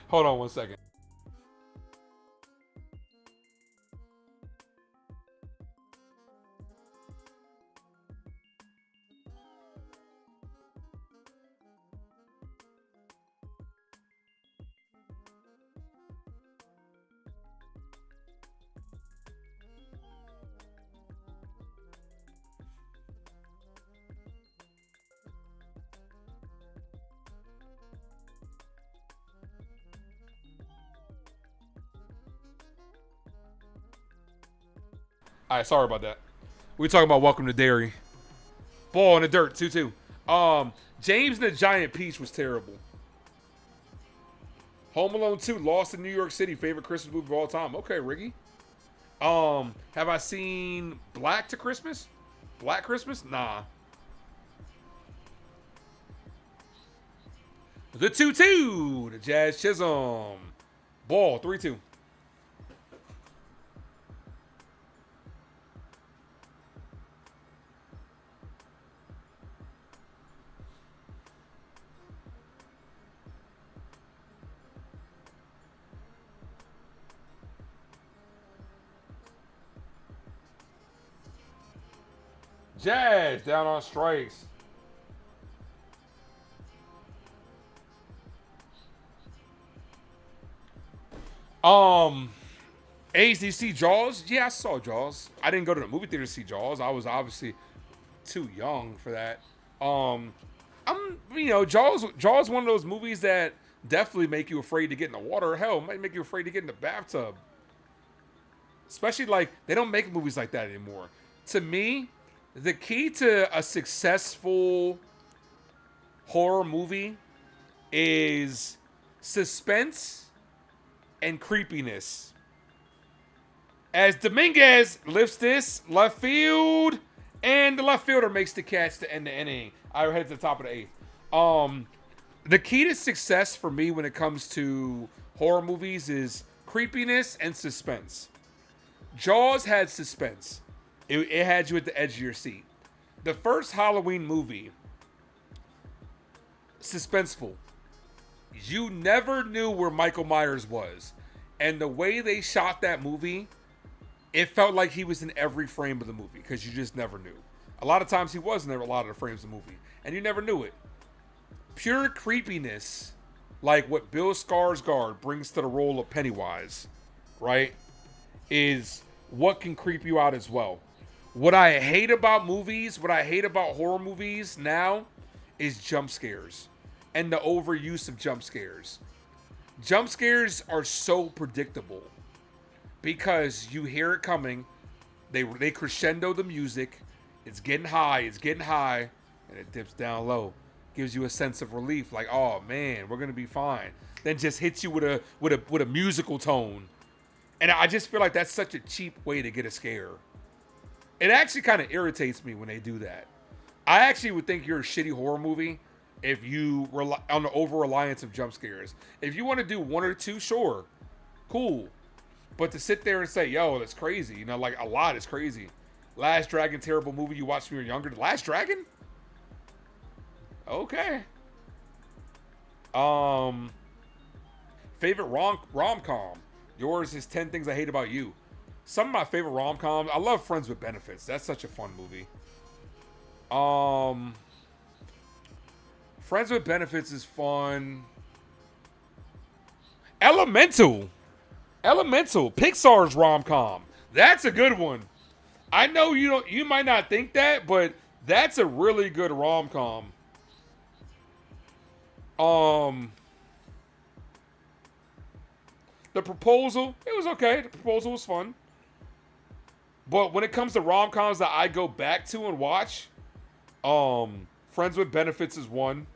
Speaker 9: Hold on 1 second. All right, sorry about that. We talking about Welcome to Derry. Ball in the dirt, 2-2. James and the Giant Peach was terrible. Home Alone 2, Lost in New York City, favorite Christmas movie of all time. Okay, Riggy. Have I seen Black to Christmas? Black Christmas? Nah. The 2-2, the Jazz Chisholm. Ball, 3-2. Jazz down on strikes. A's, did you see Jaws? Yeah, I saw Jaws. I didn't go to the movie theater to see Jaws. I was obviously too young for that. Jaws one of those movies that definitely make you afraid to get in the water. Hell, might make you afraid to get in the bathtub. Especially like they don't make movies like that anymore. To me, the key to a successful horror movie is suspense and creepiness. As Dominguez lifts this left field, and the left fielder makes the catch to end the inning. I head to the top of the 8th. The key to success for me when it comes to horror movies is creepiness and suspense. Jaws had suspense. It had you at the edge of your seat. The first Halloween movie, suspenseful. You never knew where Michael Myers was. And the way they shot that movie, it felt like he was in every frame of the movie because you just never knew. A lot of times he wasn't in a lot of the frames of the movie, and you never knew it. Pure creepiness, like what Bill Skarsgård brings to the role of Pennywise, right, is what can creep you out as well. What I hate about movies, what I hate about horror movies now is jump scares and the overuse of jump scares. Jump scares are so predictable because you hear it coming. They crescendo the music. It's getting high, and it dips down low. Gives you a sense of relief, like, oh man, we're gonna be fine. Then just hits you with a musical tone. And I just feel like that's such a cheap way to get a scare. It actually kind of irritates me when they do that. I actually would think you're a shitty horror movie if you rely on the over-reliance of jump scares. If you want to do one or two, sure. Cool. But to sit there and say, yo, that's crazy. Like a lot is crazy. Last Dragon, terrible movie you watched when you were younger. The Last Dragon? Okay. Favorite rom-com. Yours is 10 Things I Hate About You. Some of my favorite rom-coms. I love Friends with Benefits. That's such a fun movie. Friends with Benefits is fun. Elemental. Pixar's rom-com. That's a good one. I know you might not think that, but that's a really good rom-com. The Proposal, it was okay. The Proposal was fun. But when it comes to rom-coms that I go back to and watch, Friends with Benefits is one.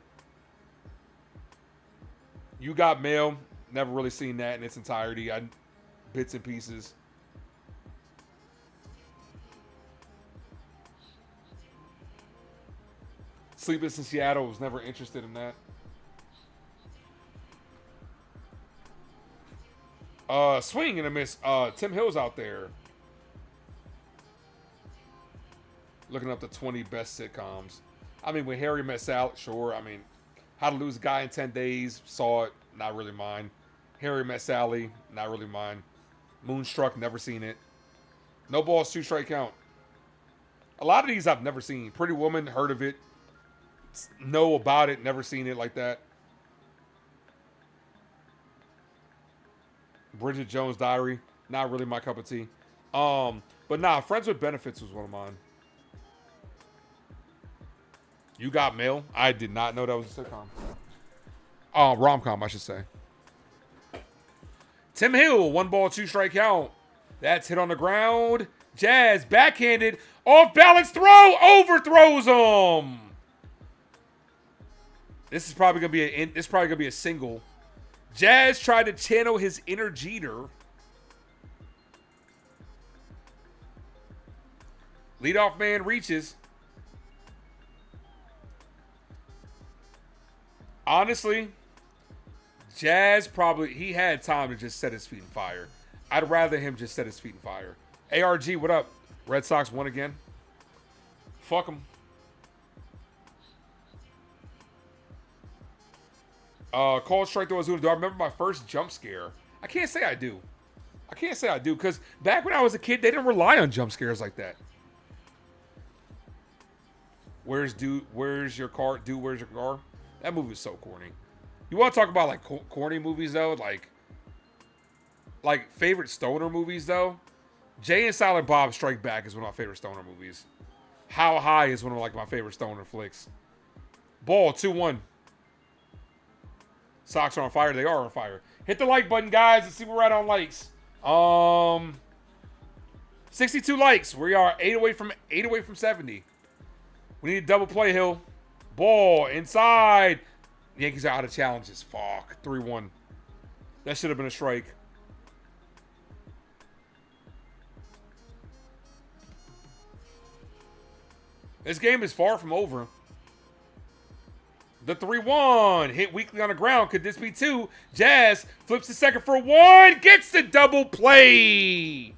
Speaker 9: You Got Mail, never really seen that in its entirety. Bits and pieces. Sleepless in Seattle, was never interested in that. Swing and a miss. Tim Hill's out there. Looking up the 20 best sitcoms. I mean, when Harry Met Sally, sure. I mean, How to Lose a Guy in 10 Days, saw it, not really mine. Harry Met Sally, not really mine. Moonstruck, never seen it. No Balls, 2 Strike Count. A lot of these I've never seen. Pretty Woman, heard of it. Know about it, never seen it like that. Bridget Jones' Diary, not really my cup of tea. But nah, Friends with Benefits was one of mine. You Got Mail, I did not know that was a sitcom. Rom-com, I should say. Tim Hill, 1 ball, 2 strike count. That's hit on the ground. Jazz, backhanded, off balance throw, overthrows him. This is probably gonna be a single. Jazz tried to channel his inner Jeter. Leadoff man reaches. Honestly, Jazz he had time to just set his feet in fire. I'd rather him just set his feet in fire. ARG, what up? Red Sox won again. Fuck them. Call strike to Ozuna. Do I remember my first jump scare? I can't say I do. Because back when I was a kid, they didn't rely on jump scares like that. Where's your car? Where's your car? That movie is so corny. You want to talk about like corny movies though? Like favorite stoner movies though? Jay and Silent Bob Strike Back is one of my favorite stoner movies. How High is one of like my favorite stoner flicks. Ball 2-1. Sox are on fire. They are on fire. Hit the like button, guys, and see where we're at on likes. 62 likes. We are 8 away from 70. We need a double play, Hill. Ball inside. Yankees are out of challenges. Fuck. 3-1. That should have been a strike. This game is far from over. The 3-1. Hit weakly on the ground. Could this be 2? Jazz flips the second for 1. Gets the double play.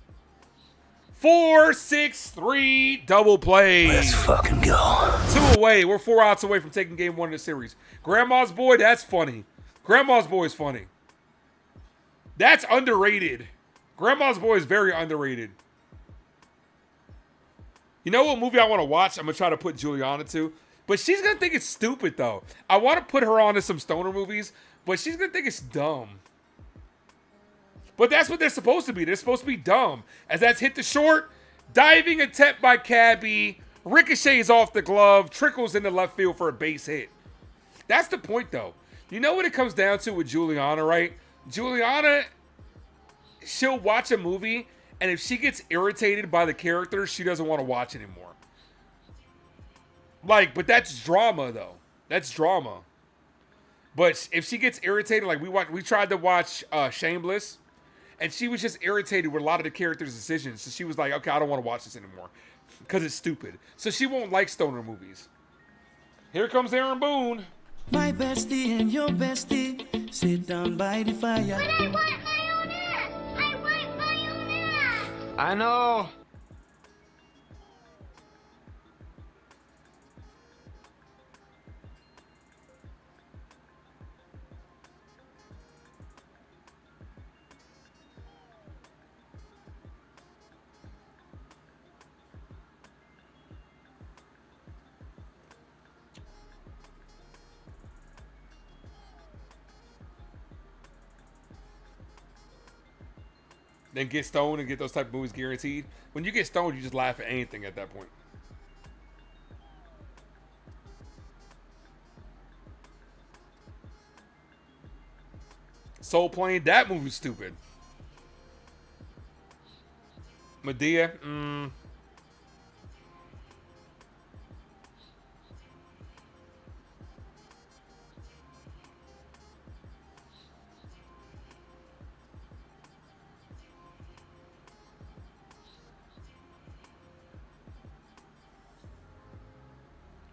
Speaker 9: 4-6-3 double play.
Speaker 18: Let's fucking go.
Speaker 9: 2 away. We're 4 outs away from taking game 1 of the series. Grandma's Boy, that's funny. Grandma's Boy is funny. That's underrated. Grandma's Boy is very underrated. You know what movie I want to watch? I'm going to try to put Juliana to. But she's going to think it's stupid, though. I want to put her on to some stoner movies, but she's going to think it's dumb. But that's what they're supposed to be. They're supposed to be dumb. As that's hit the short, diving attempt by Cabby, ricochets off the glove, trickles into left field for a base hit. That's the point, though. You know what it comes down to with Juliana, right? Juliana, she'll watch a movie, and if she gets irritated by the characters, she doesn't want to watch anymore. But that's drama, though. That's drama. But if she gets irritated, like we tried to watch Shameless, and she was just irritated with a lot of the characters' decisions. So she was like, okay, I don't want to watch this anymore because it's stupid. So she won't like stoner movies. Here comes Aaron Boone.
Speaker 10: My bestie and your bestie sit down by the fire. But I want my own air. I want my own air.
Speaker 1: I know.
Speaker 9: Then get stoned and get those type of movies guaranteed. When you get stoned, you just laugh at anything at that point. Soul Plane, that movie's stupid. Medea,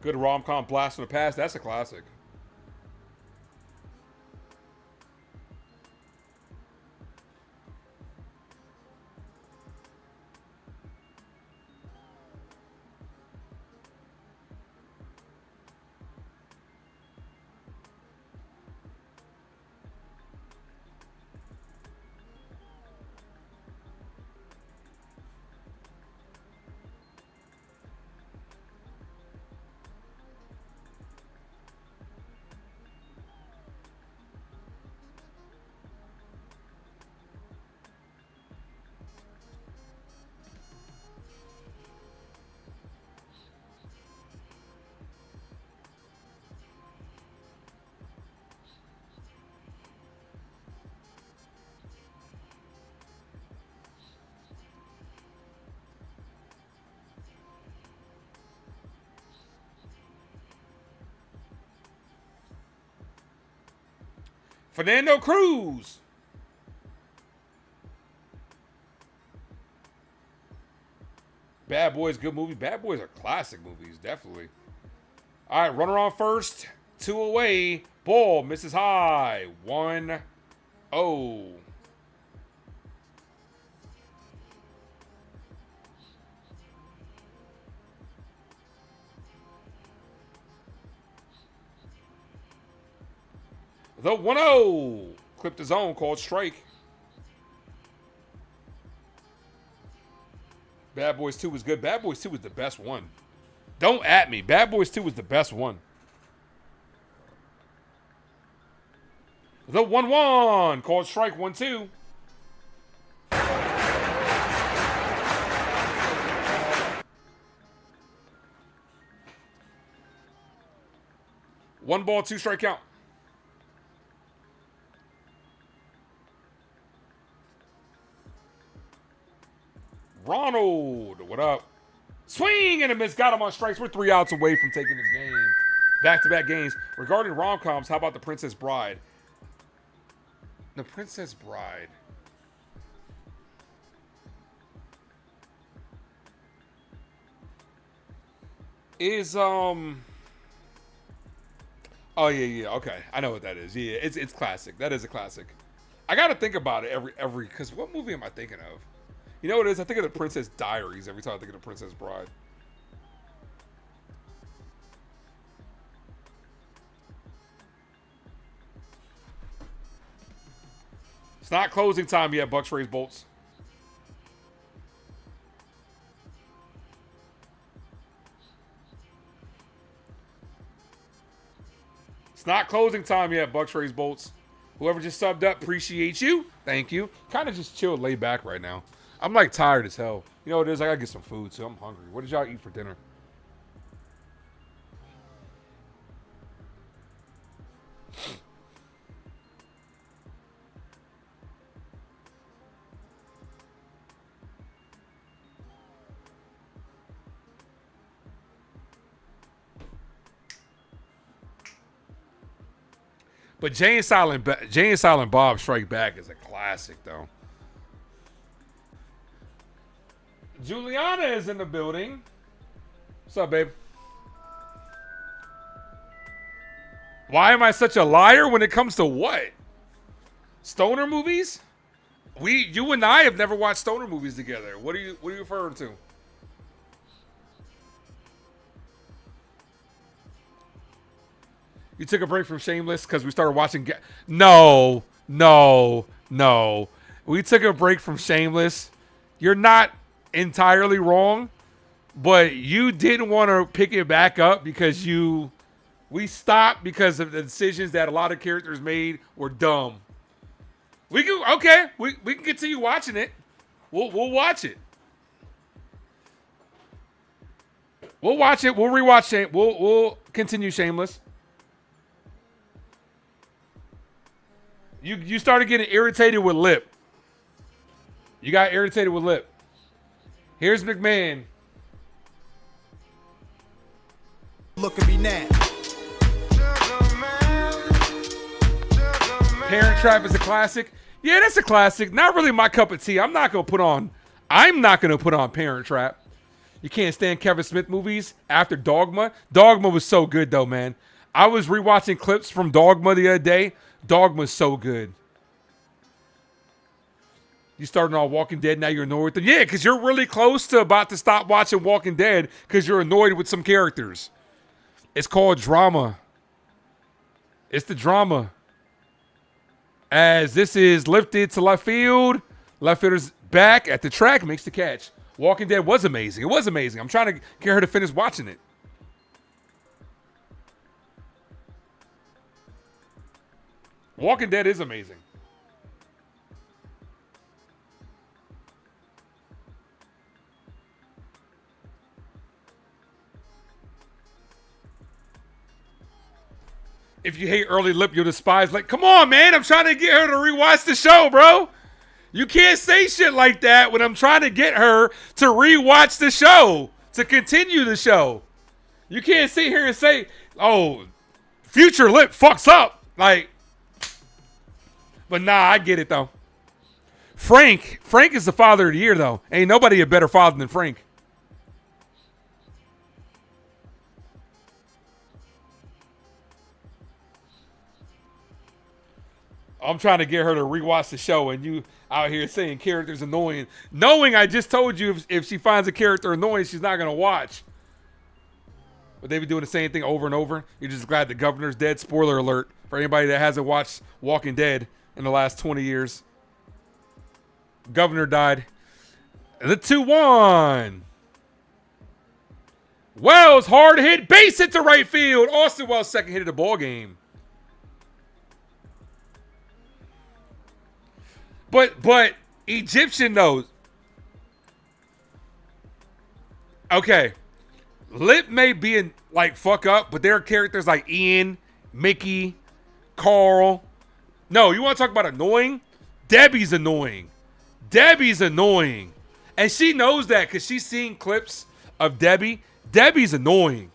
Speaker 9: Good rom-com blast from the past. That's a classic. Fernando Cruz. Bad Boys, good movie. Bad Boys are classic movies, definitely. All right, runner on first. 2 away. Ball misses high. 1-0. The 1-0. Clipped the zone, called strike. Bad Boys 2 was good. Bad Boys 2 was the best one. Don't at me. Bad Boys 2 was the best one. The 1-1. Called strike. 1-2. One ball, 2 strike count. Ronald, what up? Swing and a miss. Got him on strikes. We're 3 outs away from taking this game. Back-to-back games. Regarding rom-coms, how about The Princess Bride? The Princess Bride. Is, Oh, yeah. Okay. I know what that is. Yeah, it's classic. That is a classic. I got to think about it every, because what movie am I thinking of? You know what it is? I think of The Princess Diaries every time I think of The Princess Bride. It's not closing time yet, Bucks raise bolts. It's not closing time yet, Bucks raise bolts. Whoever just subbed up, appreciate you. Thank you. Kind of just chill, lay back right now. I'm like tired as hell. You know what it is? I gotta get some food, so I'm hungry. What did y'all eat for dinner? But Jay and Silent Bob Strike Back is a classic, though. Juliana is in the building. What's up, babe? Why am I such a liar when it comes to what? Stoner movies? You and I have never watched stoner movies together. What are you referring to? You took a break from Shameless because we started watching. No. We took a break from Shameless. You're not entirely wrong, but you didn't want to pick it back up because we stopped because of the decisions that a lot of characters made were dumb. We can continue watching it. We'll watch it. We'll watch it. We'll rewatch it. We'll continue Shameless. You started getting irritated with Lip. You got irritated with Lip. Here's McMahon.
Speaker 19: Look at me now.
Speaker 9: Parent Trap is a classic. Yeah, that's a classic. Not really my cup of tea. I'm not gonna put on Parent Trap. You can't stand Kevin Smith movies after Dogma. Dogma was so good, though, man. I was rewatching clips from Dogma the other day. Dogma's so good. You started on Walking Dead, now you're annoyed with them. Yeah, because you're really close to about to stop watching Walking Dead because you're annoyed with some characters. It's called drama. It's the drama. As this is lifted to left field. Left fielder's back at the track, makes the catch. Walking Dead was amazing. It was amazing. I'm trying to get her to finish watching it. Walking Dead is amazing. If you hate early lip, you'll despise. Like, come on, man. I'm trying to get her to rewatch the show, bro. You can't say shit like that when I'm trying to get her to rewatch the show, to continue the show. You can't sit here and say, oh, future lip fucks up. Like, but nah, I get it, though. Frank is the father of the year, though. Ain't nobody a better father than Frank. I'm trying to get her to rewatch the show, and you out here saying characters annoying. Knowing I just told you if she finds a character annoying, she's not going to watch. But they be doing the same thing over and over. You're just glad the governor's dead. Spoiler alert for anybody that hasn't watched Walking Dead in the last 20 years. Governor died. The 2-1. Wells, hard hit. Base hit to right field. Austin Wells, second hit of the ball game. But Egyptian knows. Okay. Lip may be in like fuck up, but there are characters like Ian, Mickey, Carl. No, you want to talk about annoying? Debbie's annoying. Debbie's annoying. And she knows that because she's seen clips of Debbie. Debbie's annoying.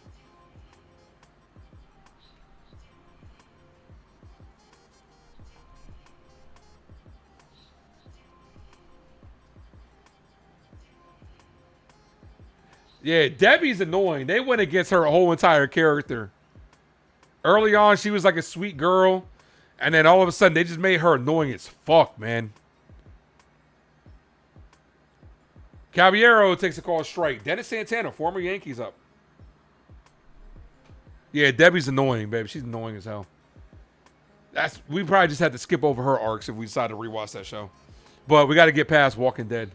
Speaker 9: Yeah, Debbie's annoying. They went against her whole entire character. Early on, she was like a sweet girl. And then all of a sudden, they just made her annoying as fuck, man. Caballero takes a call strike. Dennis Santana, former Yankees, up. Yeah, Debbie's annoying, baby. She's annoying as hell. We probably just had to skip over her arcs if we decided to rewatch that show. But we got to get past Walking Dead.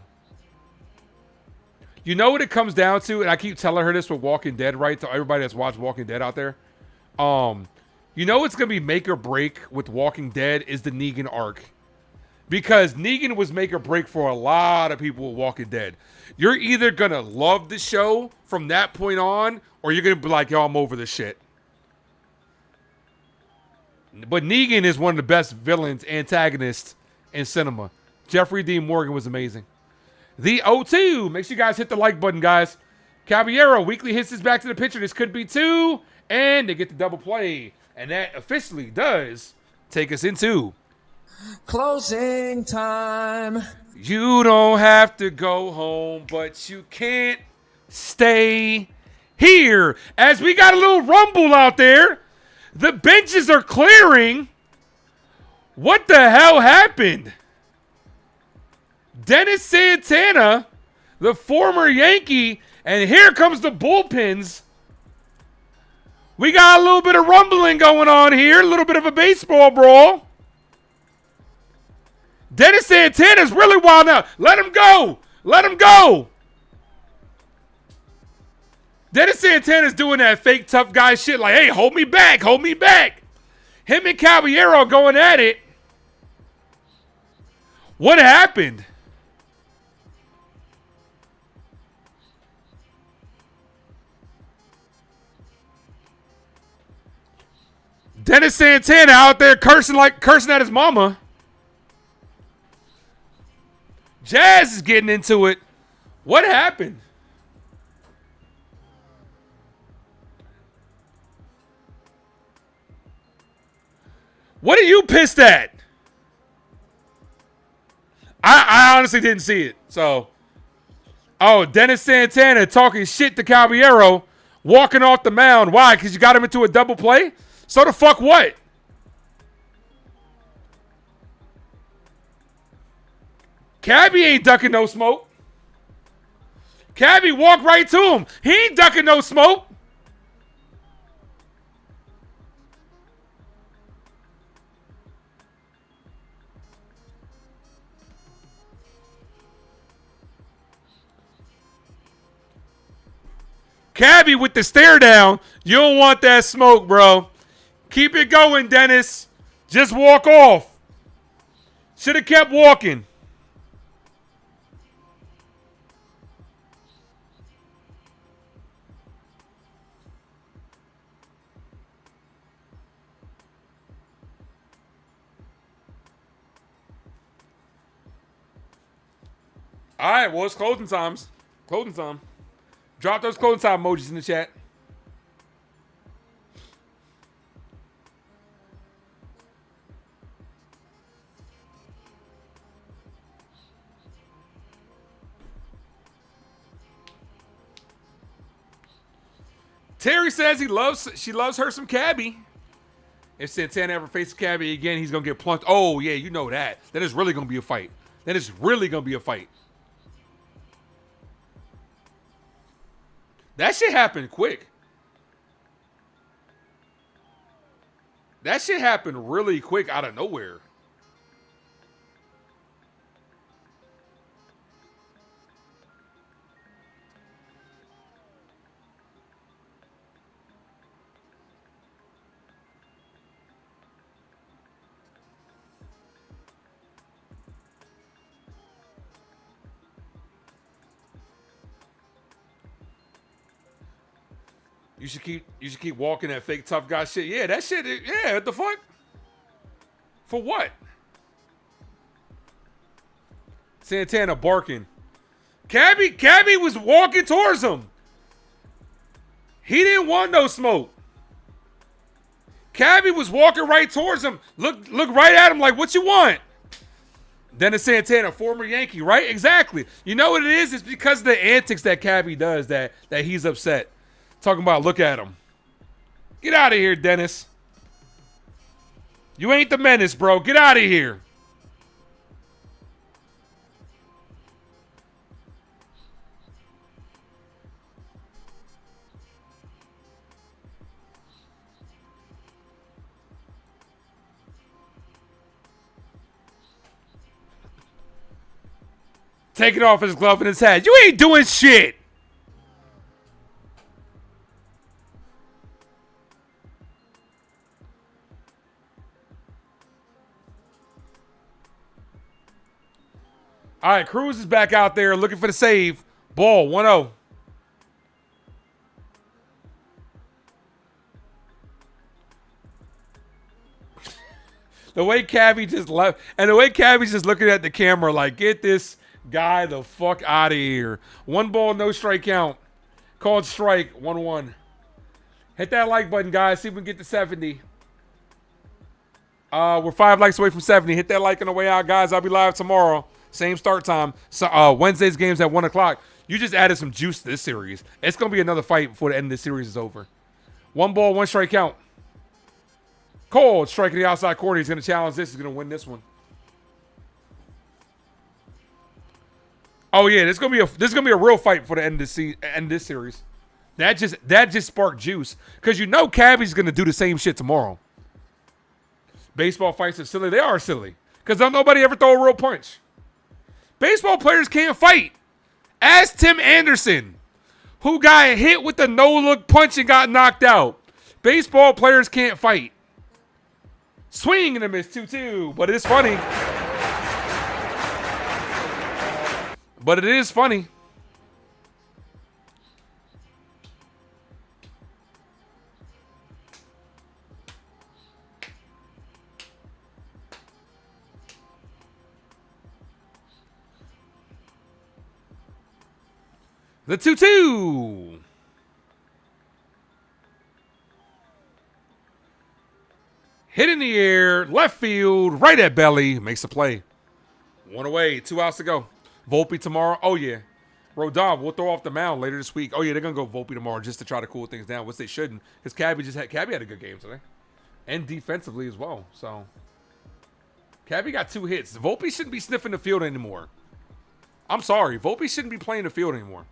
Speaker 9: You know what it comes down to, and I keep telling her this with Walking Dead, right? To everybody that's watched Walking Dead out there. You know what's going to be make or break with Walking Dead is the Negan arc. Because Negan was make or break for a lot of people with Walking Dead. You're either going to love the show from that point on, or you're going to be like, yo, I'm over this shit. But Negan is one of the best villains, antagonists in cinema. Jeffrey Dean Morgan was amazing. The 0-2. Make sure you guys hit the like button, guys. Caballero weekly hits this back to the pitcher. This could be 2. And they get the double play. And that officially does take us into
Speaker 10: closing time.
Speaker 9: You don't have to go home, but you can't stay here. As we got a little rumble out there. The benches are clearing. What the hell happened? Dennis Santana, the former Yankee, and here comes the bullpens. We got a little bit of rumbling going on here, a little bit of a baseball brawl. Dennis Santana's really wild now. Let him go. Let him go. Dennis Santana's doing that fake tough guy shit like, hey, hold me back, hold me back. Him and Caballero going at it. What happened? Dennis Santana out there cursing at his mama. Jazz is getting into it. What happened? What are you pissed at? I honestly didn't see it. So, Oh, Dennis Santana talking shit to Caballero, walking off the mound. Why? Because you got him into a double play? So the fuck what? Cabby ain't ducking no smoke. Cabby walked right to him. He ain't ducking no smoke. Cabby with the stare down. You don't want that smoke, bro. Keep it going, Dennis. Just walk off. Should have kept walking. All right, well, it's closing times. Closing time. Drop those closing time emojis in the chat. Terry says she loves her some Cabby. If Santana ever faces Cabby again, he's going to get plunked. Oh, yeah, you know that. Then it's really going to be a fight. Then it's really going to be a fight. That shit happened quick. That shit happened really quick out of nowhere. You should keep walking that fake tough guy shit. Yeah, that shit. Yeah, what the fuck? For what? Santana barking. Cabby was walking towards him. He didn't want no smoke. Cabby was walking right towards him. Look right at him like, what you want? Dennis Santana, former Yankee, right? Exactly. You know what it is? It's because of the antics that Cabby does that he's upset. Talking about, look at him. Get out of here, Dennis. You ain't the menace, bro. Get out of here. Taking off his glove and his hat. You ain't doing shit. All right, Cruz is back out there looking for the save. Ball, 1-0. The way Cabby just left, and the way Cabby's just looking at the camera like, get this guy the fuck out of here. 1 ball, no strike count. Called strike, 1-1. Hit that like button, guys. See if we can get to 70. We're 5 likes away from 70. Hit that like on the way out, guys. I'll be live tomorrow. Same start time. So Wednesday's game's at 1 o'clock. You just added some juice to this series. It's going to be another fight before the end of the series is over. 1 ball, 1 strike count. Cole striking the outside corner. He's going to challenge this. He's going to win this one. Oh yeah, this is gonna be a real fight for the end of this series. That just sparked juice because you know Cabby's going to do the same shit tomorrow. Baseball fights are silly. They are silly because don't nobody ever throw a real punch. Baseball players can't fight. Ask Tim Anderson, who got hit with the no-look punch and got knocked out. Baseball players can't fight. Swing and a miss 2-2, but it is funny. But it is funny. The 2-2. Hit in the air, left field, right at belly, makes a play. 1 away, 2 outs to go. Volpe tomorrow. Oh, yeah. Rodon will throw off the mound later this week. Oh, yeah, they're going to go Volpe tomorrow just to try to cool things down, which they shouldn't, because Cabby had a good game today. And defensively as well. So, Cabby got 2 hits. Volpe shouldn't be sniffing the field anymore. I'm sorry. Volpe shouldn't be playing the field anymore.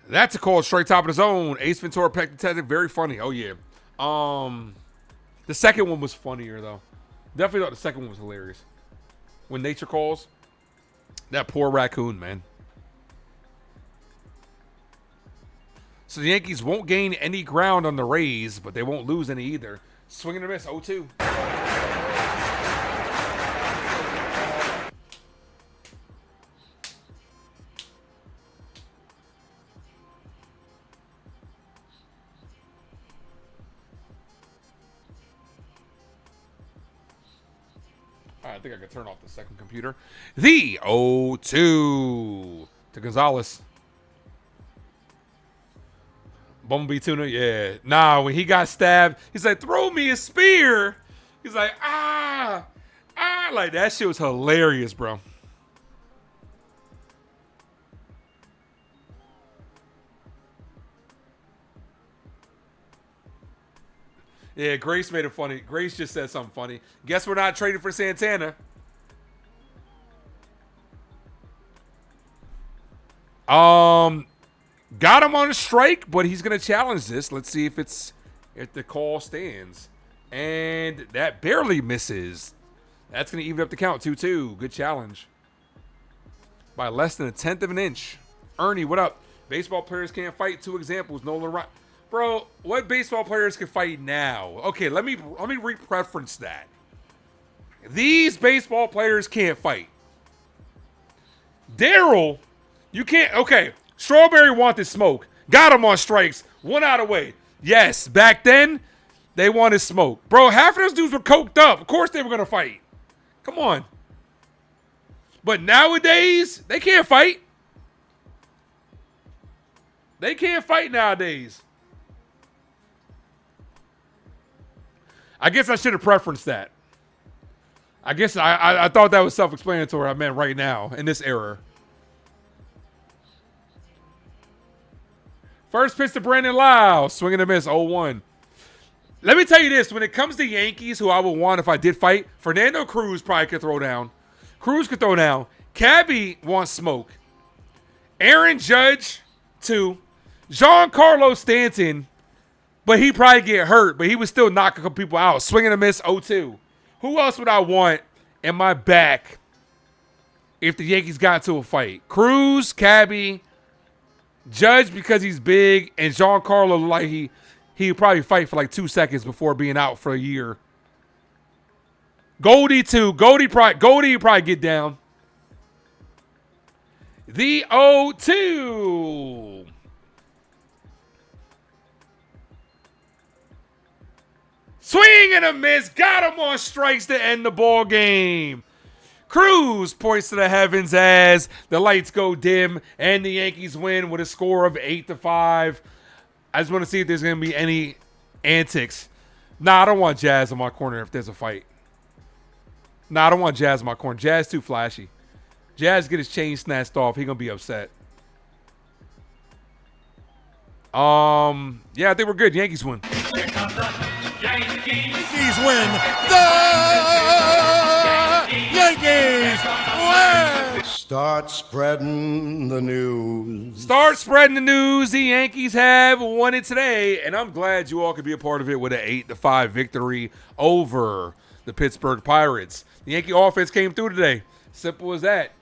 Speaker 9: That's a call straight top of the zone. Ace Ventura, Peck Detective, very funny. Oh, yeah. The second one was funnier, though. Definitely thought the second one was hilarious. When nature calls. That poor raccoon, man. So the Yankees won't gain any ground on the Rays, but they won't lose any either. Swing and a miss, 0-2. I think I could turn off the second computer. The 0-2 to Gonzalez. Bumblebee Tuna, yeah. Nah, when he got stabbed, he's like, throw me a spear. He's like, ah. Like, that shit was hilarious, bro. Yeah, Grace made it funny. Grace just said something funny. Guess we're not trading for Santana. Got him on a strike, but he's gonna challenge this. Let's see if the call stands. And that barely misses. That's gonna even up the count. 2-2. Good challenge. By less than 1/10 of an inch. Ernie, what up? Baseball players can't fight. 2 examples. Nolan Ryan. Bro, what baseball players can fight now? Okay, let me re-preference that. These baseball players can't fight. Daryl, you can't. Okay, Strawberry wanted smoke. Got him on strikes. 1 out of the way. Yes, back then, they wanted smoke. Bro, half of those dudes were coked up. Of course they were going to fight. Come on. But nowadays, they can't fight. They can't fight nowadays. I guess I should have preferenced that. I guess I thought that was self-explanatory. I meant right now, in this era. First pitch to Brandon Lau. Swing and a miss, 0-1. Let me tell you this. When it comes to Yankees, who I would want if I did fight, Fernando Cruz probably could throw down. Cruz could throw down. Cabby wants smoke. Aaron Judge, 2. Giancarlo Stanton, but he probably get hurt, but he would still knock a couple people out. Swing and a miss, 0-2. Who else would I want in my back if the Yankees got into a fight? Cruz, Cabby, Judge because he's big, and Giancarlo like he would probably fight for like 2 seconds before being out for a year. Goldie, too. Goldie would probably get down. The 0-2. Swing and a miss. Got him on strikes to end the ball game. Cruz points to the heavens as the lights go dim and the Yankees win with a score of 8-5. I just want to see if there's going to be any antics. Nah, I don't want Jazz in my corner if there's a fight. Nah, I don't want Jazz in my corner. Jazz too flashy. Jazz get his chain snatched off. He going to be upset. Yeah, I think we're good. Yankees win.
Speaker 6: Yankees win. The Yankees win. Start spreading the news.
Speaker 9: Start spreading the news. The Yankees have won it today, and I'm glad you all could be a part of it with an 8-5 victory over the Pittsburgh Pirates. The Yankee offense came through today. Simple as that.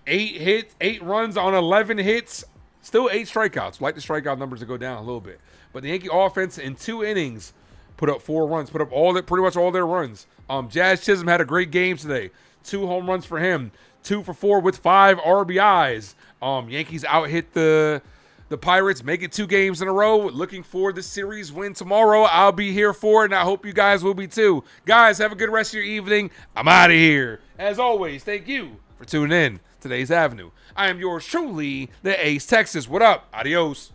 Speaker 9: 8 runs on 11 hits. Still 8 strikeouts. Like the strikeout numbers to go down a little bit. But the Yankee offense in 2 innings put up 4 runs. Put up pretty much all their runs. Jazz Chisholm had a great game today. 2 home runs for him. 2 for 4 with 5 RBIs. Yankees out-hit the Pirates. Make it 2 games in a row. Looking for the series win tomorrow. I'll be here for it, and I hope you guys will be too. Guys, have a good rest of your evening. I'm out of here. As always, thank you for tuning in. Today's Avenue. I am yours truly, the Ace Texas. What up? Adios.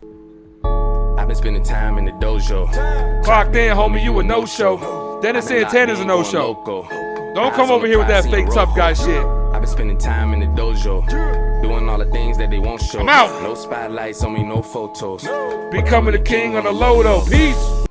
Speaker 12: I've been spending time in the dojo.
Speaker 9: Clocked in, homie, you a no-show. Dennis Santana's a no-show. Don't come over here with that fake tough guy shit.
Speaker 12: I've been spending time in the dojo, doing all the things that they won't show.
Speaker 9: I'm out.
Speaker 12: No spotlights on me, no photos.
Speaker 9: Becoming the king on the low though. Peace.